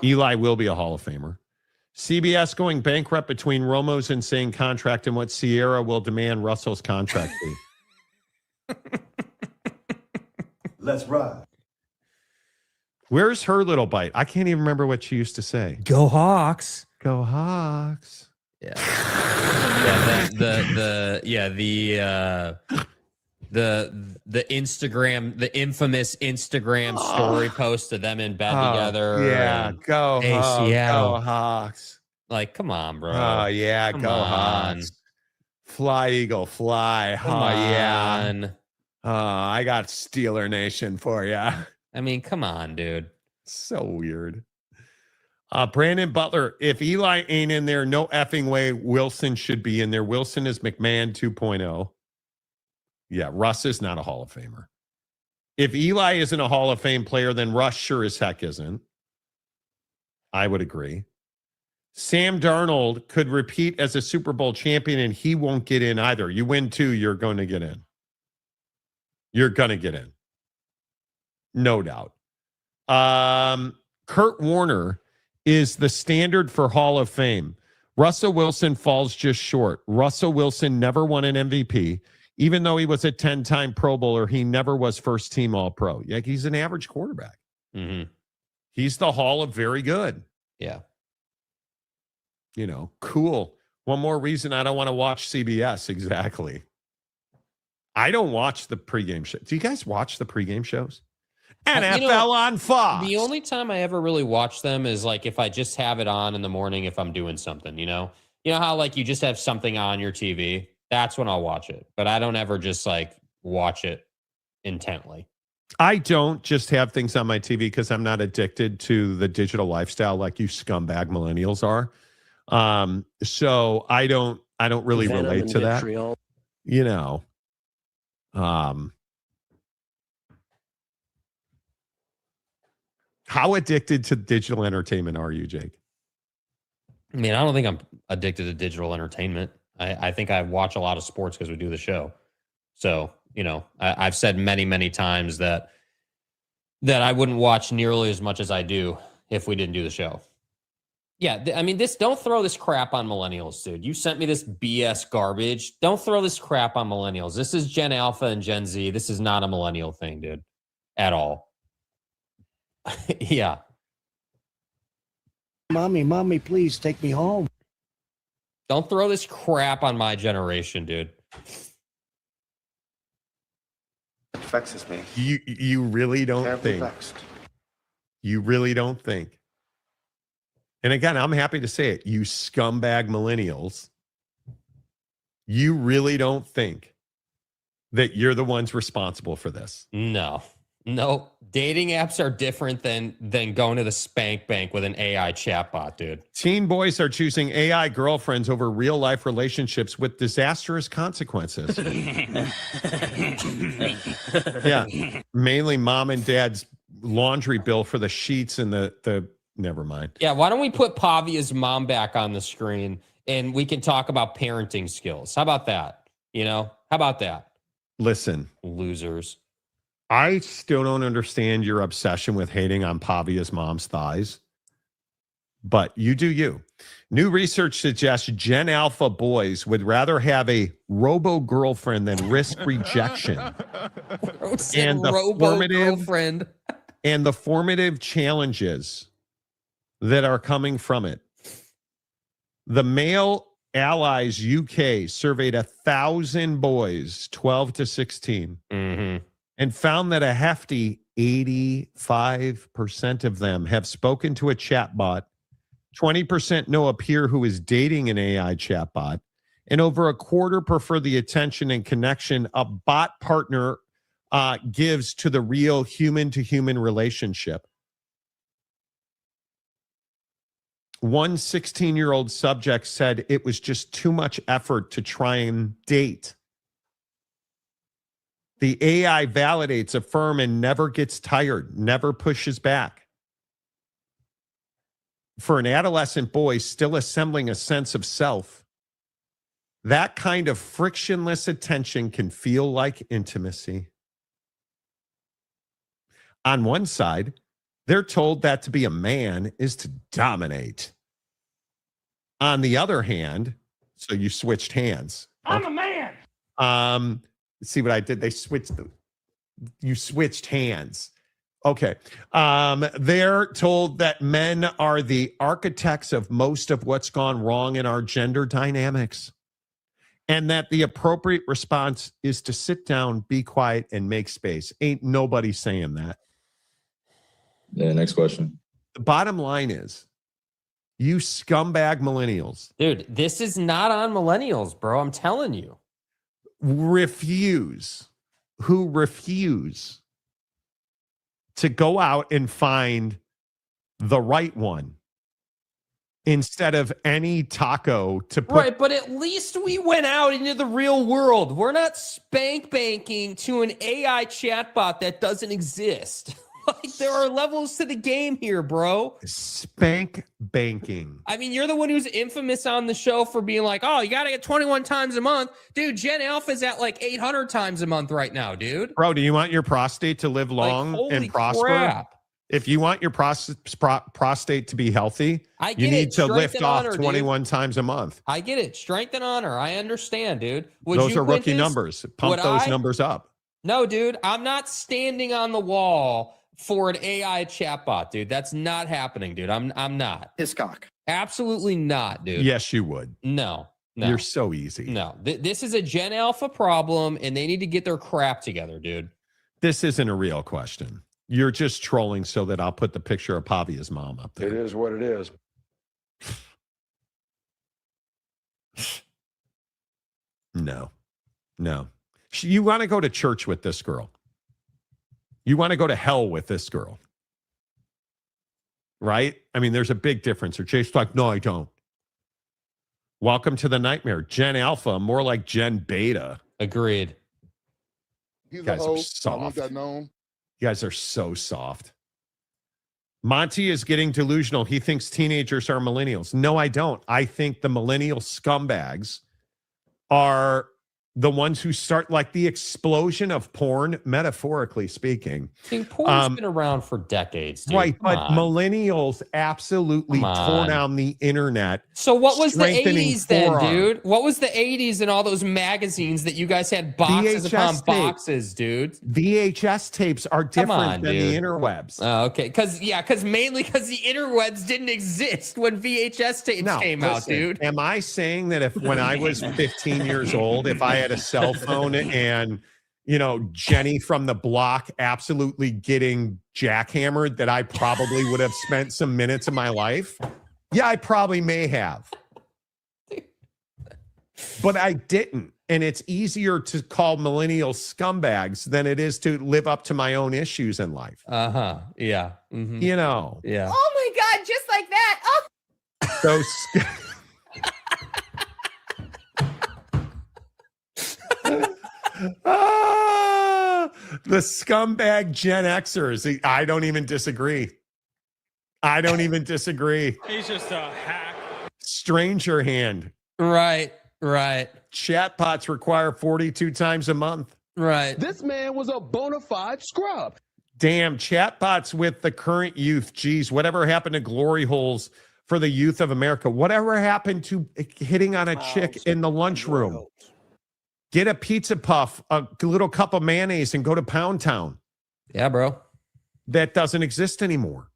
C: Eli will be a Hall of Famer. CBS going bankrupt between Romo's insane contract and what Sierra will demand Russell's contract be.
Q: Let's ride.
C: Where's her little bite? I can't even remember what she used to say.
E: Go Hawks.
C: Go Hawks.
E: Yeah. The Instagram, the infamous Instagram story post of them in bed together.
C: Yeah, go Hawks. Go Hawks.
E: Come on, bro.
C: Oh, yeah,
E: Come
C: go
E: on.
C: Hawks. Fly, Eagle, fly.
E: Come on.
C: Oh, I got Steeler Nation for you.
E: I mean, come on, dude.
C: So weird. Brandon Butler, if Eli ain't in there, no effing way Wilson should be in there. Wilson is McMahon 2.0. Yeah, Russ is not a Hall of Famer. If Eli isn't a Hall of Fame player, then Russ sure as heck isn't. I would agree. Sam Darnold could repeat as a Super Bowl champion, and he won't get in either. You win 2, you're going to get in. You're going to get in. No doubt. Kurt Warner is the standard for Hall of Fame. Russell Wilson falls just short. Russell Wilson never won an MVP. Even though he was a 10-time Pro Bowler, he never was first-team All-Pro. Yeah, he's an average quarterback.
E: Mm-hmm.
C: He's the Hall of very good.
E: Yeah.
C: Cool. One more reason I don't want to watch CBS. Exactly. I don't watch the pregame show. Do you guys watch the pregame shows? NFL on Fox.
E: The only time I ever really watch them is if I just have it on in the morning if I'm doing something, You know how you just have something on your TV? That's when I'll watch it. But I don't ever just watch it intently.
C: I don't just have things on my TV because I'm not addicted to the digital lifestyle like you scumbag millennials are. So I don't really relate to that. How addicted to digital entertainment are you, Jake?
E: I mean, I don't think I'm addicted to digital entertainment. I think I watch a lot of sports because we do the show. So, I've said many, many times that I wouldn't watch nearly as much as I do if we didn't do the show. Yeah, I mean, don't throw this crap on millennials, dude. You sent me this BS garbage. Don't throw this crap on millennials. This is Gen Alpha and Gen Z. This is not a millennial thing, dude, at all. Yeah.
P: Mommy, please take me home.
E: Don't throw this crap on my generation, dude.
I: It vexes me.
C: You really don't think.
I: Vexed.
C: You really don't think. And again, I'm happy to say it. You scumbag millennials. You really don't think that you're the ones responsible for this.
E: No. Dating apps are different than going to the spank bank with an AI chatbot, dude.
C: Teen boys are choosing AI girlfriends over real life relationships with disastrous consequences. Yeah. Mainly mom and dad's laundry bill for the sheets and the never mind.
E: Yeah, why don't we put Pavia's mom back on the screen and we can talk about parenting skills? How about that? How about that?
C: Listen,
E: losers.
C: I still don't understand your obsession with hating on Pavia's mom's thighs, but you do you. New research suggests Gen Alpha boys would rather have a robo girlfriend than risk rejection. And the formative challenges that are coming from it. The Male Allies UK surveyed 1,000 boys, 12 to 16, and found that a hefty 85% of them have spoken to a chatbot, 20% know a peer who is dating an AI chatbot, and over a quarter prefer the attention and connection a bot partner gives to the real human-to-human relationship. One 16-year-old subject said it was just too much effort to try and date. The AI validates, affirms, and never gets tired, never pushes back. For an adolescent boy still assembling a sense of self, that kind of frictionless attention can feel like intimacy. On one side, they're told that to be a man is to dominate. On the other hand, so you switched hands.
J: I'm a man.
C: See what I did? You switched hands. Okay. They're told that men are the architects of most of what's gone wrong in our gender dynamics. And that the appropriate response is to sit down, be quiet, and make space. Ain't nobody saying that.
S: Yeah, next question.
C: The bottom line is, you scumbag millennials.
E: Dude, this is not on millennials, bro. I'm telling you.
C: Refuse to go out and find the right one instead of any taco to put.
E: Right, but at least we went out into the real world. We're not spank banking to an AI chatbot that doesn't exist. Like, there are levels to the game here, bro.
C: Spank banking.
E: I mean, you're the one who's infamous on the show for being like, oh, you got to get 21 times a month. Dude, Gen Alpha's at like 800 times a month right now, dude.
C: Bro, do you want your prostate to live long and prosper?
E: Crap.
C: If you want your prostate to be healthy, you need to lift off 21 times a month.
E: I get it. Strength and honor. I understand, dude.
C: Those are rookie numbers. Pump those numbers up.
E: No, dude, I'm not standing on the wall for an AI chatbot, dude. That's not happening, dude. I'm not.
P: Hiscock.
E: Absolutely not, dude.
C: Yes, you would.
E: No.
C: You're so easy.
E: No. This is a Gen Alpha problem, and they need to get their crap together, dude.
C: This isn't a real question. You're just trolling so that I'll put the picture of Pavia's mom up there.
Q: It is what it is.
C: No. You want to go to church with this girl. You want to go to hell with this girl. Right? I mean, there's a big difference. Or Jake's like, no, I don't. Welcome to the nightmare. Gen Alpha, more like Gen Beta.
E: Agreed.
C: You guys are soft. You guys are so soft. Monty is getting delusional. He thinks teenagers are millennials. No, I don't. I think the millennial scumbags are the ones who start, like the explosion of porn, metaphorically speaking.
E: Porn's been around for decades, dude.
C: Right,
E: Come
C: but
E: on.
C: millennials absolutely tore down the internet.
E: So what was the
C: strengthening
E: 80s then,
C: forearm.
E: dude? What was the 80s and all those magazines that you guys had boxes upon
C: VHS
E: boxes, dude?
C: VHS tapes are different than the interwebs.
E: Oh, okay. Because mainly because the interwebs didn't exist when VHS tapes came out, dude.
C: Am I saying that if when I was 15 years old, if I had a cell phone and, you know, Jenny from the block absolutely getting jackhammered, that I probably would have spent some minutes of my life? Yeah, I probably may have. But I didn't. And it's easier to call millennials scumbags than it is to live up to my own issues in life.
E: Uh-huh. Yeah. Mm-hmm.
C: You know.
E: Yeah.
T: Oh my God, just like that. Oh.
C: So the scumbag Gen Xers. I don't even disagree.
U: He's just a hack.
C: Stranger hand.
E: Right.
C: Chatbots require 42 times a month.
E: Right.
U: This man was a bona fide scrub.
C: Damn, chatbots with the current youth. Geez, whatever happened to glory holes for the youth of America? Whatever happened to hitting on a chick in the lunchroom? Get a pizza puff, a little cup of mayonnaise, and go to Pound Town.
E: Yeah, bro.
C: That doesn't exist anymore.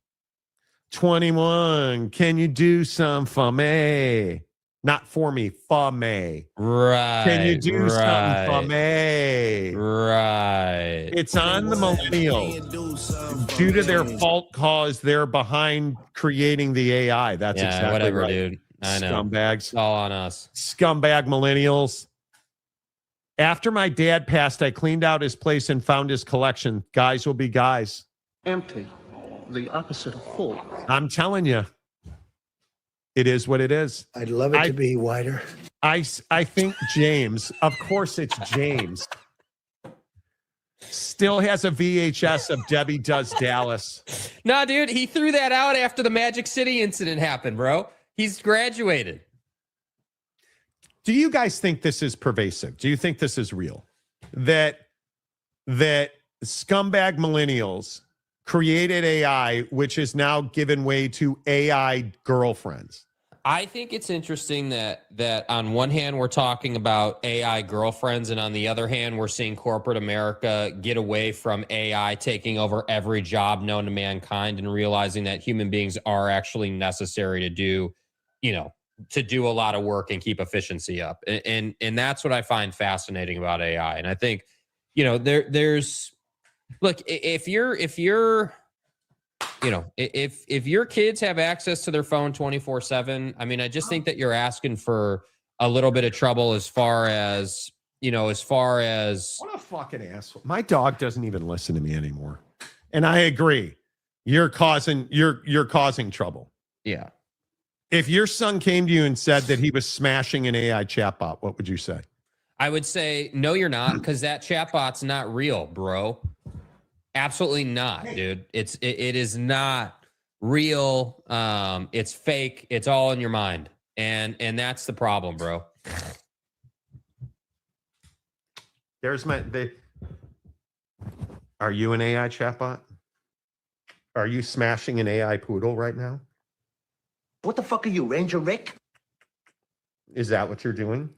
C: 21, can you do some for me? Not for me, for me.
E: Right.
C: Can you do something for me?
E: Right.
C: It's on the millennials. Due to their fault cause, they're behind creating the AI. That's exactly
E: whatever,
C: right.
E: dude. I know.
C: Scumbags.
E: It's all on us.
C: Scumbag millennials. After my dad passed, I cleaned out his place and found his collection. Guys will be guys.
U: Empty. The opposite of full.
C: I'm telling you. It is what it is.
P: I'd love it to be wider.
C: I think James, of course it's James, still has a VHS of Debbie Does Dallas.
E: Nah, dude, he threw that out after the Magic City incident happened, bro. He's graduated.
C: Do you guys think this is pervasive? Do you think this is real? That scumbag millennials created AI, which is now given way to AI girlfriends.
E: I think it's interesting that on one hand, we're talking about AI girlfriends, and on the other hand, we're seeing corporate America get away from AI taking over every job known to mankind and realizing that human beings are actually necessary to do, to do a lot of work and keep efficiency up. And that's what I find fascinating about AI. And I think, there's, look, if your kids have access to their phone 24/7, I mean, I just think that you're asking for a little bit of trouble as far as
C: what a fucking asshole. My dog doesn't even listen to me anymore. And I agree. You're causing trouble.
E: Yeah.
C: If your son came to you and said that he was smashing an AI chatbot, what would you say?
E: I would say, no, you're not, because that chatbot's not real, bro. Absolutely not, dude. It is not real. It's fake. It's all in your mind. And that's the problem, bro.
C: Are you an AI chatbot? Are you smashing an AI poodle right now?
P: What the fuck are you, Ranger Rick?
C: Is that what you're doing?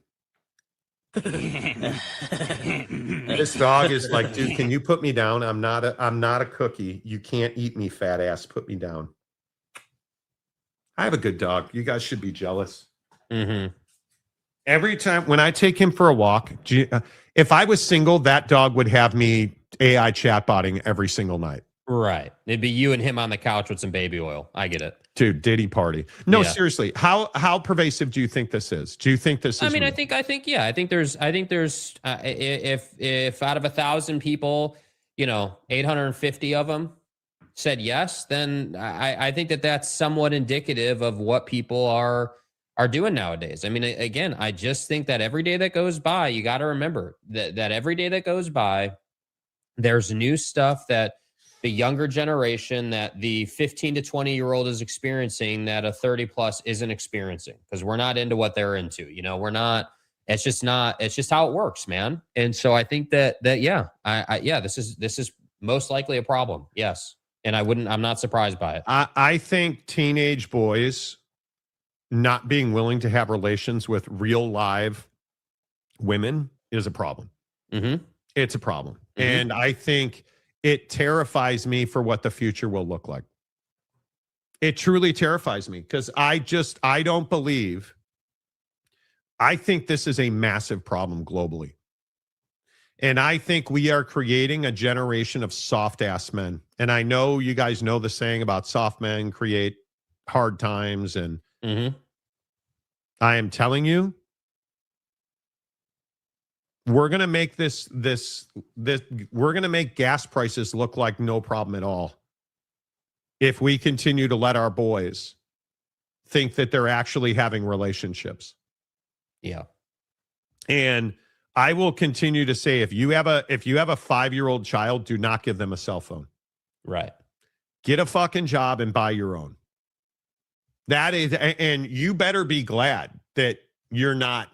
C: This dog is like, dude, can you put me down? I'm not a cookie. You can't eat me, fat ass. Put me down. I have a good dog. You guys should be jealous.
E: Mm-hmm.
C: Every time when I take him for a walk, if I was single, that dog would have me AI chatbotting every single night.
E: Right. It'd be you and him on the couch with some baby oil. I get it.
C: Dude, Diddy party. No,
E: Yeah.
C: seriously. How pervasive do you think this is? Do you think this is
E: I mean,
C: real?
E: I think there's if out of 1,000 people, 850 of them said yes, then I think that's somewhat indicative of what people are doing nowadays. I mean, again, I just think that every day that goes by, you got to remember that every day that goes by, there's new stuff that the younger generation, that the 15 to 20-year-old is experiencing that a 30 plus isn't experiencing, because we're not into what they're into. We're not It's just how it works, man. And so I think that yeah, this is most likely a problem. Yes. And I'm not surprised by it.
C: I think teenage boys not being willing to have relations with real live women is a problem.
E: Mm-hmm.
C: It's a problem.
E: Mm-hmm.
C: And I think it terrifies me for what the future will look like. It truly terrifies me because I don't believe, I think this is a massive problem globally. And I think we are creating a generation of soft ass men. And I know you guys know the saying about soft men create hard times. And I am telling you, we're going to make we're going to make gas prices look like no problem at all if we continue to let our boys think that they're actually having relationships.
E: Yeah.
C: And I will continue to say, if you have a 5-year-old child, do not give them a cell phone.
E: Right.
C: Get a fucking job and buy your own. That is, and you better be glad that you're not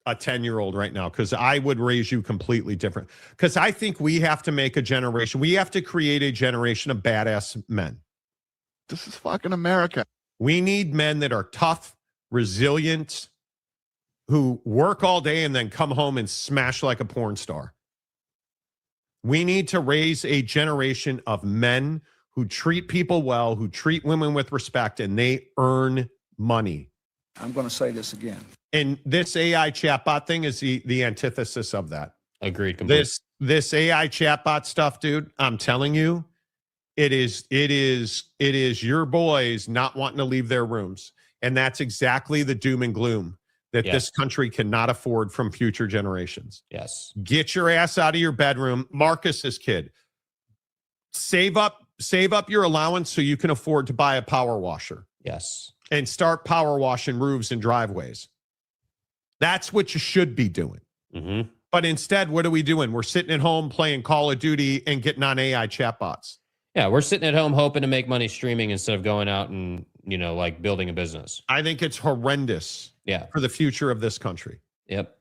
C: a 10-year-old right now, because I would raise you completely different. Because I think we have to make a generation. We have to create a generation of badass men.
A: This is fucking America.
C: We need men that are tough, resilient, who work all day and then come home and smash like a porn star. We need to raise a generation of men who treat people well, who treat women with respect, and they earn money.
V: I'm going to say this again.
C: And this AI chatbot thing is the antithesis of that.
E: Agreed. Completely.
C: This AI chatbot stuff, dude, I'm telling you, it is your boys not wanting to leave their rooms. And that's exactly the doom and gloom that this country cannot afford from future generations.
E: Yes.
C: Get your ass out of your bedroom. Marcus's kid. Save up your allowance so you can afford to buy a power washer.
E: Yes.
C: And start power washing roofs and driveways. That's what you should be doing.
E: Mm-hmm.
C: But instead, what are we doing? We're sitting at home playing Call of Duty and getting on AI chatbots.
E: Yeah, we're sitting at home hoping to make money streaming instead of going out and, like building a business.
C: I think it's horrendous for the future of this country.
E: Yep.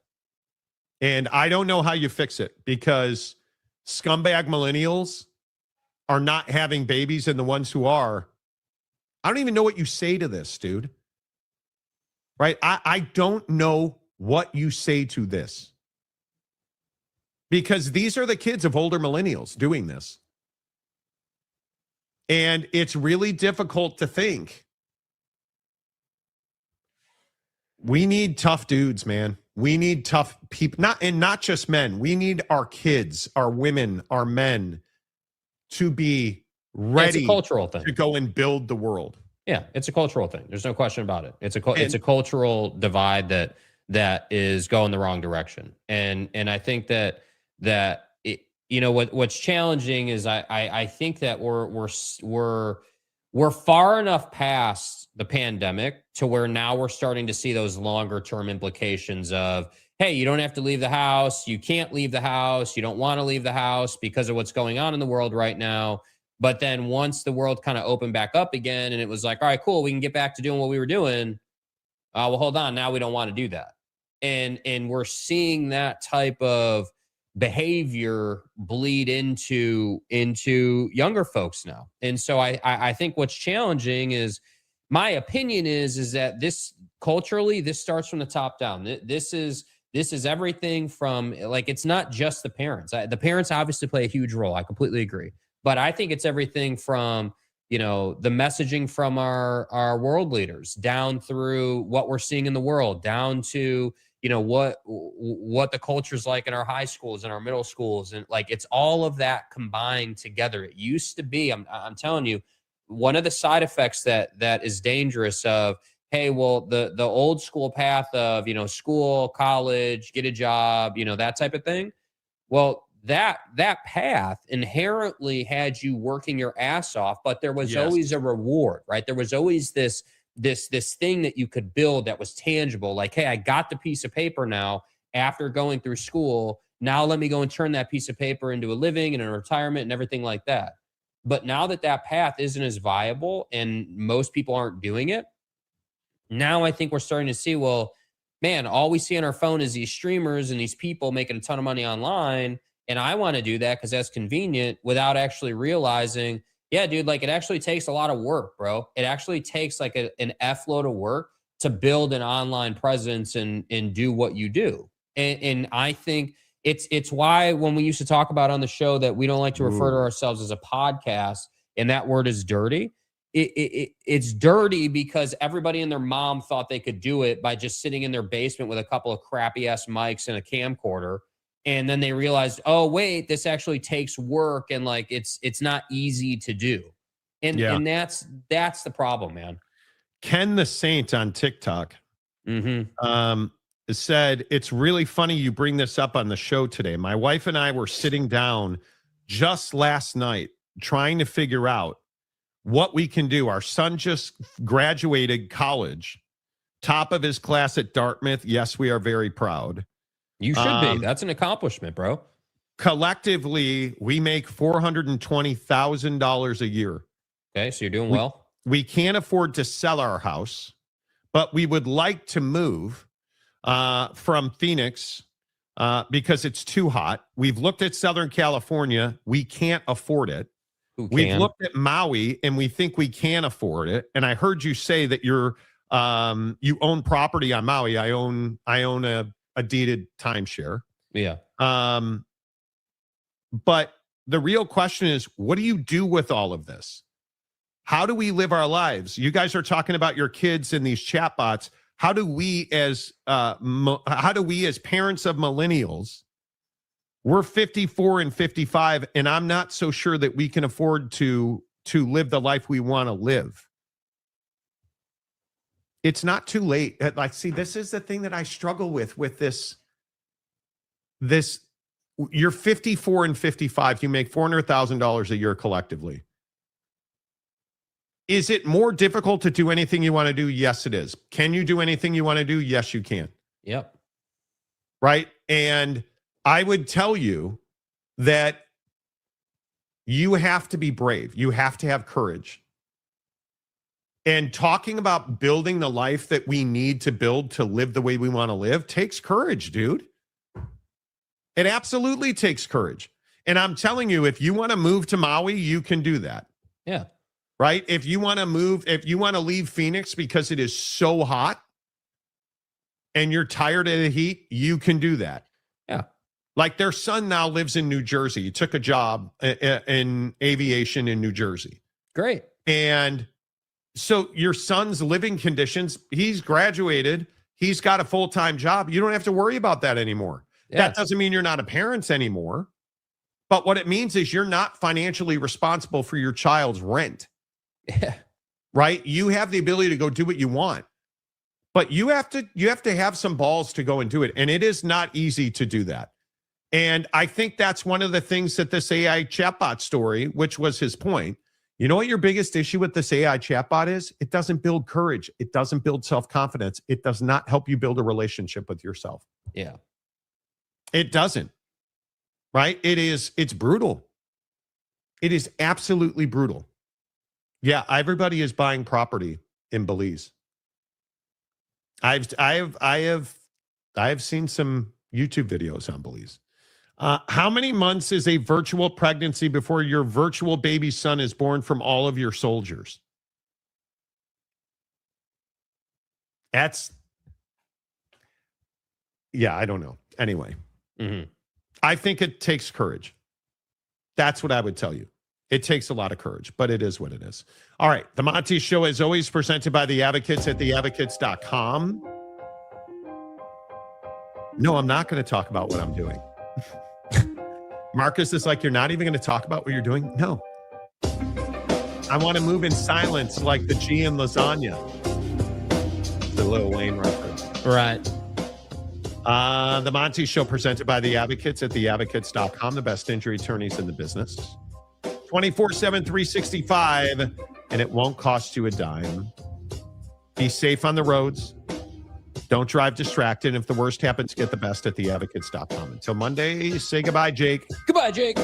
C: And I don't know how you fix it, because scumbag millennials are not having babies, and the ones who are, I don't even know what you say to this, dude. Right? I don't know what you say to this, because these are the kids of older millennials doing this. And it's really difficult to think. We need tough dudes, man. We need tough people, not just men. We need our kids, our women, our men to be ready.
E: It's a cultural thing
C: to go and build the world.
E: Yeah, it's a cultural thing. There's no question about it. It's a cultural divide that is going the wrong direction. And I think that what's challenging is I think that we're far enough past the pandemic to where now we're starting to see those longer term implications of, hey, you don't have to leave the house. You can't leave the house. You don't want to leave the house because of what's going on in the world right now. But then once the world kind of opened back up again and it was like, all right, cool, we can get back to doing what we were doing. Well, hold on. Now we don't want to do that. And we're seeing that type of behavior bleed into younger folks now. And so I think what's challenging is, my opinion is that this culturally, this starts from the top down. This is everything from, like, it's not just the parents. The parents obviously play a huge role. I completely agree. But I think it's everything from, the messaging from our world leaders down through what we're seeing in the world, down to, what the culture's like in our high schools and our middle schools. And like, it's all of that combined together. It used to be, I'm telling you, one of the side effects that is dangerous of, hey, well, the old school path of, school, college, get a job, that type of thing. Well, that path inherently had you working your ass off, but there was always a reward, right? There was always this thing that you could build that was tangible. Like, hey, I got the piece of paper now after going through school. Now let me go and turn that piece of paper into a living and a retirement and everything like that. But now that path isn't as viable and most people aren't doing it, now I think we're starting to see, well, man, all we see on our phone is these streamers and these people making a ton of money online. And I want to do that because that's convenient without actually realizing, yeah, dude, like it actually takes a lot of work, bro. It actually takes like an F load of work to build an online presence and do what you do. And I think it's why when we used to talk about on the show that we don't like to refer to ourselves as a podcast, and that word is dirty. It's dirty because everybody and their mom thought they could do it by just sitting in their basement with a couple of crappy ass mics and a camcorder. And then they realized, oh, wait, this actually takes work. And like, it's not easy to do. And that's the problem, man.
C: Ken the Saint on TikTok said, it's really funny you bring this up on the show today. My wife and I were sitting down just last night trying to figure out what we can do. Our son just graduated college, top of his class at Dartmouth. Yes, we are very proud.
E: You should be. That's an accomplishment, bro.
C: Collectively, we make $420,000 a year.
E: Okay, so you're doing well.
C: We can't afford to sell our house, but we would like to move from Phoenix because it's too hot. We've looked at Southern California. We can't afford it. We've looked at Maui, and we think we can afford it. And I heard you say that you own property on Maui. I own a deeded timeshare.
E: Yeah.
C: But the real question is, what do you do with all of this? How do we live our lives? You guys are talking about your kids and these chatbots. How do we as parents of millennials, we're 54 and 55, and I'm not so sure that we can afford to live the life we want to live. It's not too late. Like, see, this is the thing that I struggle with this. You're 54 and 55. You make $400,000 a year collectively. Is it more difficult to do anything you want to do? Yes, it is. Can you do anything you want to do? Yes, you can.
E: Yep.
C: Right. And I would tell you that you have to be brave. You have to have courage. And talking about building the life that we need to build to live the way we want to live takes courage, dude. It absolutely takes courage. And I'm telling you, if you want to move to Maui, you can do that.
E: Yeah.
C: Right? If you want to leave Phoenix because it is so hot and you're tired of the heat, you can do that.
E: Yeah.
C: Like their son now lives in New Jersey. He took a job in aviation in New Jersey.
E: Great.
C: And so your son's living conditions, he's graduated, he's got a full-time job. You don't have to worry about that anymore. Yeah. That doesn't mean you're not a parent anymore. But what it means is you're not financially responsible for your child's rent.
E: Yeah.
C: Right? You have the ability to go do what you want. But you have to have some balls to go and do it. And it is not easy to do that. And I think that's one of the things that this AI chatbot story, which was his point. You know what your biggest issue with this AI chatbot is? It doesn't build courage. It doesn't build self-confidence. It does not help you build a relationship with yourself.
E: Yeah.
C: It doesn't. Right? It's brutal. It is absolutely brutal. Yeah, everybody is buying property in Belize. I have seen some YouTube videos on Belize. How many months is a virtual pregnancy before your virtual baby son is born from all of your soldiers? I don't know. Anyway, I think it takes courage. That's what I would tell you. It takes a lot of courage, but it is what it is. All right. The Monty Show is always presented by the Advocates at theadvocates.com. No, I'm not going to talk about what I'm doing. Marcus is like, you're not even going to talk about what you're doing? No. I want to move in silence like the G in lasagna. The Lil Wayne reference.
E: Right.
C: The Monty Show presented by the Advocates at theadvocates.com, the best injury attorneys in the business. 24/7, 365, and it won't cost you a dime. Be safe on the roads. Don't drive distracted. And if the worst happens, get the best at theadvocates.com. Until Monday, say goodbye, Jake.
E: Goodbye, Jake.